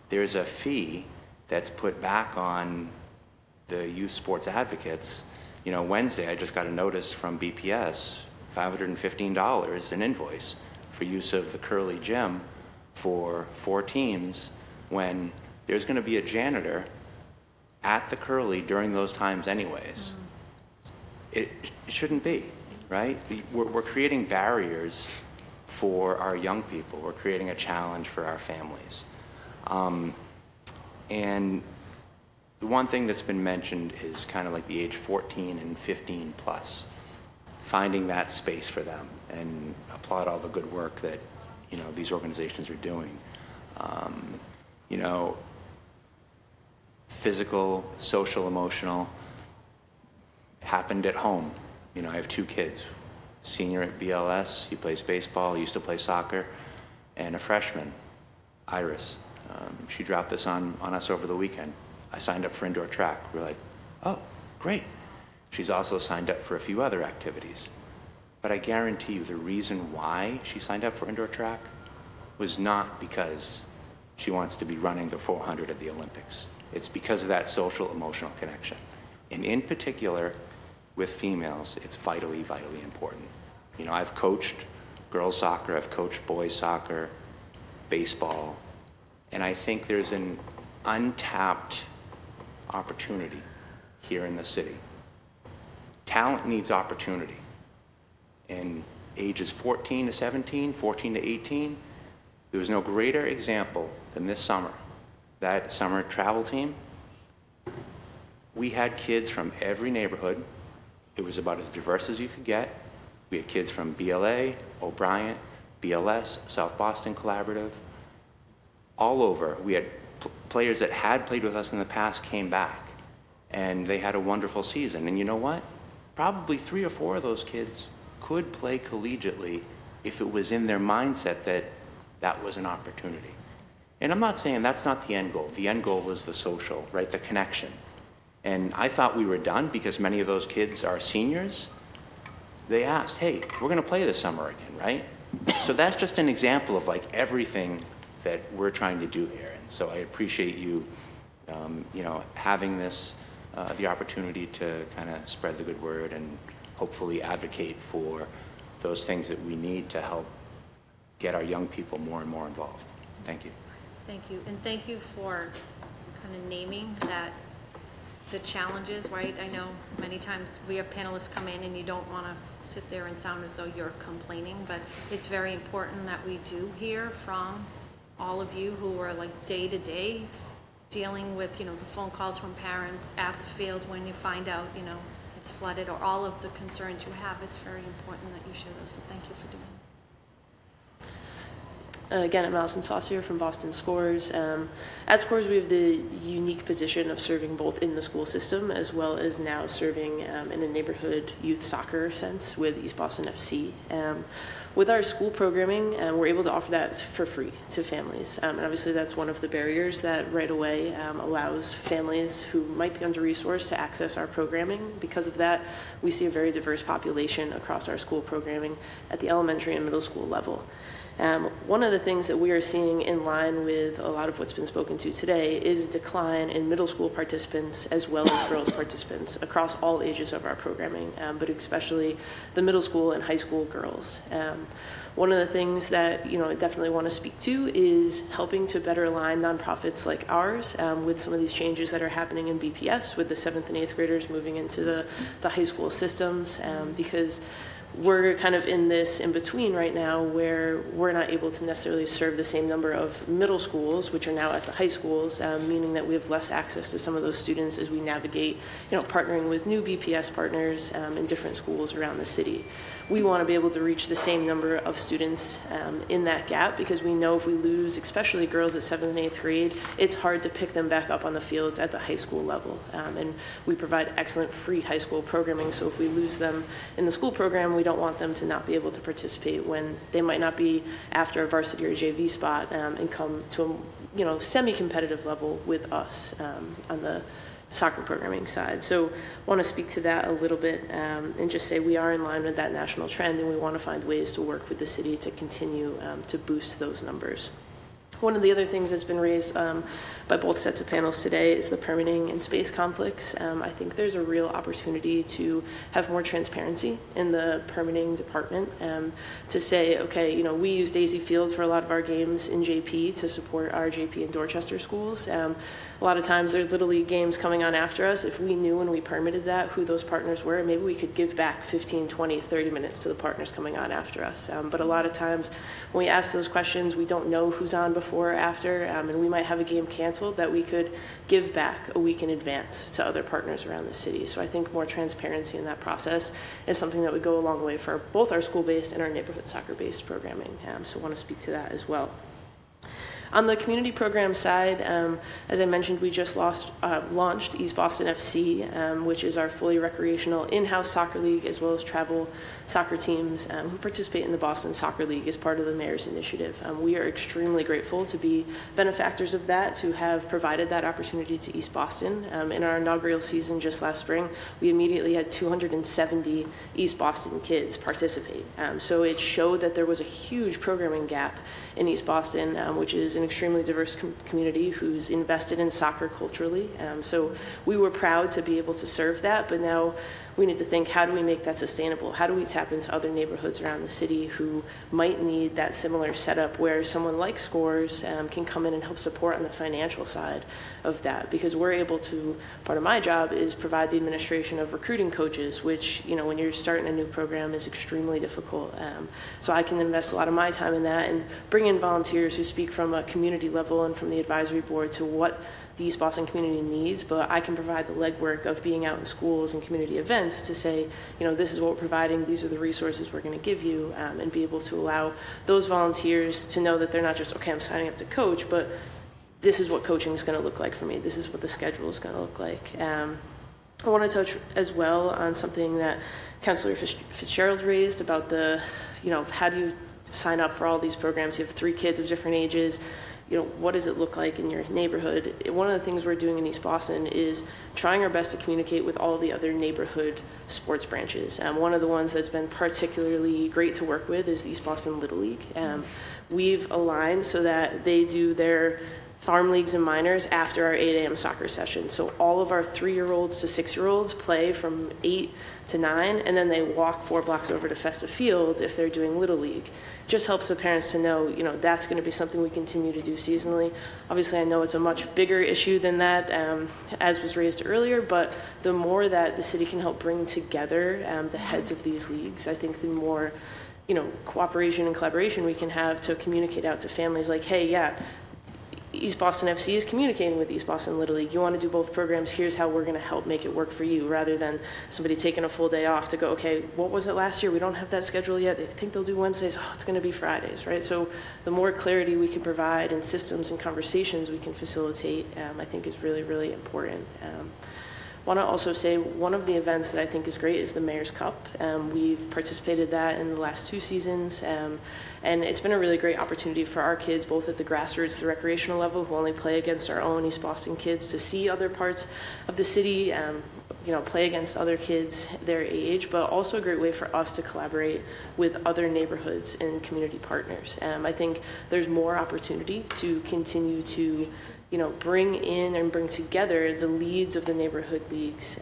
there's a fee that's put back on the youth sports advocates. You know, Wednesday I just got a notice from BPS, $515, an invoice for use of the Curly Gym for 4 teams, when there's going to be a janitor at the Curly during those times anyways. It shouldn't be, right? We're creating barriers for our young people. We're creating a challenge for our families. And the one thing that's been mentioned is kind of like the age 14 and 15 plus, finding that space for them, and applaud all the good work that, you know, these organizations are doing. You know, physical, social, emotional, happened at home. You know, I have 2 kids, senior at BLS, he plays baseball, he used to play soccer, and a freshman, Iris. She dropped this on us over the weekend. I signed up for indoor track. We're like, oh, great. She's also signed up for a few other activities. But I guarantee you the reason why she signed up for indoor track was not because she wants to be running the 400 at the Olympics. It's because of that social, emotional connection. And in particular, with females, it's vitally, vitally important. You know, I've coached girls soccer, I've coached boys soccer, baseball, and I think there's an untapped opportunity here in the city. Talent needs opportunity. In ages 14 to 17, 14 to 18, there was no greater example than this summer. That summer travel team, we had kids from every neighborhood. It was about as diverse as you could get. We had kids from BLA, O'Brien, BLS, South Boston Collaborative, all over. We had players that had played with us in the past came back, and they had a wonderful season. And you know what? Probably 3 or 4 of those kids could play collegiately if it was in their mindset that that was an opportunity. And I'm not saying that's not the end goal. The end goal was the social, right? The connection. And I thought we were done because many of those kids are seniors. They asked, hey, we're going to play this summer again, right? So that's just an example of like everything that we're trying to do here. And so I appreciate you, you know, having this, the opportunity to kind of spread the good word and hopefully advocate for those things that we need to help get our young people more and more involved. Thank you. Thank you. And thank you for kind of naming that, the challenges, right? I know many times we have panelists come in and you don't want to sit there and sound as though you're complaining, but it's very important that we do hear from all of you who are like day to day dealing with, you know, the phone calls from parents at the field when you find out, you know, it's flooded, or all of the concerns you have, it's very important that you share those, so thank you for doing that. Again, I'm Allison Saucier from Boston Scores. At Scores, we have the unique position of serving both in the school system as well as now serving in a neighborhood youth soccer sense with East Boston FC. With our school programming, we're able to offer that for free to families. And obviously that's one of the barriers that right away allows families who might be under-resourced to access our programming. Because of that, we see a very diverse population across our school programming at the elementary and middle school level. One of the things that we are seeing in line with a lot of what's been spoken to today is a decline in middle school participants as well as girls participants across all ages of our programming, but especially the middle school and high school girls. One of the things that I definitely want to speak to is helping to better align nonprofits like ours with some of these changes that are happening in BPS with the 7th and 8th graders moving into the high school systems, because we're kind of in this in between right now where we're not able to necessarily serve the same number of middle schools, which are now at the high schools, meaning that we have less access to some of those students as we navigate, partnering with new BPS partners in different schools around the city. We want to be able to reach the same number of students in that gap, because we know if we lose, especially girls at 7th and 8th grade, it's hard to pick them back up on the fields at the high school level. And we provide excellent free high school programming, so if we lose them in the school program, we don't want them to not be able to participate when they might not be after a varsity or JV spot and come to a semi-competitive level with us on the soccer programming side. So want to speak to that a little bit and just say we are in line with that national trend, and we want to find ways to work with the city to continue to boost those numbers. One of the other things that's been raised by both sets of panels today is the permitting and space conflicts. I think there's a real opportunity to have more transparency in the permitting department to say, okay, we use Daisy Field for a lot of our games in JP to support our JP and Dorchester schools. A lot of times there's Little League games coming on after us. If we knew when we permitted that who those partners were, maybe we could give back 15, 20, 30 minutes to the partners coming on after us. But a lot of times when we ask those questions, we don't know who's on before or after, and we might have a game canceled that we could give back a week in advance to other partners around the city. So I think more transparency in that process is something that would go a long way for both our school-based and our neighborhood soccer-based programming. So I want to speak to that as well. On the community program side, as I mentioned, we just launched East Boston FC, which is our fully recreational in-house soccer league, as well as travel soccer teams who participate in the Boston Soccer League as part of the mayor's initiative. We are extremely grateful to be benefactors of that, to have provided that opportunity to East Boston. In our inaugural season just last spring, we immediately had 270 East Boston kids participate. So it showed that there was a huge programming gap in East Boston, which is an extremely diverse community who's invested in soccer culturally. So we were proud to be able to serve that, but now we need to think, how do we make that sustainable? How do we tap into other neighborhoods around the city who might need that similar setup where someone like Scores can come in and help support on the financial side of that? Because we're able to, part of my job is provide the administration of recruiting coaches, which, when you're starting a new program is extremely difficult. So I can invest a lot of my time in that and bring in volunteers who speak from a community level and from the advisory board to what the East Boston community needs, but I can provide the legwork of being out in schools and community events to say, this is what we're providing, these are the resources we're going to give you, and be able to allow those volunteers to know that they're not just, okay, I'm signing up to coach, but this is what coaching is going to look like for me. This is what the schedule is going to look like. I want to touch as well on something that Councilor Fitzgerald raised about the, how do you sign up for all these programs? You have 3 kids of different ages. What does it look like in your neighborhood? One of the things we're doing in East Boston is trying our best to communicate with all the other neighborhood sports branches. One of the ones that's been particularly great to work with is the East Boston Little League. We've aligned so that they do their farm leagues and minors after our 8 a.m. soccer session. So all of our 3-year-olds to 6-year-olds play from 8 to 9, and then they walk 4 blocks over to Festive Field if they're doing Little League. Just helps the parents to know, that's going to be something we continue to do seasonally. Obviously, I know it's a much bigger issue than that, as was raised earlier, but the more that the city can help bring together the heads of these leagues, I think the more, cooperation and collaboration we can have to communicate out to families like, hey, yeah, East Boston FC is communicating with East Boston Little League. You want to do both programs, here's how we're going to help make it work for you, rather than somebody taking a full day off to go, okay, what was it last year? We don't have that schedule yet. They think they'll do Wednesdays. Oh, it's going to be Fridays, right? So the more clarity we can provide and systems and conversations we can facilitate, I think is really, really important. Want to also say one of the events that I think is great is the Mayor's Cup. We've participated that in the last 2 seasons, and it's been a really great opportunity for our kids, both at the grassroots, the recreational level, who only play against our own East Boston kids, to see other parts of the city, play against other kids their age, but also a great way for us to collaborate with other neighborhoods and community partners. I think there's more opportunity to continue to bring in and bring together the leads of the neighborhood leagues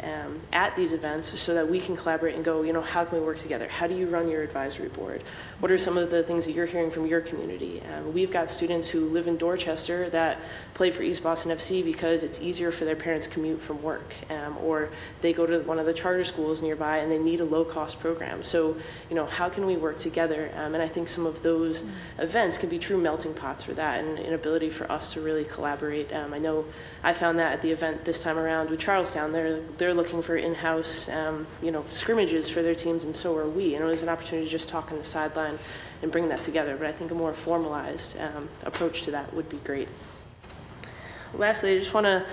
at these events, so that we can collaborate and go, how can we work together? How do you run your advisory board? What are some of the things that you're hearing from your community? We've got students who live in Dorchester that play for East Boston FC because it's easier for their parents' commute from work, or they go to one of the charter schools nearby and they need a low-cost program. So, how can we work together? And I think some of those events can be true melting pots for that, and an ability for us to really collaborate. I know I found that at the event this time around with Charlestown. They're looking for in-house, scrimmages for their teams, and so are we. And it was an opportunity to just talk on the sideline and bring that together. But I think a more formalized approach to that would be great. Lastly, I just want to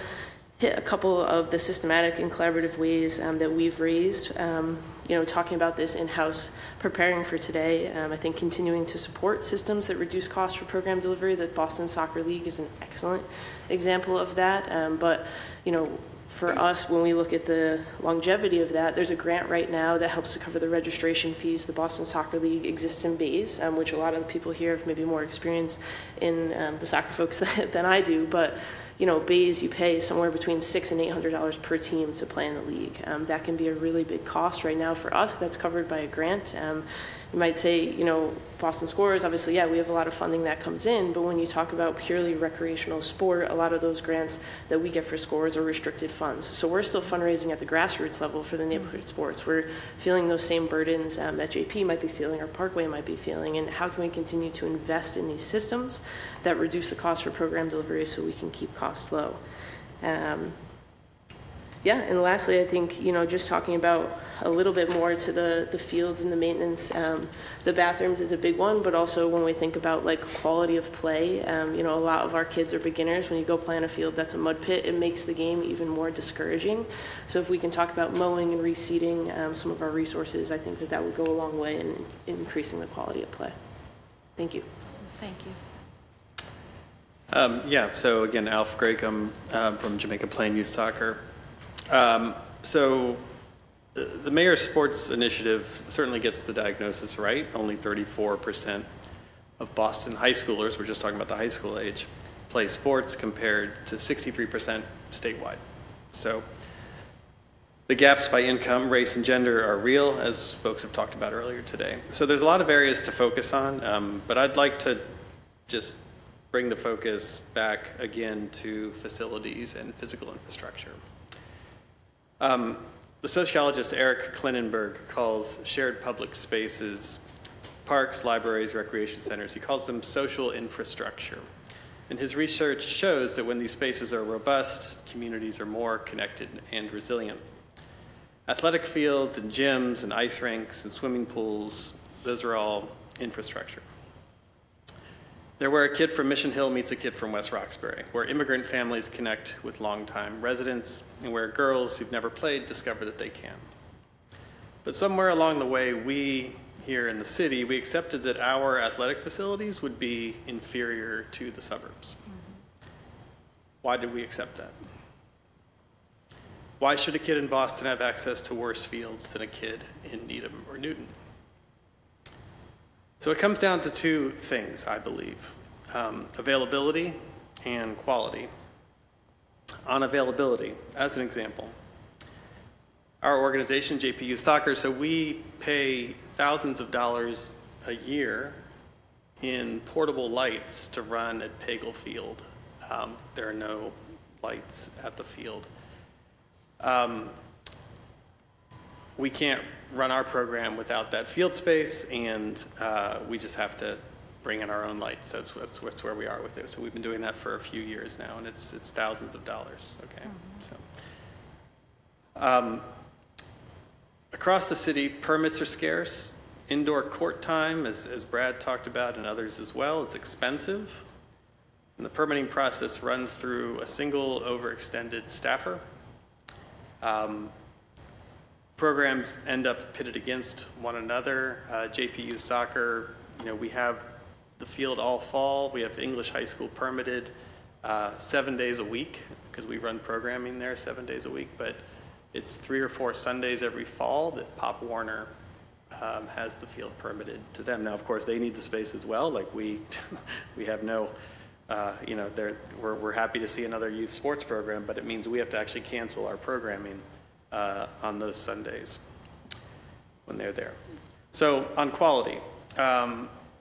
hit a couple of the systematic and collaborative ways that we've raised, talking about this in-house, preparing for today. I think continuing to support systems that reduce costs for program delivery. The Boston Soccer League is an excellent example of that. But for us, when we look at the longevity of that, there's a grant right now that helps to cover the registration fees. The Boston Soccer League exists in Bays, which a lot of the people here have maybe more experience in the soccer folks than I do. But Bays, you pay somewhere between $600 and $800 per team to play in the league. That can be a really big cost right now for us. That's covered by a grant. You might say, Boston Scorers, obviously, yeah, we have a lot of funding that comes in, but when you talk about purely recreational sport, a lot of those grants that we get for Scorers are restricted funds. So we're still fundraising at the grassroots level for the neighborhood sports. We're feeling those same burdens that JP might be feeling or Parkway might be feeling, and how can we continue to invest in these systems that reduce the cost for program delivery so we can keep costs low. And lastly, I think, just talking about a little bit more to the fields and the maintenance, the bathrooms is a big one, but also when we think about quality of play, a lot of our kids are beginners. When you go play on a field that's a mud pit, it makes the game even more discouraging. So if we can talk about mowing and reseeding some of our resources, I think that would go a long way in increasing the quality of play. Thank you. Thank you. So again, Alf Gracom from Jamaica Plain Youth Soccer. So the Mayor's Sports Initiative certainly gets the diagnosis right. Only 34% of Boston high schoolers, we're just talking about the high school age, play sports compared to 63% statewide. So the gaps by income, race, and gender are real, as folks have talked about earlier today. So there's a lot of areas to focus on, but I'd like to just bring the focus back again to facilities and physical infrastructure. The sociologist Eric Klinenberg calls shared public spaces, parks, libraries, recreation centers, he calls them social infrastructure. And his research shows that when these spaces are robust, communities are more connected and resilient. Athletic fields and gyms and ice rinks and swimming pools, those are all infrastructure. They're where a kid from Mission Hill meets a kid from West Roxbury, where immigrant families connect with longtime residents, and where girls who've never played discover that they can. But somewhere along the way, we here in the city, we accepted that our athletic facilities would be inferior to the suburbs. Why did we accept that? Why should a kid in Boston have access to worse fields than a kid in Needham or Newton? So it comes down to 2 things, I believe, availability and quality. On availability, as an example, our organization, JP Youth Soccer, so we pay thousands of dollars a year in portable lights to run at Pagel Field. There are no lights at the field. We can't run our program without that field space, and we just have to bring in our own lights. That's where we are with it. So we've been doing that for a few years now, and it's thousands of dollars. Okay, so across the city, permits are scarce. Indoor court time, as Brad talked about, and others as well, it's expensive. And the permitting process runs through a single overextended staffer. Programs end up pitted against one another. JP Youth Soccer, we have the field all fall. We have English high school permitted 7 days a week because we run programming there 7 days a week, but it's 3 or 4 Sundays every fall that Pop Warner has the field permitted to them. Now, of course, they need the space as well. Like we have no, we're happy to see another youth sports program, but it means we have to actually cancel our programming on those Sundays when they're there. So on quality,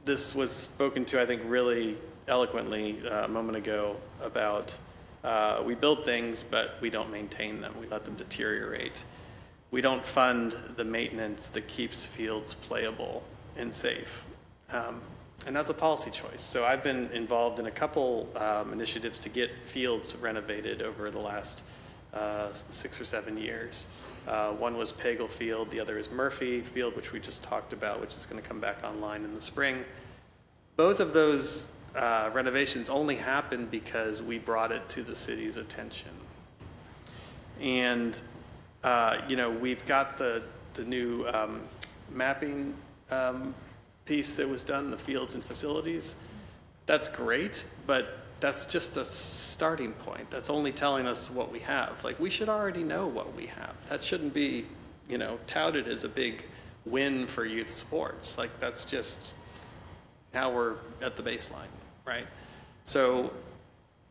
this was spoken to, I think, really eloquently a moment ago about we build things, but we don't maintain them. We let them deteriorate. We don't fund the maintenance that keeps fields playable and safe. And that's a policy choice. So I've been involved in a couple initiatives to get fields renovated over the last 6 or 7 years. One was Pagel Field, the other is Murphy Field, which we just talked about, which is going to come back online in the spring. Both of those renovations only happened because we brought it to the city's attention. And, we've got the new mapping piece that was done, the fields and facilities. That's great, but that's just a starting point. That's only telling us what we have. Like, we should already know what we have. That shouldn't be, touted as a big win for youth sports. Like, that's just how we're at the baseline, right? So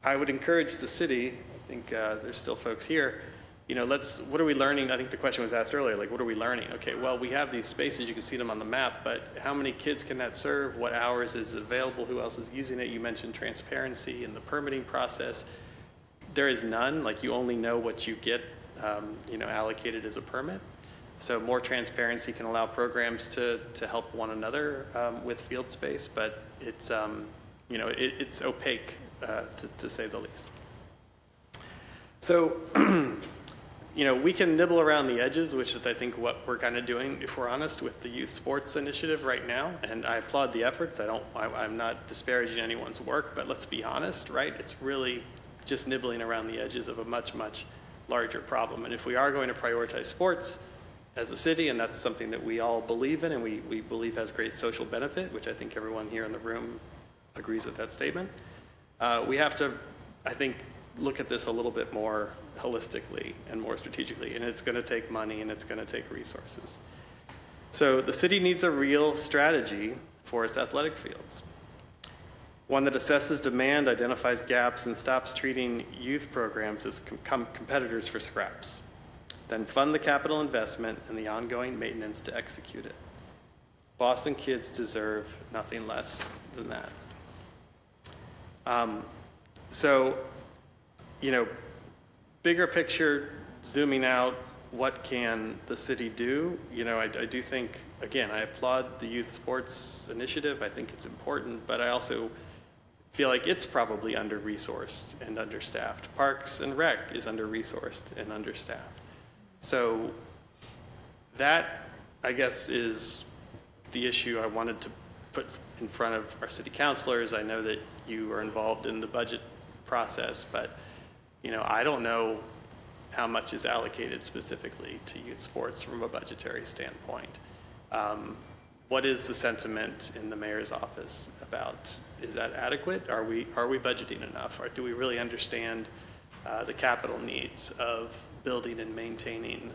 I would encourage the city, I think there's still folks here, what are we learning? I think the question was asked earlier, like, what are we learning? Okay, well, we have these spaces, you can see them on the map, but how many kids can that serve? What hours is it available? Who else is using it? You mentioned transparency in the permitting process. There is none, like, you only know what you get, allocated as a permit. So more transparency can allow programs to help one another with field space, but it's, it's opaque, to say the least. So, we can nibble around the edges, which is, I think, what we're kind of doing, if we're honest, with the youth sports initiative right now. And I applaud the efforts. I'm not disparaging anyone's work, but let's be honest, right? It's really just nibbling around the edges of a much, much larger problem. And if we are going to prioritize sports as a city, and that's something that we all believe in and we believe has great social benefit, which I think everyone here in the room agrees with that statement, we have to, I think, look at this a little bit more holistically and more strategically, and it's going to take money and it's going to take resources. So the city needs a real strategy for its athletic fields. One that assesses demand, identifies gaps, and stops treating youth programs as competitors for scraps. Then fund the capital investment and the ongoing maintenance to execute it. Boston kids deserve nothing less than that. Bigger picture, zooming out, what can the city do? I do think, again, I applaud the youth sports initiative. I think it's important, but I also feel like it's probably under-resourced and understaffed. Parks and Rec is under-resourced and understaffed. So that, I guess, is the issue I wanted to put in front of our city councilors. I know that you are involved in the budget process, but I don't know how much is allocated specifically to youth sports from a budgetary standpoint. What is the sentiment in the mayor's office about, is that adequate? Are we budgeting enough? Or do we really understand the capital needs of building and maintaining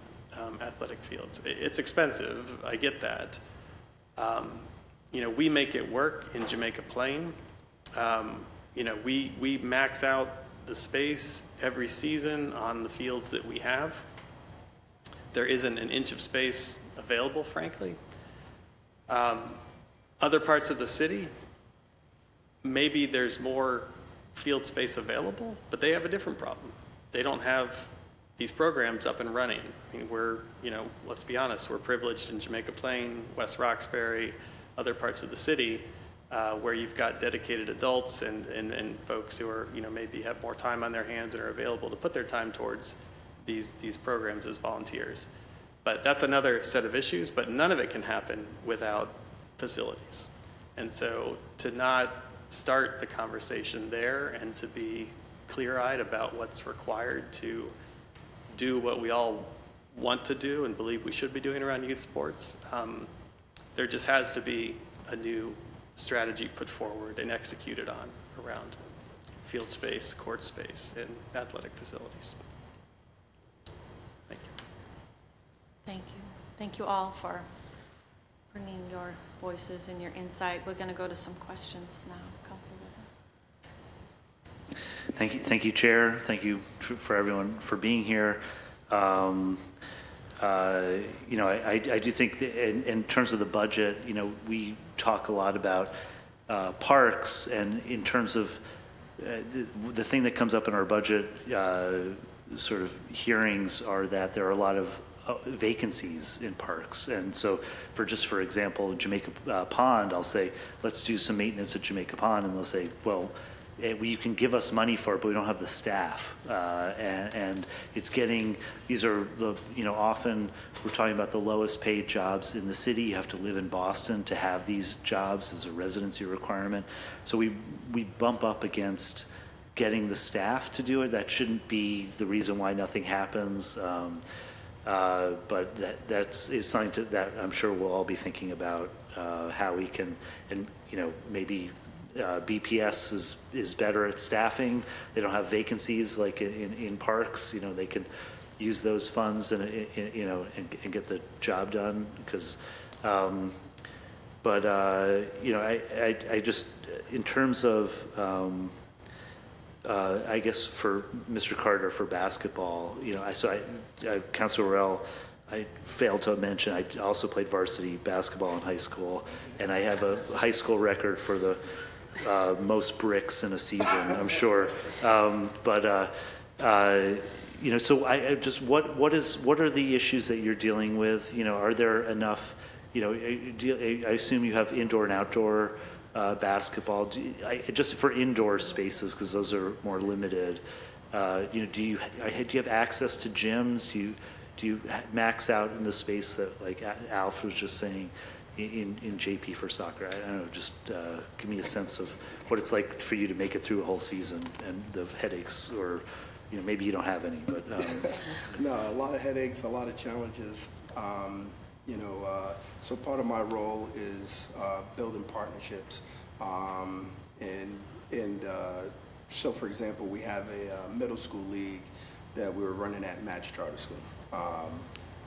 athletic fields? It's expensive, I get that. We make it work in Jamaica Plain. We max out the space every season on the fields that we have. There isn't an inch of space available, frankly. Other parts of the city, maybe there's more field space available, but they have a different problem. They don't have these programs up and running. I mean, let's be honest, we're privileged in Jamaica Plain, West Roxbury, other parts of the city. where you've got dedicated adults and folks who are, maybe have more time on their hands and are available to put their time towards these programs as volunteers. But that's another set of issues, but none of it can happen without facilities. And so to not start the conversation there and to be clear-eyed about what's required to do what we all want to do and believe we should be doing around youth sports, there just has to be a new strategy put forward and executed on around field space, court space, and athletic facilities. Thank you. Thank you. Thank you all for bringing your voices and your insight. We're going to go to some questions now. Councilor. Thank you, Chair. Thank you for everyone for being here. I do think that in terms of the budget, we talk a lot about parks, and in terms of the thing that comes up in our budget sort of hearings are that there are a lot of vacancies in parks. And so for example, Jamaica Pond, I'll say, let's do some maintenance at Jamaica Pond, and they'll say, well, you can give us money for it, but we don't have the staff. And it's getting, these are the, often we're talking about the lowest paid jobs in the city. You have to live in Boston to have these jobs as a residency requirement. So we bump up against getting the staff to do it. That shouldn't be the reason why nothing happens. But is something that I'm sure we'll all be thinking about, how we can, and maybe BPS is better at staffing. They don't have vacancies like in parks. They can use those funds and get the job done. Because, I just, in terms of, I guess for Mr. Carter for basketball, Councilor Worrell, I failed to mention I also played varsity basketball in high school, and I have a high school record for the most bricks in a season, I'm sure. So I just, what are the issues that you're dealing with? Are there enough, I assume you have indoor and outdoor basketball, just for indoor spaces, because those are more limited. Do you have access to gyms? Do you max out in the space that, like Alf was just saying, in JP for soccer? I don't know, just give me a sense of what it's like for you to make it through a whole season and the headaches, or maybe you don't have any, but no, a lot of headaches, a lot of challenges. So part of my role is building partnerships, so for example, we have a middle school league that we were running at Match Charter School,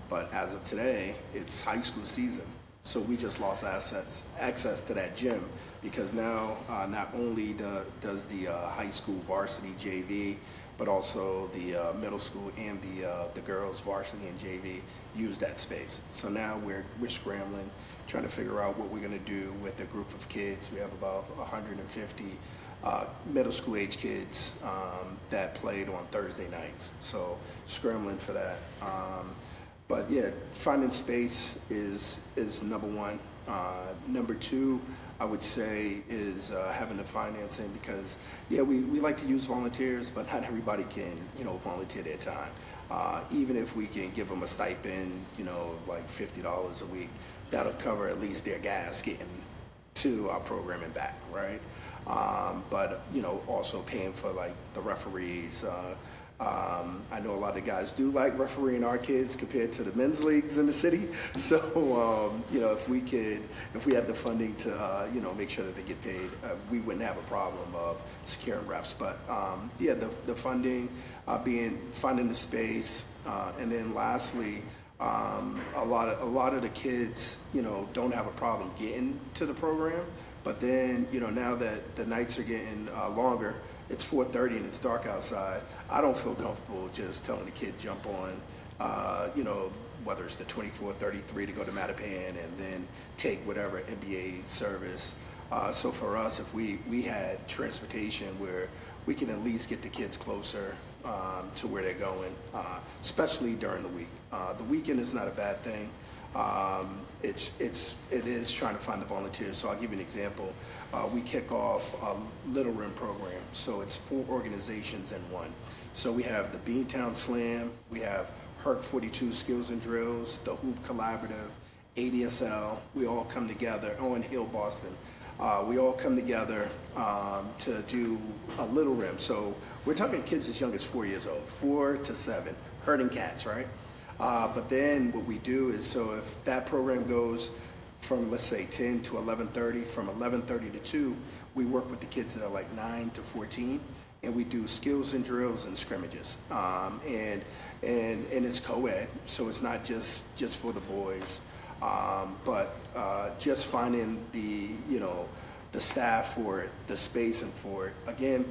but as of today, it's high school season. So we just lost access to that gym, because now not only does the high school varsity JV, but also the middle school and the girls varsity and JV use that space. So now we're scrambling, trying to figure out what we're going to do with a group of kids. We have about 150 middle school age kids that played on Thursday nights. So scrambling for that. But yeah, finding space is number one. Number two, I would say, is having the financing, because we like to use volunteers, but not everybody can volunteer their time. Even if we can give them a stipend, like $50 a week, that'll cover at least their gas getting to our program and back, right? But also paying for like the referees. I know a lot of guys do like refereeing our kids compared to the men's leagues in the city. So, if we had the funding to, make sure that they get paid, we wouldn't have a problem of securing refs. But, the funding, finding the space, and then lastly, a lot of the kids, don't have a problem getting to the program. But then, now that the nights are getting longer, it's 4:30 and it's dark outside, I don't feel comfortable just telling the kid jump on, whether it's the 24:33 to go to Mattapan and then take whatever NBA service. So for us, if we had transportation where we can at least get the kids closer to where they're going, especially during the week. The weekend is not a bad thing. it is trying to find the volunteers. So I'll give you an example. We kick off a Little Rim program, so it's 4 organizations in one. So we have the Beantown Slam, we have HERC 42 Skills and Drills, the Hoop Collaborative, ADSL. We all come together. Owen Hill, Boston. We all come together to do a Little Rim. So we're talking kids as young as 4 years old, 4 to 7, herding cats, right? But then what we do is, so if that program goes from, let's say, 10 to 11:30, from 11:30 to 2, we work with the kids that are like 9 to 14, and we do skills and drills and scrimmages. And it's co-ed, so it's not just for the boys, but just finding the staff for it, the spacing for it. Again,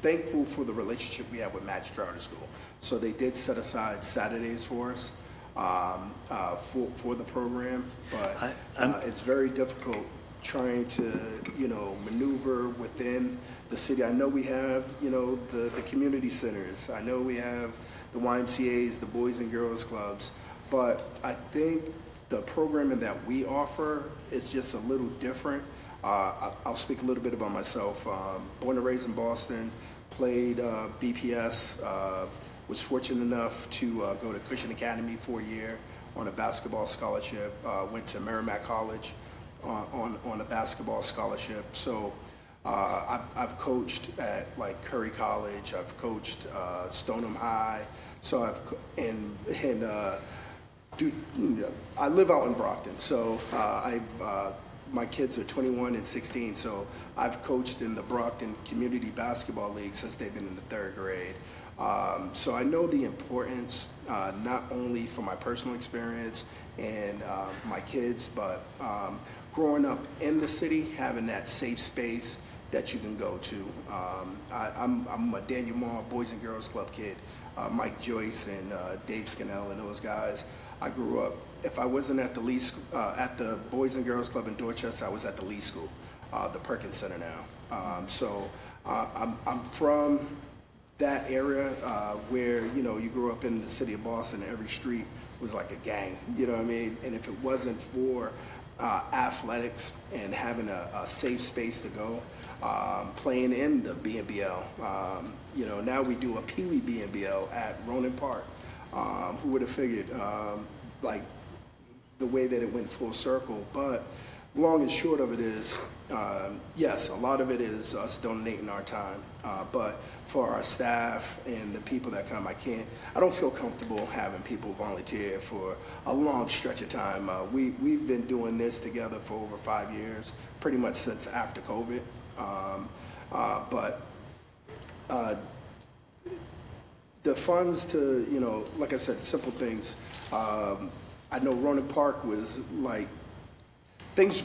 thankful for the relationship we have with Match Charter School. So they did set aside Saturdays for us for the program, but it's very difficult trying to maneuver within the city. I know we have the community centers. I know we have the YMCA's, the Boys and Girls Clubs, but I think the programming that we offer is just a little different. I'll speak a little bit about myself. Born and raised in Boston, played BPS, was fortunate enough to go to Cushing Academy for a year on a basketball scholarship, went to Merrimack College on a basketball scholarship. So I've coached at like Curry College, I've coached Stoneham High, so I live out in Brockton, so my kids are 21 and 16, so I've coached in the Brockton Community Basketball League since they've been in the 3rd grade. So I know the importance, not only for my personal experience and my kids, but growing up in the city, having that safe space that you can go to. I'm a Daniel Moore Boys and Girls Club kid. Mike Joyce and Dave Scannell and those guys. I grew up, if I wasn't at the at the Boys and Girls Club in Dorchester, I was at the Lee School, the Perkins Center now. So I'm from that area where, you grew up in the city of Boston, every street was like a gang, you know what I mean? And if it wasn't for athletics and having a safe space to go, playing in the BNBL, now we do a Pee Wee BNBL at Ronan Park. Who would have figured, like the way that it went full circle, but long and short of it is, yes, a lot of it is us donating our time, but for our staff and the people that come, I don't feel comfortable having people volunteer for a long stretch of time. We've been doing this together for over 5 years, pretty much since after COVID, but the funds to, like I said, simple things. I know Ronan Park was like,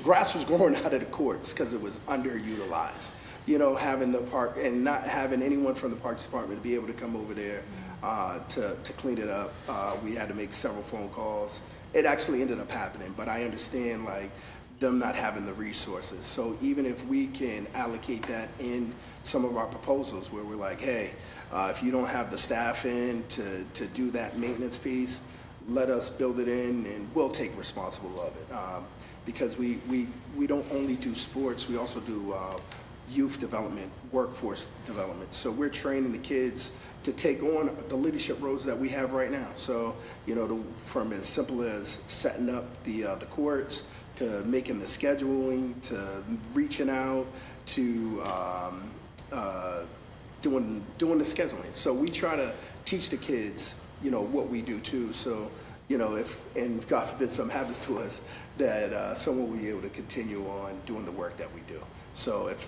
grass was growing out of the courts because it was underutilized. Having the park and not having anyone from the Parks Department to be able to come over there to clean it up. We had to make several phone calls. It actually ended up happening, but I understand them not having the resources. So even if we can allocate that in some of our proposals where we're like, hey, if you don't have the staff in to do that maintenance piece, let us build it in and we'll take responsible of it. Because we don't only do sports, we also do youth development, workforce development. So we're training the kids to take on the leadership roles that we have right now. So, from as simple as setting up the courts, to making the scheduling, to reaching out, to doing the scheduling. So we try to teach the kids, what we do too. So, and God forbid something happens to us, that someone will be able to continue on doing the work that we do. So if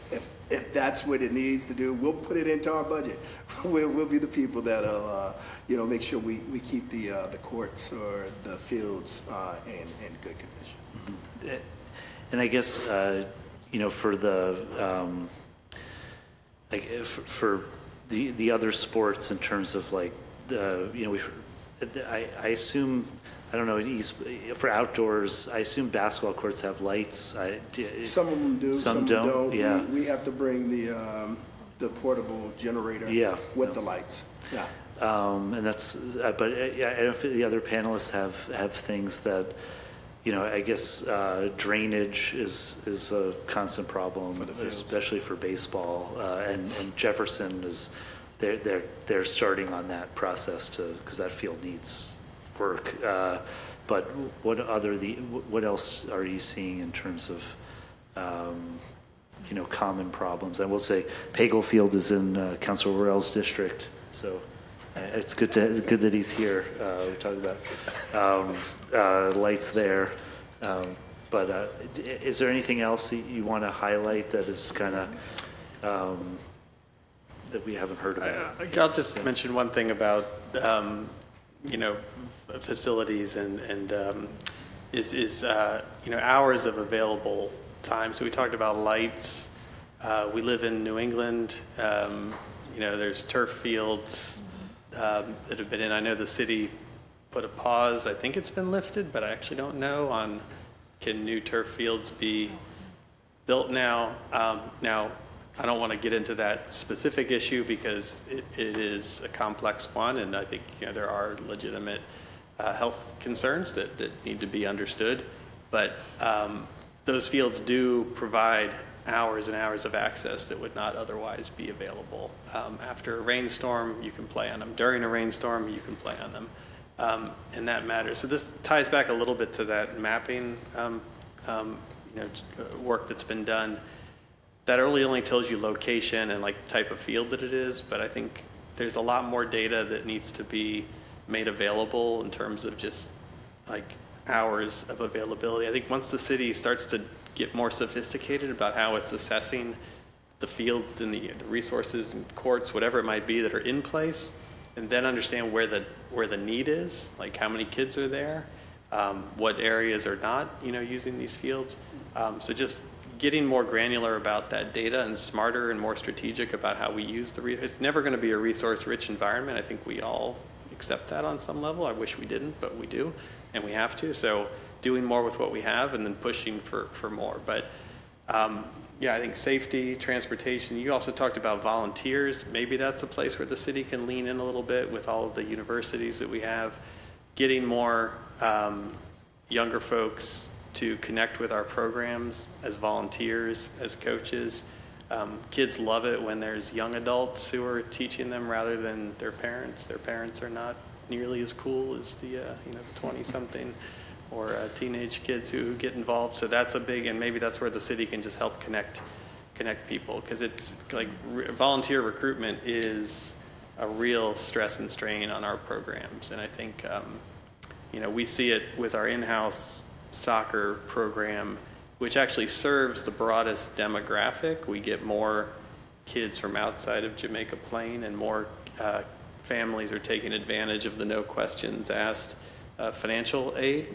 that's what it needs to do, we'll put it into our budget. We'll be the people that'll, make sure we keep the courts or the fields in good condition. Mm-hmm. And I guess, for the, for the other sports in terms of I assume, I don't know, for outdoors, I assume basketball courts have lights. Some of them do, some don't. Yeah. We have to bring the portable generator with the lights. Yeah. And that's, but I don't know if the other panelists have things that, I guess drainage is a constant problem, especially for baseball. And Jefferson is, they're starting on that process because that field needs work. But what else are you seeing in terms of, common problems? I will say Pagel Field is in Councilor Worrell's district, so it's good that he's here. We're talking about lights there. But is there anything else that you want to highlight that is kind of that we haven't heard about? I'll just mention one thing about facilities and hours of available time. So we talked about lights. We live in New England. There's turf fields that have been in. I know the city put a pause. I think it's been lifted, but I actually don't know on can new turf fields be built now. Now, I don't want to get into that specific issue because it is a complex one, and I think there are legitimate health concerns that need to be understood. But those fields do provide hours and hours of access that would not otherwise be available. After a rainstorm, you can play on them. During a rainstorm, you can play on them. And that matters. So this ties back a little bit to that mapping work that's been done. That only tells you location and like type of field that it is, but I think there's a lot more data that needs to be made available in terms of just like hours of availability. I think once the city starts to get more sophisticated about how it's assessing the fields and the resources and courts, whatever it might be that are in place, and then understand where the need is, like how many kids are there, what areas are not, using these fields. So just getting more granular about that data and smarter and more strategic about how we use the it's never going to be a resource-rich environment. I think we all accept that on some level. I wish we didn't, but we do, and we have to. So doing more with what we have and then pushing for more. But I think safety, transportation. You also talked about volunteers. Maybe that's a place where the city can lean in a little bit with all of the universities that we have, getting more younger folks to connect with our programs as volunteers, as coaches. Kids love it when there's young adults who are teaching them rather than their parents. Their parents are not nearly as cool as the 20-something or teenage kids who get involved. So that's a big, and maybe that's where the city can just help connect people, because it's like volunteer recruitment is a real stress and strain on our programs. And I think we see it with our in-house soccer program, which actually serves the broadest demographic. We get more kids from outside of Jamaica Plain, and more families are taking advantage of the no questions asked financial aid.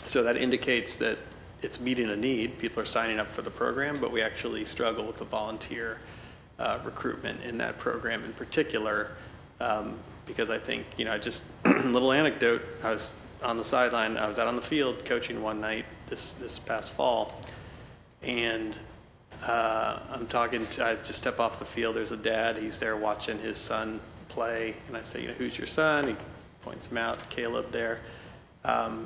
So that indicates that it's meeting a need. People are signing up for the program, but we actually struggle with the volunteer recruitment in that program in particular, because I think, just a little anecdote, I was on the sideline, I was out on the field coaching one night this past fall, and I just step off the field, there's a dad, he's there watching his son play, and I say, who's your son? He points him out, Caleb there.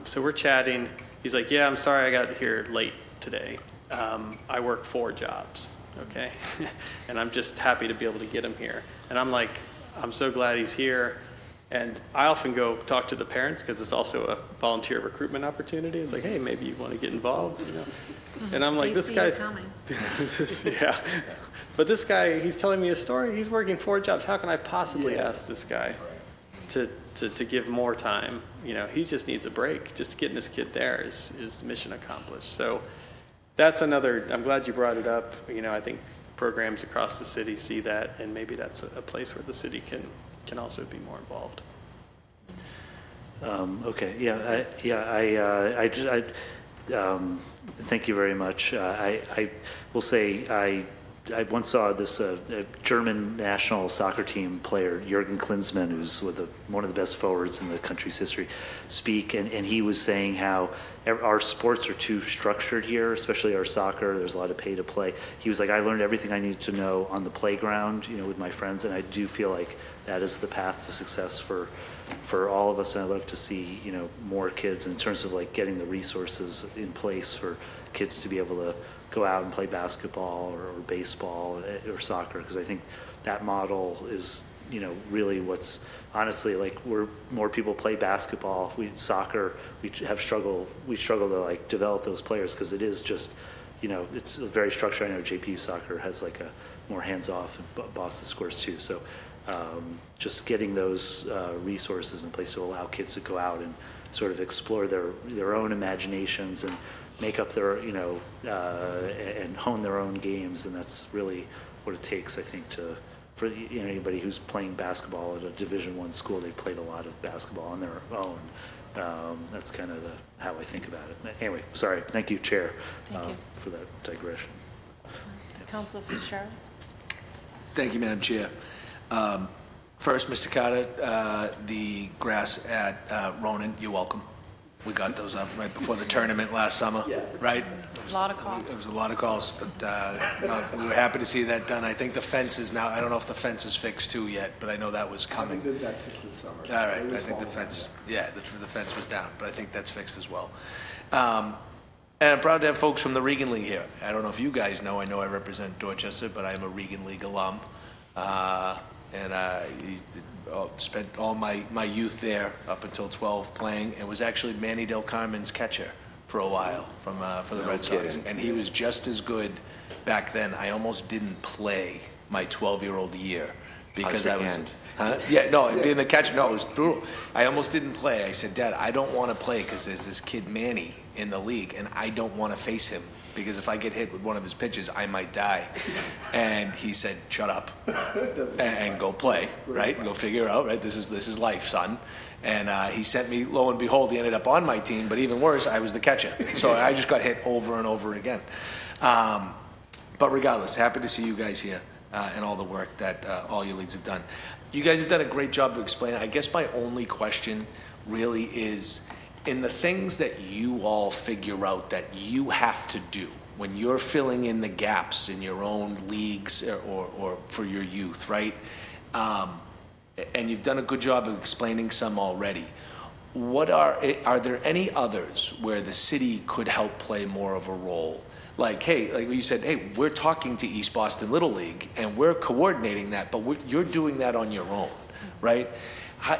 So we're chatting. He's like, yeah, I'm sorry I got here late today. I work 4 jobs, okay? And I'm just happy to be able to get him here. And I'm like, I'm so glad he's here. And I often go talk to the parents because it's also a volunteer recruitment opportunity. It's like, hey, maybe you want to get involved, And I'm like, this guy's yeah. But this guy, he's telling me a story. He's working 4 jobs. How can I possibly ask this guy to give more time? He just needs a break. Just getting this kid there is mission accomplished. So that's another, I'm glad you brought it up. I think programs across the city see that, and maybe that's a place where the city can also be more involved. Okay. Thank you very much. I will say I I once saw this a German national soccer team player, Jürgen Klinsmann, who's one of the best forwards in the country's history, speak, and he was saying how our sports are too structured here, especially our soccer. There's a lot of pay to play. He was like, I learned everything I needed to know on the playground, with my friends, and I do feel like that is the path to success for all of us. And I'd love to see, more kids in terms of like getting the resources in place for kids to be able to go out and play basketball or baseball or soccer, because I think that model is, really what's honestly like where more people play basketball. Soccer, we struggle to like develop those players because it is just, it's very structured. I know JP soccer has like a more hands-off, and Boston Scores too. So just getting those resources in place to allow kids to go out and sort of explore their own imaginations and make up their, and hone their own games. And that's really what it takes, I think, for anybody who's playing basketball at a Division I school. They've played a lot of basketball on their own. That's kind of how I think about it. Anyway, sorry. Thank you, Chair, for that digression. Councilor Fitzgerald. Thank you, Madam Chair. First, Mr. Carter, the grass at Ronan, you're welcome. We got those up right before the tournament last summer, right? A lot of calls. It was a lot of calls, but we were happy to see that done. I think the fence is now, I don't know if the fence is fixed too yet, but I know that was coming. I did that fixed this summer. All right, I think the fence, the fence was down, but I think that's fixed as well. And I'm proud to have folks from the Regan League here. I don't know if you guys know, I represent Dorchester, but I'm a Regan League alum. And I spent all my youth there up until 12 playing, and was actually Manny Del Carmen's catcher for a while for the Red Sox. And he was just as good back then. I almost didn't play my 12-year-old year because I was... Huh? Yeah, no, being the catcher, no, it was brutal. I almost didn't play. I said, Dad, I don't want to play because there's this kid Manny in the league, and I don't want to face him because if I get hit with one of his pitches, I might die. And he said, shut up and go play, right? Go figure it out, right? This is life, son. And he sent me, lo and behold, he ended up on my team, but even worse, I was the catcher. So I just got hit over and over again. But regardless, happy to see you guys here and all the work that all your leagues have done. You guys have done a great job of explaining. I guess my only question really is, in the things that you all figure out that you have to do when you're filling in the gaps in your own leagues or for your youth, right? And you've done a good job of explaining some already. Are there any others where the city could help play more of a role? Like, hey, like you said, hey, we're talking to East Boston Little League and we're coordinating that, but you're doing that on your own, right?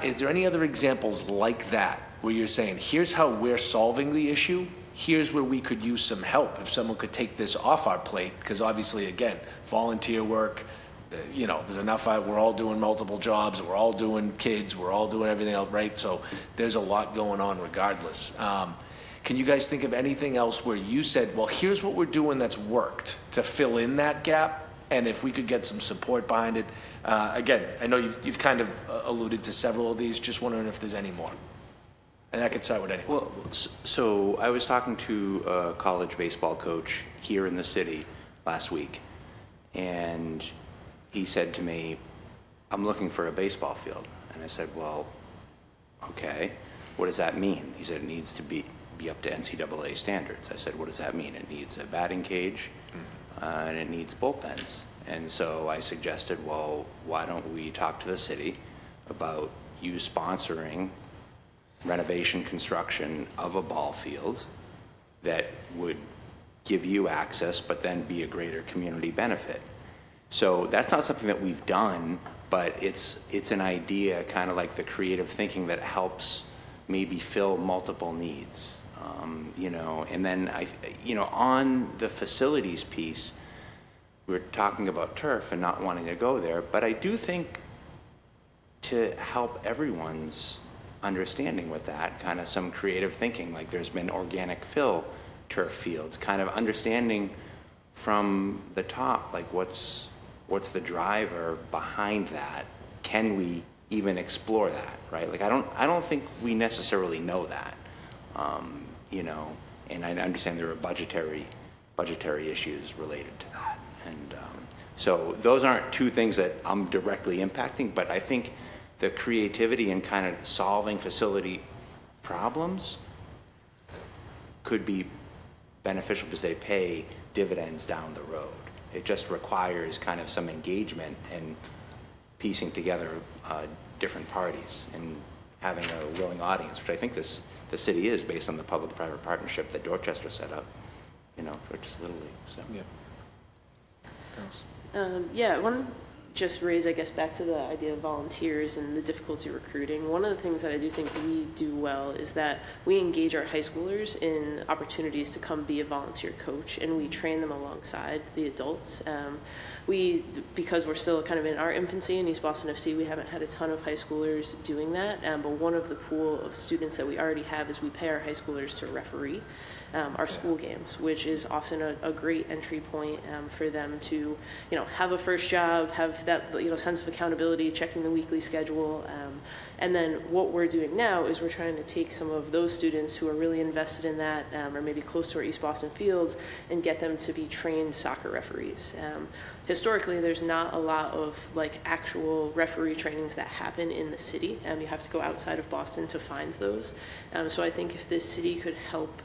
Is there any other examples like that where you're saying, here's how we're solving the issue, here's where we could use some help if someone could take this off our plate? Because obviously, again, volunteer work, there's enough, we're all doing multiple jobs, we're all doing kids, we're all doing everything else, right? So there's a lot going on regardless. Can you guys think of anything else where you said, well, here's what we're doing that's worked to fill in that gap, and if we could get some support behind it? Again, I know you've kind of alluded to several of these, just wondering if there's any more. And I could start with anyone. Well, so I was talking to a college baseball coach here in the city last week, and he said to me, I'm looking for a baseball field. And I said, well, okay, what does that mean? He said it needs to be up to NCAA standards. I said, what does that mean? It needs a batting cage, and it needs bullpens. And so I suggested, well, why don't we talk to the city about you sponsoring renovation construction of a ball field that would give you access, but then be a greater community benefit. So that's not something that we've done, but it's an idea, kind of like the creative thinking that helps maybe fill multiple needs. And then on the facilities piece, we're talking about turf and not wanting to go there, but I do think to help everyone's understanding with that, kind of some creative thinking, like there's been organic fill turf fields, kind of understanding from the top, like what's the driver behind that? Can we even explore that, right? Like I don't think we necessarily know that, and I understand there are budgetary issues related to that, and So those aren't two things that I'm directly impacting, but I think the creativity and kind of solving facility problems could be beneficial because they pay dividends down the road. It just requires kind of some engagement and piecing together different parties and having a willing audience, which I think the city is based on the public-private partnership that Dorchester set up, for just Little League. So. Yeah, I want to just raise, I guess, back to the idea of volunteers and the difficulty recruiting. One of the things that I do think we do well is that we engage our high schoolers in opportunities to come be a volunteer coach, and we train them alongside the adults. Because we're still kind of in our infancy in East Boston FC, we haven't had a ton of high schoolers doing that, but one of the pool of students that we already have is we pay our high schoolers to referee our school games, which is often a great entry point for them to, have a first job, have that, sense of accountability, checking the weekly schedule. And then what we're doing now is we're trying to take some of those students who are really invested in that, or maybe close to our East Boston fields, and get them to be trained soccer referees. Historically, there's not a lot of actual referee trainings that happen in the city. You have to go outside of Boston to find those. So I think if the city could help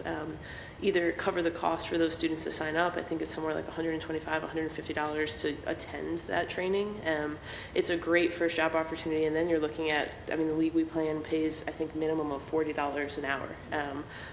either cover the cost for those students to sign up, I think it's somewhere like $125, $150 to attend that training. It's a great first job opportunity, and then you're looking at, the league we play in pays, I think, minimum of $40 an hour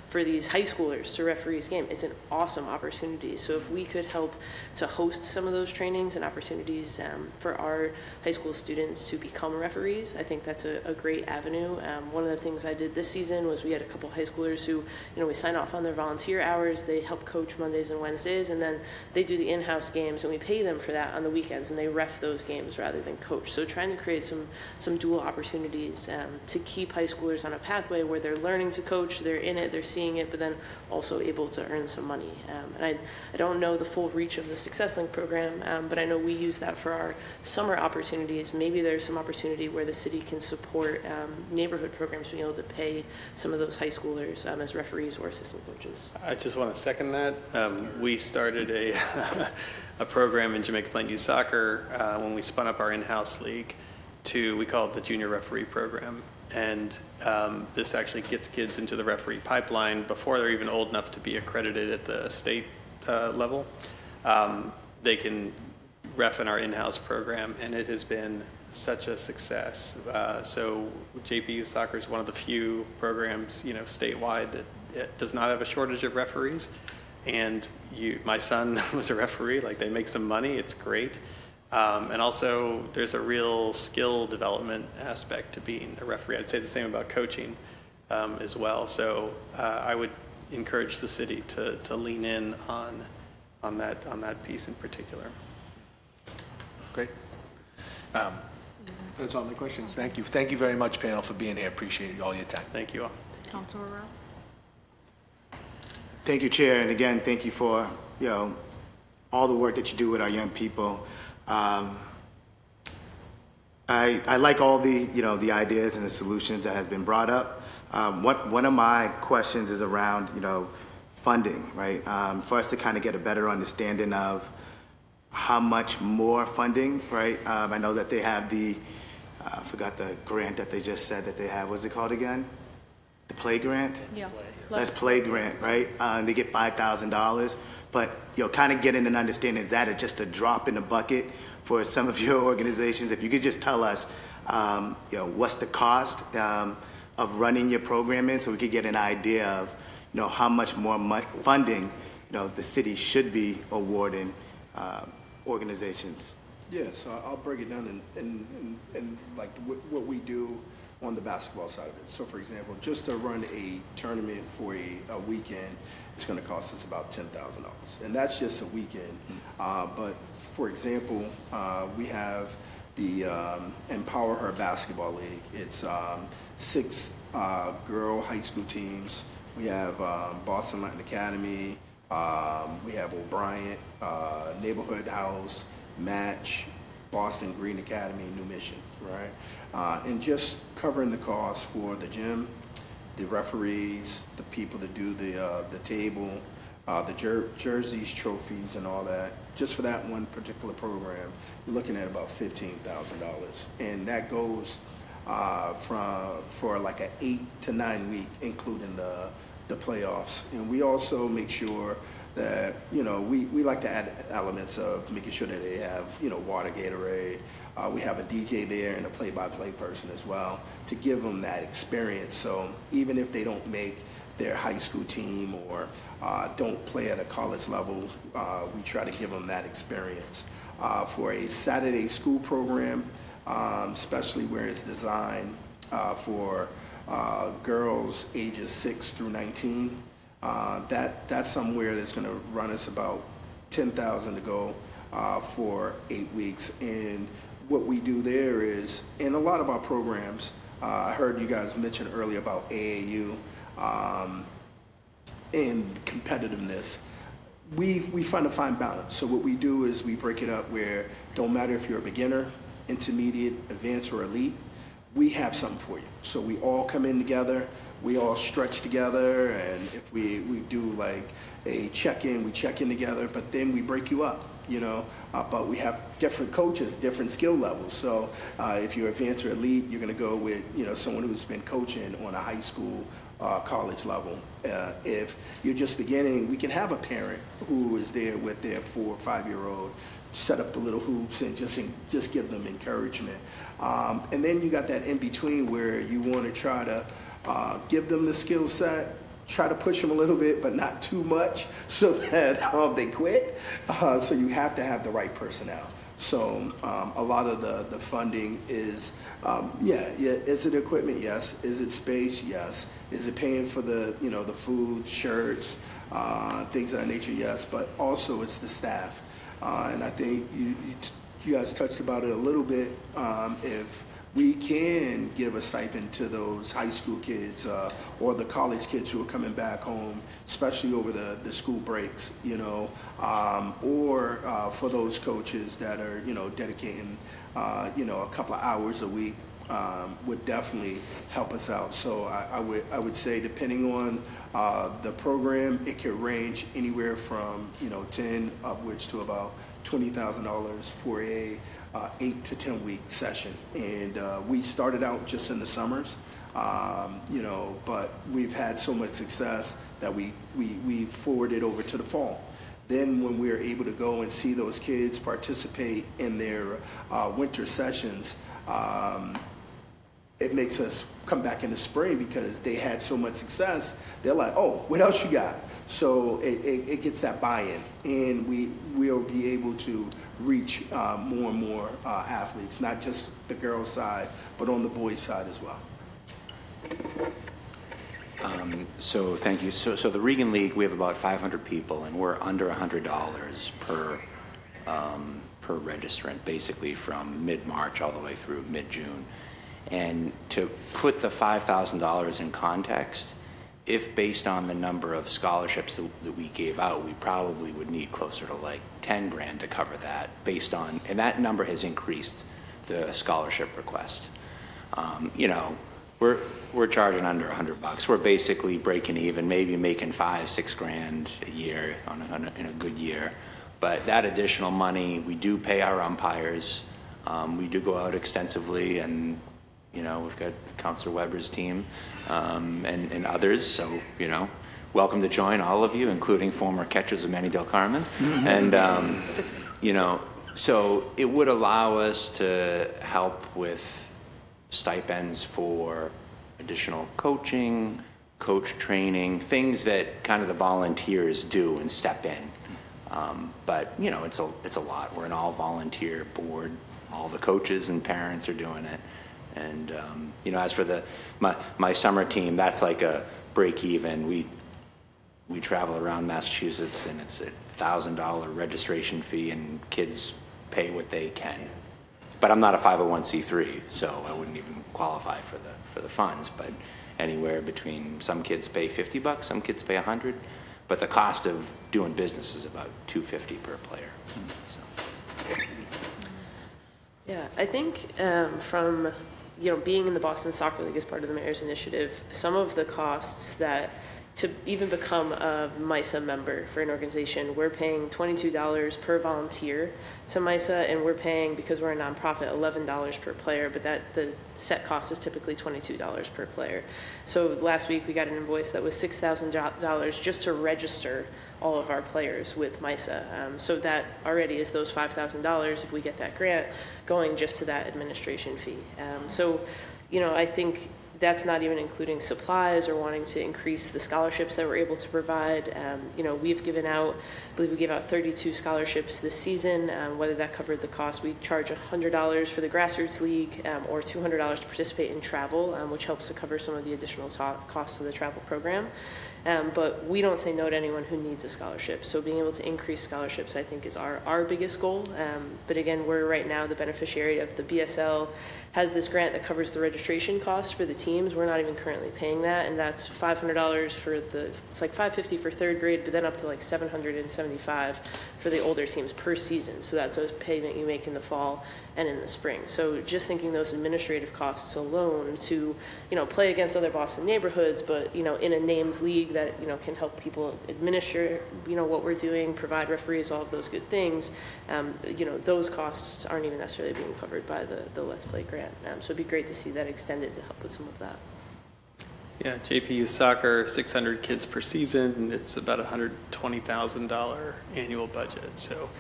for these high schoolers to referees game. It's an awesome opportunity. So if we could help to host some of those trainings and opportunities for our high school students to become referees, I think that's a great avenue. One of the things I did this season was we had a couple high schoolers who, we sign off on their volunteer hours, they help coach Mondays and Wednesdays, and then they do the in-house games, and we pay them for that on the weekends, and they ref those games rather than coach. So trying to create some dual opportunities to keep high schoolers on a pathway where they're learning to coach, they're in it, they're seeing it, but then also able to earn some money. And I don't know the full reach of the Success Link program, but I know we use that for our summer opportunities. Maybe there's some opportunity where the city can support neighborhood programs, being able to pay some of those high schoolers as referees or assistant coaches. I just want to second that. We started a program in Jamaica Plain Youth Soccer when we spun up our in-house league we call it the Junior Referee Program. And this actually gets kids into the referee pipeline before they're even old enough to be accredited at the state level. They can ref in our in-house program, and it has been such a success. So JP Youth Soccer is one of the few programs, statewide that does not have a shortage of referees. And my son was a referee. They make some money. It's great. And also, there's a real skill development aspect to being a referee. I'd say the same about coaching as well. So I would encourage the city to lean in on that piece in particular. Great. That's all my questions. Thank you. Thank you very much, panel, for being here. Appreciate all your time. Thank you all. Councilor Rowe? Thank you, Chair, and again, thank you for all the work that you do with our young people. I like all the ideas and the solutions that has been brought up. One of my questions is around funding, right? For us to kind of get a better understanding of how much more funding, right? I know that they have I forgot the grant that they just said that they have. What's it called again? The Play Grant? Yeah. Let's Play Grant, right? They get $5,000. But, kind of getting an understanding, is that just a drop in the bucket for some of your organizations? If you could just tell us, what's the cost of running your program in, so we could get an idea of, how much more funding, the city should be awarding organizations. Yeah, so I'll break it down and what we do on the basketball side of it. So for example, just to run a tournament for a weekend, it's going to cost us about $10,000. And that's just a weekend. But for example, we have the Empower Her Basketball League. It's 6 girl high school teams. We have Boston Latin Academy. We have O'Brien, Neighborhood House, Match, Boston Green Academy, New Mission, right? And just covering the cost for the gym, the referees, the people that do the table, the jerseys, trophies, and all that. Just for that one particular program, you're looking at about $15,000, and that goes for like an 8 to 9 week, including the playoffs. And we also make sure that, we like to add elements of making sure that they have, water, Gatorade. We have a DJ there and a play-by-play person as well to give them that experience. So even if they don't make their high school team or don't play at a college level, we try to give them that experience. For a Saturday school program, especially where it's designed for girls ages 6 through 19, that's somewhere that's going to run us about $10,000 to go for 8 weeks. And what we do there is, in a lot of our programs, I heard you guys mention earlier about AAU and competitiveness. We find a fine balance. So what we do is we break it up where don't matter if you're a beginner, intermediate, advanced, or elite, we have something for you. So we all come in together, we all stretch together, and if we do like a check-in, we check in together, but then we break you up, but we have different coaches, different skill levels. So if you're advanced or elite, you're gonna go with, someone who's been coaching on a high school, college level. If you're just beginning, we can have a parent who is there with their 4 or 5-year-old, set up the little hoops and just give them encouragement. And then you got that in between where you want to try to give them the skill set, try to push them a little bit, but not too much so that they quit. So you have to have the right personnel. So a lot of the funding is, is it equipment? Yes. Is it space? Yes. Is it paying for the food, shirts, things of that nature? Yes. But also it's the staff. And I think you guys touched about it a little bit. If we can give a stipend to those high school kids or the college kids who are coming back home, especially over the school breaks, or for those coaches that are, dedicating, a couple of hours a week, would definitely help us out. So I would say, depending on the program, it could range anywhere from 10 upwards to about $20,000 for a 8 to 10 week session. And we started out just in the summers, but we've had so much success that we forwarded over to the fall. Then when we're able to go and see those kids participate in their winter sessions, it makes us come back in the spring because they had so much success. They're like, oh, what else you got? So it gets that buy-in, and we'll be able to reach more and more athletes, not just the girls' side, but on the boys' side as well. So thank you. So the Regan League, we have about 500 people, and we're under $100 per registrant, basically from mid-March all the way through mid-June. And to put the $5,000 in context, if based on the number of scholarships that we gave out, we probably would need closer to like 10 grand to cover that based on, and that number has increased the scholarship request. We're charging under $100. We're basically breaking even, maybe making 5-6 grand a year in a good year. But that additional money, we do pay our umpires. We do go out extensively, and we've got Counselor Weber's team and others. So welcome to join, all of you, including former catchers of Manny Del Carmen. And so it would allow us to help with stipends for additional coaching, coach training, things that kind of the volunteers do and step in. But it's a lot. We're an all volunteer board. All the coaches and parents are doing it. And as for my summer team, that's like a break even. We travel around Massachusetts, and it's a $1,000 registration fee, and kids pay what they can. But I'm not a 501c3, so I wouldn't even qualify for the funds. But anywhere between, some kids pay $50, some kids pay $100, but the cost of doing business is about $250 per player. So. Yeah, I think from being in the Boston Soccer League as part of the Mayor's Initiative, some of the costs that to even become a MISA member for an organization, we're paying $22 per volunteer to MISA, and we're paying, because we're a nonprofit, $11 per player, but the set cost is typically $22 per player. So last week we got an invoice that was $6,000 just to register all of our players with MISA. So that already is those $5,000, if we get that grant, going just to that administration fee. So, you know, I think that's not even including supplies or wanting to increase the scholarships that we're able to provide. You know, we've given out, I believe we gave out 32 scholarships this season. Whether that covered the cost, we charge $100 for the grassroots league or $200 to participate in travel, which helps to cover some of the additional costs of the travel program. But we don't say no to anyone who needs a scholarship. So being able to increase scholarships, I think, is our biggest goal. But again, we're right now the beneficiary of the BSL has this grant that covers the registration cost for the teams. We're not even currently paying that, and that's $500 for it's like $550 for third grade, but then up to like $775 for the older teams per season. So that's a payment you make in the fall and in the spring. So just thinking those administrative costs alone to, you know, play against other Boston neighborhoods, but, you know, in a named league that, you know, can help people administer, you know, what we're doing, provide referees, all of those good things, you know, those costs aren't even necessarily being covered by the Let's Play grant. So it'd be great to see that extended to help with some of that. Yeah, JP Youth Soccer, 600 kids per season, and it's about $120,000 annual budget. So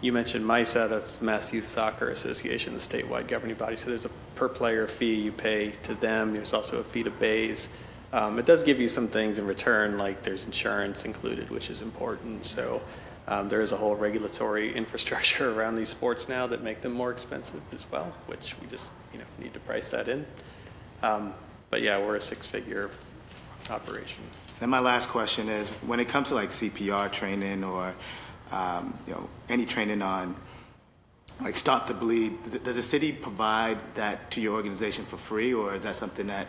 you mentioned MISA, that's the Mass Youth Soccer Association, the statewide governing body. So there's a per player fee you pay to them. There's also a fee to Bays. It does give you some things in return, like there's insurance included, which is important. So there is a whole regulatory infrastructure around these sports now that make them more expensive as well, which we just, you know, need to price that in. But yeah, we're a six-figure operation. And my last question is, when it comes to like CPR training or you know, any training on like Stop the Bleed, does the city provide that to your organization for free, or is that something that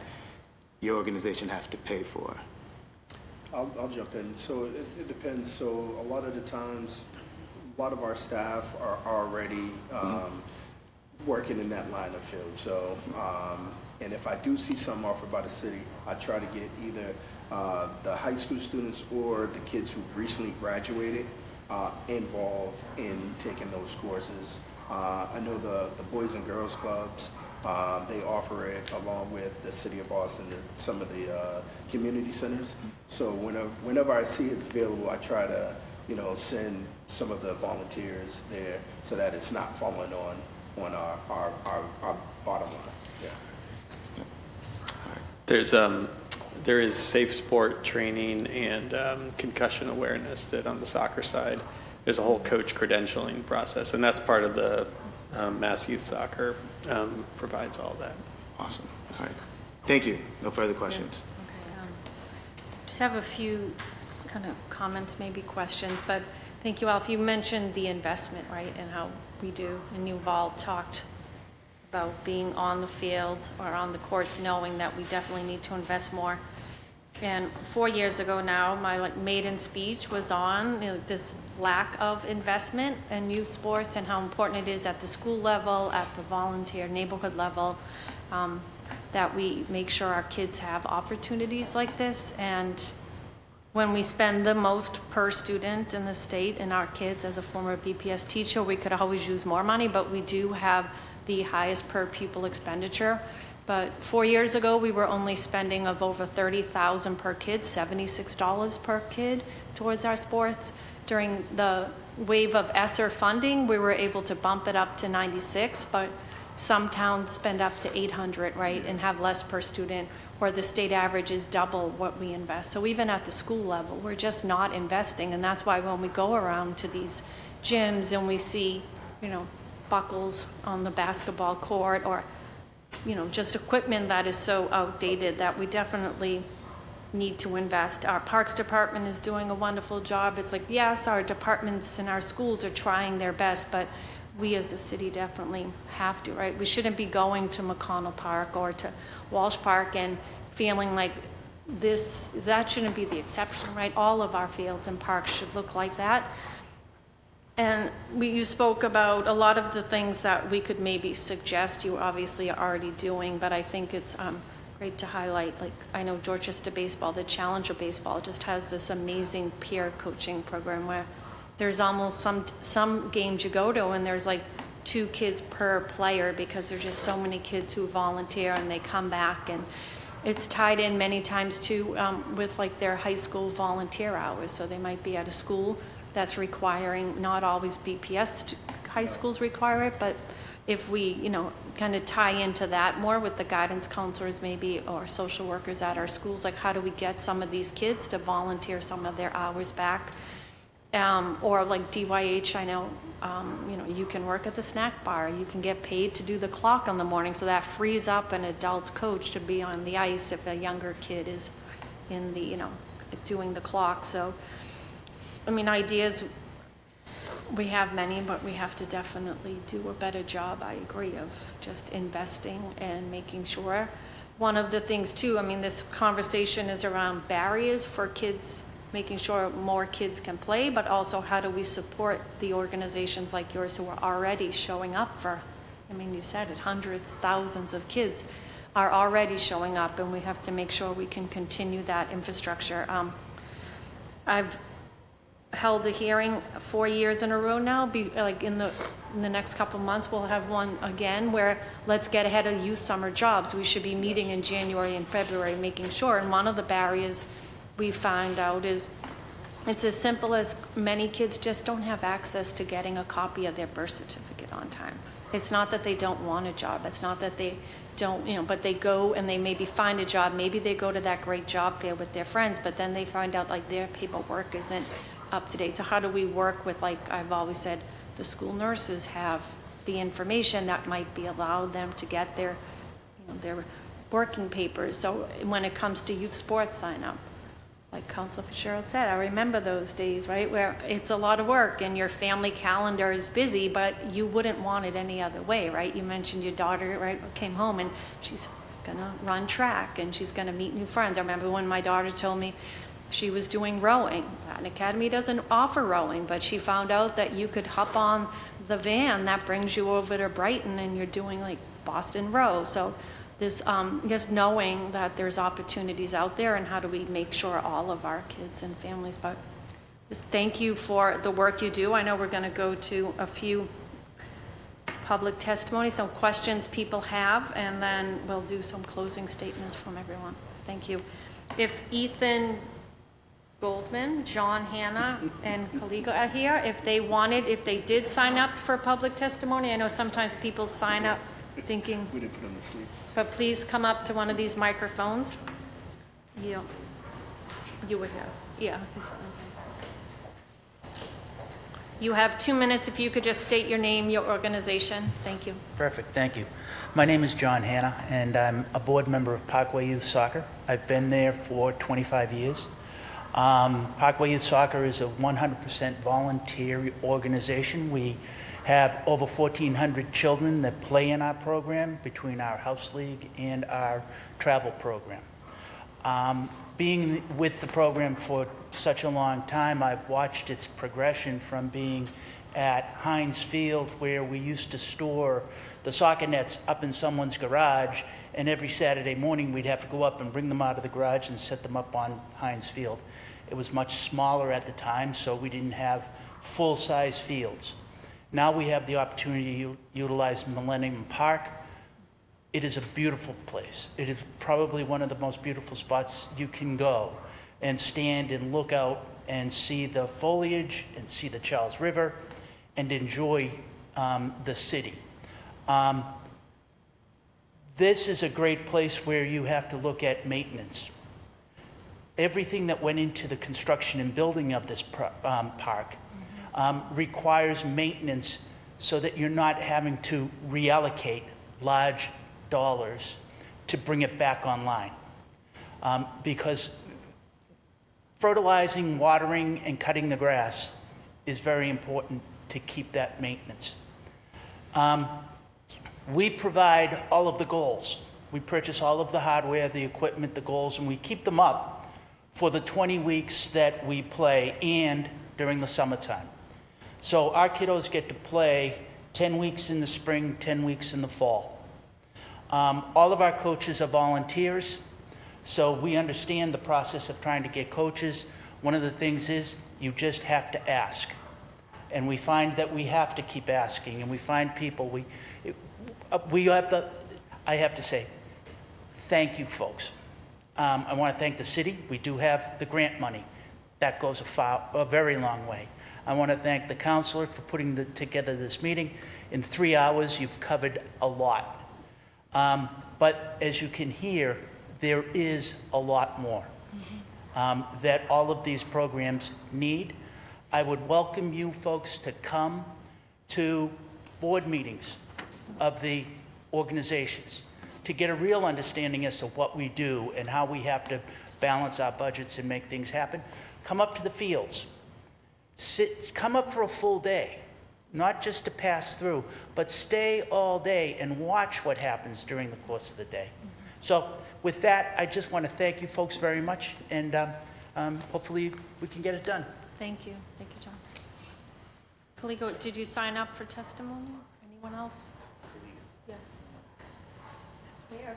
your organization has to pay for? I'll jump in. So it depends. So a lot of the times, a lot of our staff are already working in that line of field. So, and if I do see something offered by the city, I try to get either the high school students or the kids who've recently graduated involved in taking those courses. I know the Boys and Girls Clubs, they offer it along with the City of Boston and some of the community centers. So whenever I see it's available, I try to, you know, send some of the volunteers there so that it's not falling on our bottom line. Yeah. There is safe sport training and concussion awareness that on the soccer side, there's a whole coach credentialing process, and that's part of the Mass Youth Soccer provides all that. Awesome. All right. Thank you. No further questions. Okay, just have a few kind of comments, maybe questions, but thank you, Alf. You mentioned the investment, right, and how we do, and you've all talked about being on the field or on the courts, knowing that we definitely need to invest more. And 4 years ago now, my maiden speech was on, you know, this lack of investment in youth sports and how important it is at the school level, at the volunteer neighborhood level, that we make sure our kids have opportunities like this. And when we spend the most per student in the state and our kids, as a former BPS teacher, we could always use more money, but we do have the highest per pupil expenditure. But 4 years ago, we were only spending of over $30,000 per kid, $76 per kid towards our sports. During the wave of ESSER funding, we were able to bump it up to 96, but some towns spend up to 800, right, and have less per student, where the state average is double what we invest. So even at the school level, we're just not investing, and that's why when we go around to these gyms and we see, you know, buckles on the basketball court, or, you know, just equipment that is so outdated, that we definitely need to invest. Our Parks Department is doing a wonderful job. It's like, yes, our departments and our schools are trying their best, but we as a city definitely have to, right? We shouldn't be going to McConnell Park or to Walsh Park and feeling like that shouldn't be the exception, right? All of our fields and parks should look like that. And you spoke about a lot of the things that we could maybe suggest you obviously are already doing, but I think it's great to highlight. Like, I know Dorchester Baseball, the Challenger Baseball, just has this amazing peer coaching program where there's almost some games you go to and there's like 2 kids per player because there's just so many kids who volunteer and they come back, and it's tied in many times too with like their high school volunteer hours. So they might be at a school that's requiring, not always BPS high schools require it, but if we, you know, kind of tie into that more with the guidance counselors maybe or social workers at our schools, like how do we get some of these kids to volunteer some of their hours back? Or like DYH, I know, you know, you can work at the snack bar, you can get paid to do the clock in the morning, so that frees up an adult coach to be on the ice if a younger kid is in the, you know, doing the clock. So, I mean, ideas, we have many, but we have to definitely do a better job, I agree, of just investing and making sure. One of the things too, I mean, this conversation is around barriers for kids, making sure more kids can play, but also how do we support the organizations like yours who are already showing up for, I mean, you said it, hundreds, thousands of kids are already showing up, and we have to make sure we can continue that infrastructure. I've held a hearing 4 years in a row now, like in the next couple of months we'll have one again where let's get ahead of youth summer jobs. We should be meeting in January and February making sure, and one of the barriers we find out is it's as simple as many kids just don't have access to getting a copy of their birth certificate on time. It's not that they don't want a job, it's not that they don't, you know, but they go and they maybe find a job, maybe they go to that great job fair with their friends, but then they find out like their paperwork isn't up to date. So how do we work with, like I've always said, the school nurses have the information that might be allowed them to get their, you know, their working papers. So when it comes to youth sports sign up, like Councilor Fitzgerald said, I remember those days, right, where it's a lot of work and your family calendar is busy, but you wouldn't want it any other way, right? You mentioned your daughter, right, came home and she's gonna run track and she's gonna meet new friends. I remember when my daughter told me she was doing rowing. An academy doesn't offer rowing, but she found out that you could hop on the van that brings you over to Brighton and you're doing like Boston Row. So this, just knowing that there's opportunities out there and how do we make sure all of our kids and families, but just thank you for the work you do. I know we're gonna go to a few public testimony, some questions people have, and then we'll do some closing statements from everyone. Thank you. If Ethan Goldman, John Hanna, and Kaligo are here, if they did sign up for public testimony, I know sometimes people sign up thinking, We didn't put them to sleep. but please come up to one of these microphones. You would have, yeah. You have 2 minutes. If you could just state your name, your organization. Thank you. Perfect, thank you. My name is John Hanna, and I'm a board member of Parkway Youth Soccer. I've been there for 25 years. Parkway Youth Soccer is a 100% volunteer organization. We have over 1,400 children that play in our program between our house league and our travel program. Being with the program for such a long time, I've watched its progression from being at Heinz Field, where we used to store the soccer nets up in someone's garage, and every Saturday morning we'd have to go up and bring them out of the garage and set them up on Heinz Field. It was much smaller at the time, so we didn't have full-size fields. Now we have the opportunity to utilize Millennium Park. It is a beautiful place. It is probably one of the most beautiful spots you can go and stand and look out and see the foliage and see the Charles River and enjoy the city. This is a great place where you have to look at maintenance. Everything that went into the construction and building of this park requires maintenance so that you're not having to reallocate large dollars to bring it back online. Because fertilizing, watering, and cutting the grass is very important to keep that maintenance. We provide all of the goals. We purchase all of the hardware, the equipment, the goals, and we keep them up for the 20 weeks that we play and during the summertime. So our kiddos get to play 10 weeks in the spring, 10 weeks in the fall. All of our coaches are volunteers, so we understand the process of trying to get coaches. One of the things is you just have to ask. And we find that we have to keep asking, and we find people, I have to say, thank you, folks. I want to thank the city. We do have the grant money. That goes a very long way. I want to thank the counselor for putting together this meeting. In 3 hours, you've covered a lot. But as you can hear, there is a lot more that all of these programs need. I would welcome you folks to come to board meetings of the organizations to get a real understanding as to what we do and how we have to balance our budgets and make things happen. Come up to the fields. Come up for a full day, not just to pass through, but stay all day and watch what happens during the course of the day. So with that, I just want to thank you folks very much, and hopefully we can get it done. Thank you. Thank you, John. Kaligo, did you sign up for testimony? Anyone else? Yes. Here.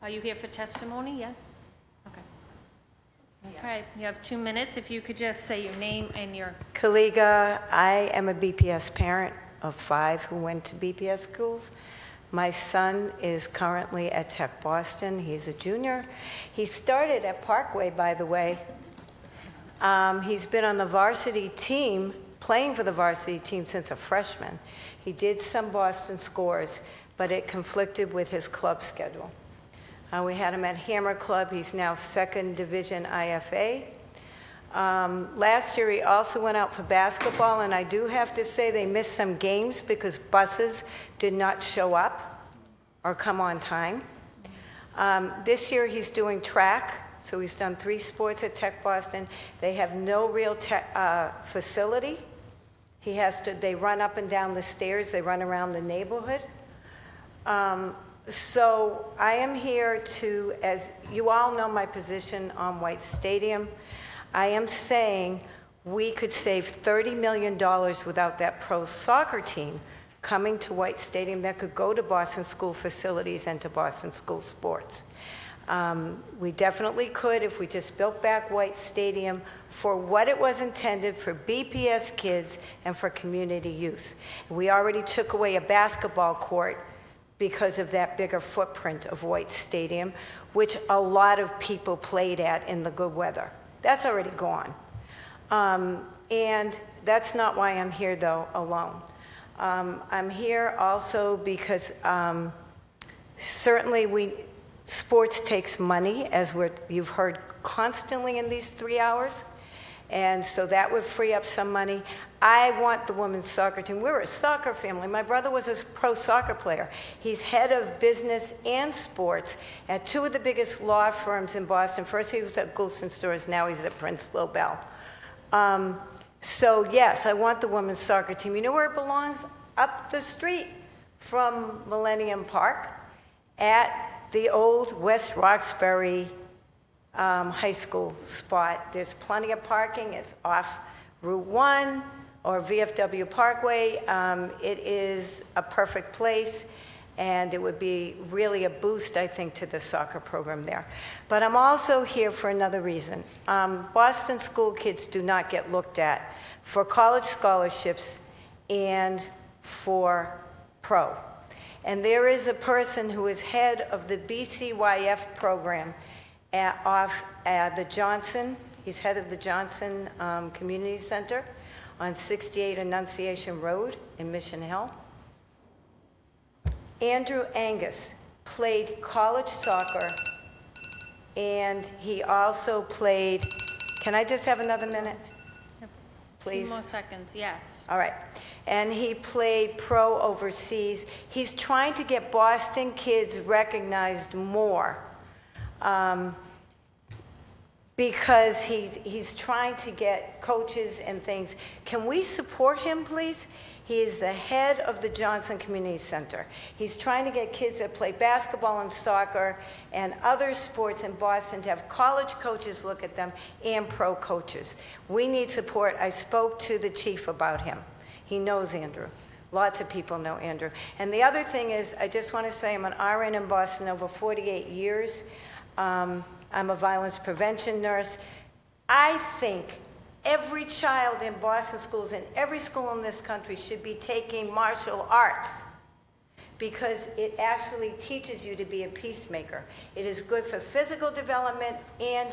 Are you here for testimony? Yes? Okay. Okay, you have 2 minutes. If you could just say your name and your... Kaliga, I am a BPS parent of 5 who went to BPS schools. My son is currently at Tech Boston. He's a junior. He started at Parkway, by the way. He's been on the varsity team, playing for the varsity team since a freshman. He did some Boston Scores, but it conflicted with his club schedule. We had him at Hammer Club. He's now 2nd Division IFA. Last year, he also went out for basketball, and I do have to say they missed some games because buses did not show up or come on time. This year, he's doing track. So he's done 3 sports at Tech Boston. They have no real facility. They run up and down the stairs. They run around the neighborhood. So I am here to, as you all know my position on White Stadium, I am saying we could save $30 million without that pro soccer team coming to White Stadium that could go to Boston school facilities and to Boston school sports. We definitely could if we just built back White Stadium for what it was intended for BPS kids and for community use. We already took away a basketball court because of that bigger footprint of White Stadium, which a lot of people played at in the good weather. That's already gone. And that's not why I'm here, though, alone. I'm here also because certainly sports takes money, as you've heard constantly in these 3 hours, and so that would free up some money. I want the women's soccer team. We're a soccer family. My brother was a pro soccer player. He's head of business and sports at 2 of the biggest law firms in Boston. First he was at Goulston Stores, now he's at Prince Lobel. So yes, I want the women's soccer team. You know where it belongs? Up the street from Millennium Park at the old West Roxbury High School spot. There's plenty of parking. It's off Route 1 or VFW Parkway. It is a perfect place, and it would be really a boost, I think, to the soccer program there. But I'm also here for another reason. Boston school kids do not get looked at for college scholarships and for pro. And there is a person who is head of the BCYF program at the Johnson. He's head of the Johnson Community Center on 68 Annunciation Road in Mission Hill. Andrew Angus played college soccer, and he also played, can I just have another minute? Please? 2 more seconds, yes. All right. And he played pro overseas. He's trying to get Boston kids recognized more because he's trying to get coaches and things. Can we support him, please? He is the head of the Johnson Community Center. He's trying to get kids that play basketball and soccer and other sports in Boston to have college coaches look at them and pro coaches. We need support. I spoke to the chief about him. He knows Andrew. Lots of people know Andrew. And the other thing is, I just want to say I'm an RN in Boston over 48 years. I'm a violence prevention nurse. I think every child in Boston schools and every school in this country should be taking martial arts because it actually teaches you to be a peacemaker. It is good for physical development and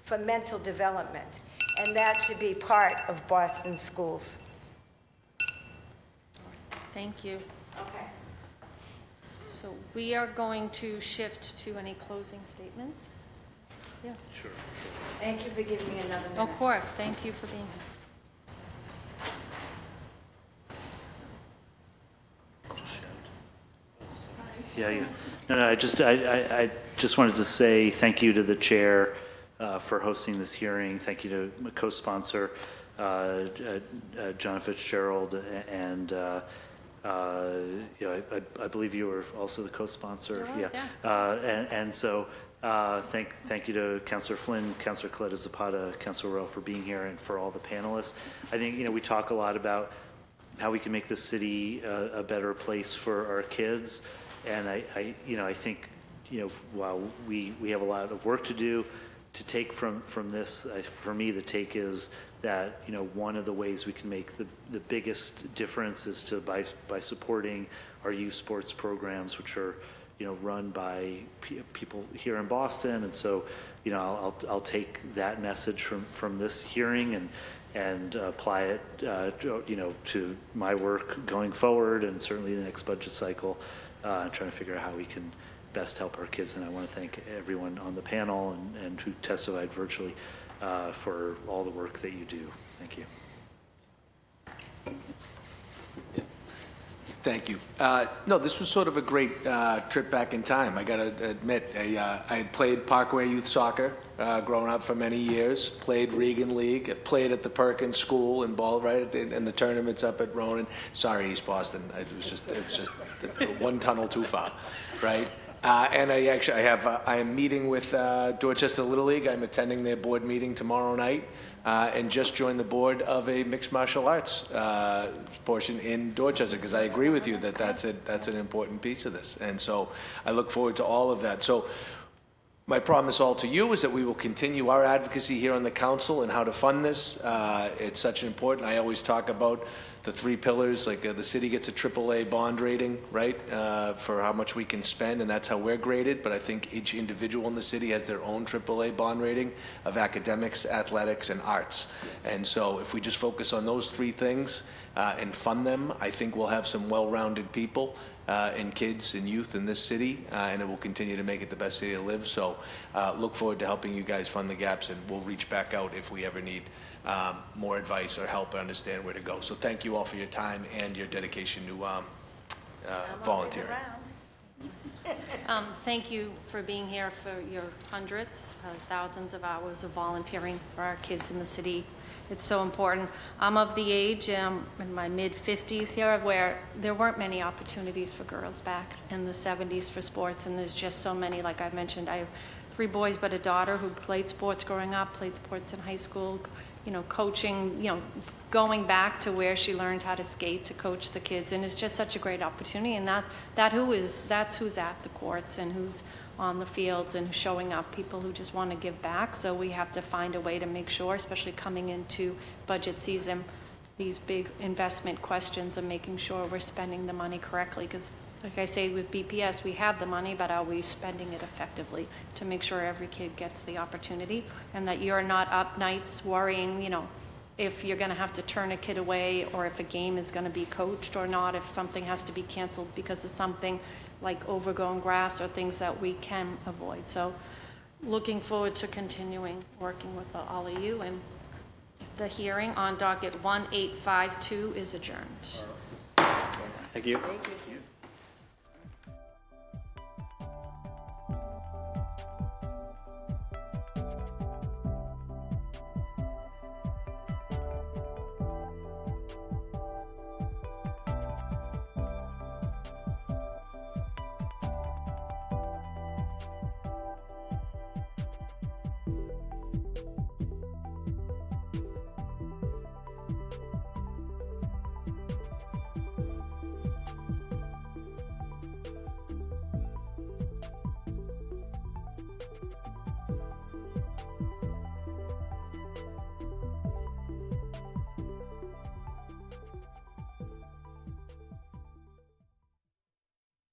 for mental development. And that should be part of Boston schools. Thank you. Okay. So we are going to shift to any closing statements. Yeah. Sure. Thank you for giving me another minute. Of course, thank you for being here. Yeah. No, I just wanted to say thank you to the chair for hosting this hearing. Thank you to my co-sponsor, John Fitzgerald, and I believe you were also the co-sponsor. I was, Yeah. And so thank you to Councillor Flynn, Councillor Coletta Zapata, Councillor Rowe for being here, and for all the panelists. I think we talk a lot about how we can make the city a better place for our kids, and I think while we have a lot of work to do, to take from this, for me, the take is that one of the ways we can make the biggest difference is by supporting our youth sports programs, which are run by people here in Boston. And so I'll take that message from this hearing and apply it to my work going forward, and certainly the next budget cycle, trying to figure out how we can best help our kids. And I want to thank everyone on the panel and who testified virtually for all the work that you do. Thank you. Thank you. No, this was sort of a great trip back in time. I got to admit, I had played Parkway Youth Soccer growing up for many years, played Regan League, I've played at the Perkins School in Ball, right, in the tournaments up at Ronan. Sorry, East Boston. It was just one tunnel too far, right? And I am meeting with Dorchester Little League. I'm attending their board meeting tomorrow night, and just joined the board of a mixed martial arts portion in Dorchester, because I agree with you that that's an important piece of this. And so I look forward to all of that. So my promise all to you is that we will continue our advocacy here on the council and how to fund this. It's such an important, I always talk about the three pillars, like the city gets a AAA bond rating, right, for how much we can spend, and that's how we're graded. But I think each individual in the city has their own AAA bond rating of academics, athletics, and arts. And so if we just focus on those three things and fund them, I think we'll have some well-rounded people and kids and youth in this city, and it will continue to make it the best city to live. So look forward to helping you guys fund the gaps, and we'll reach back out if we ever need more advice or help and understand where to go. So thank you all for your time and your dedication to volunteering. Thank you for being here, for your hundreds, thousands of hours of volunteering for our kids in the city. It's so important. I'm of the age, in my mid-50s here, where there weren't many opportunities for girls back in the 70s for sports, and there's just so many. Like I mentioned, I have 3 boys but a daughter who played sports growing up, played sports in high school, coaching, going back to where she learned how to skate to coach the kids, and it's just such a great opportunity. And that's who's at the courts and who's on the fields and showing up, people who just want to give back. So we have to find a way to make sure, especially coming into budget season, these big investment questions of making sure we're spending the money correctly. Because like I say, with BPS, we have the money, but are we spending it effectively to make sure every kid gets the opportunity, and that you're not up nights worrying, if you're going to have to turn a kid away, or if a game is going to be coached or not, if something has to be canceled because of something like overgrown grass or things that we can avoid. So looking forward to continuing working with all of you, and the hearing on docket 1852 is adjourned. Thank you. Thank you.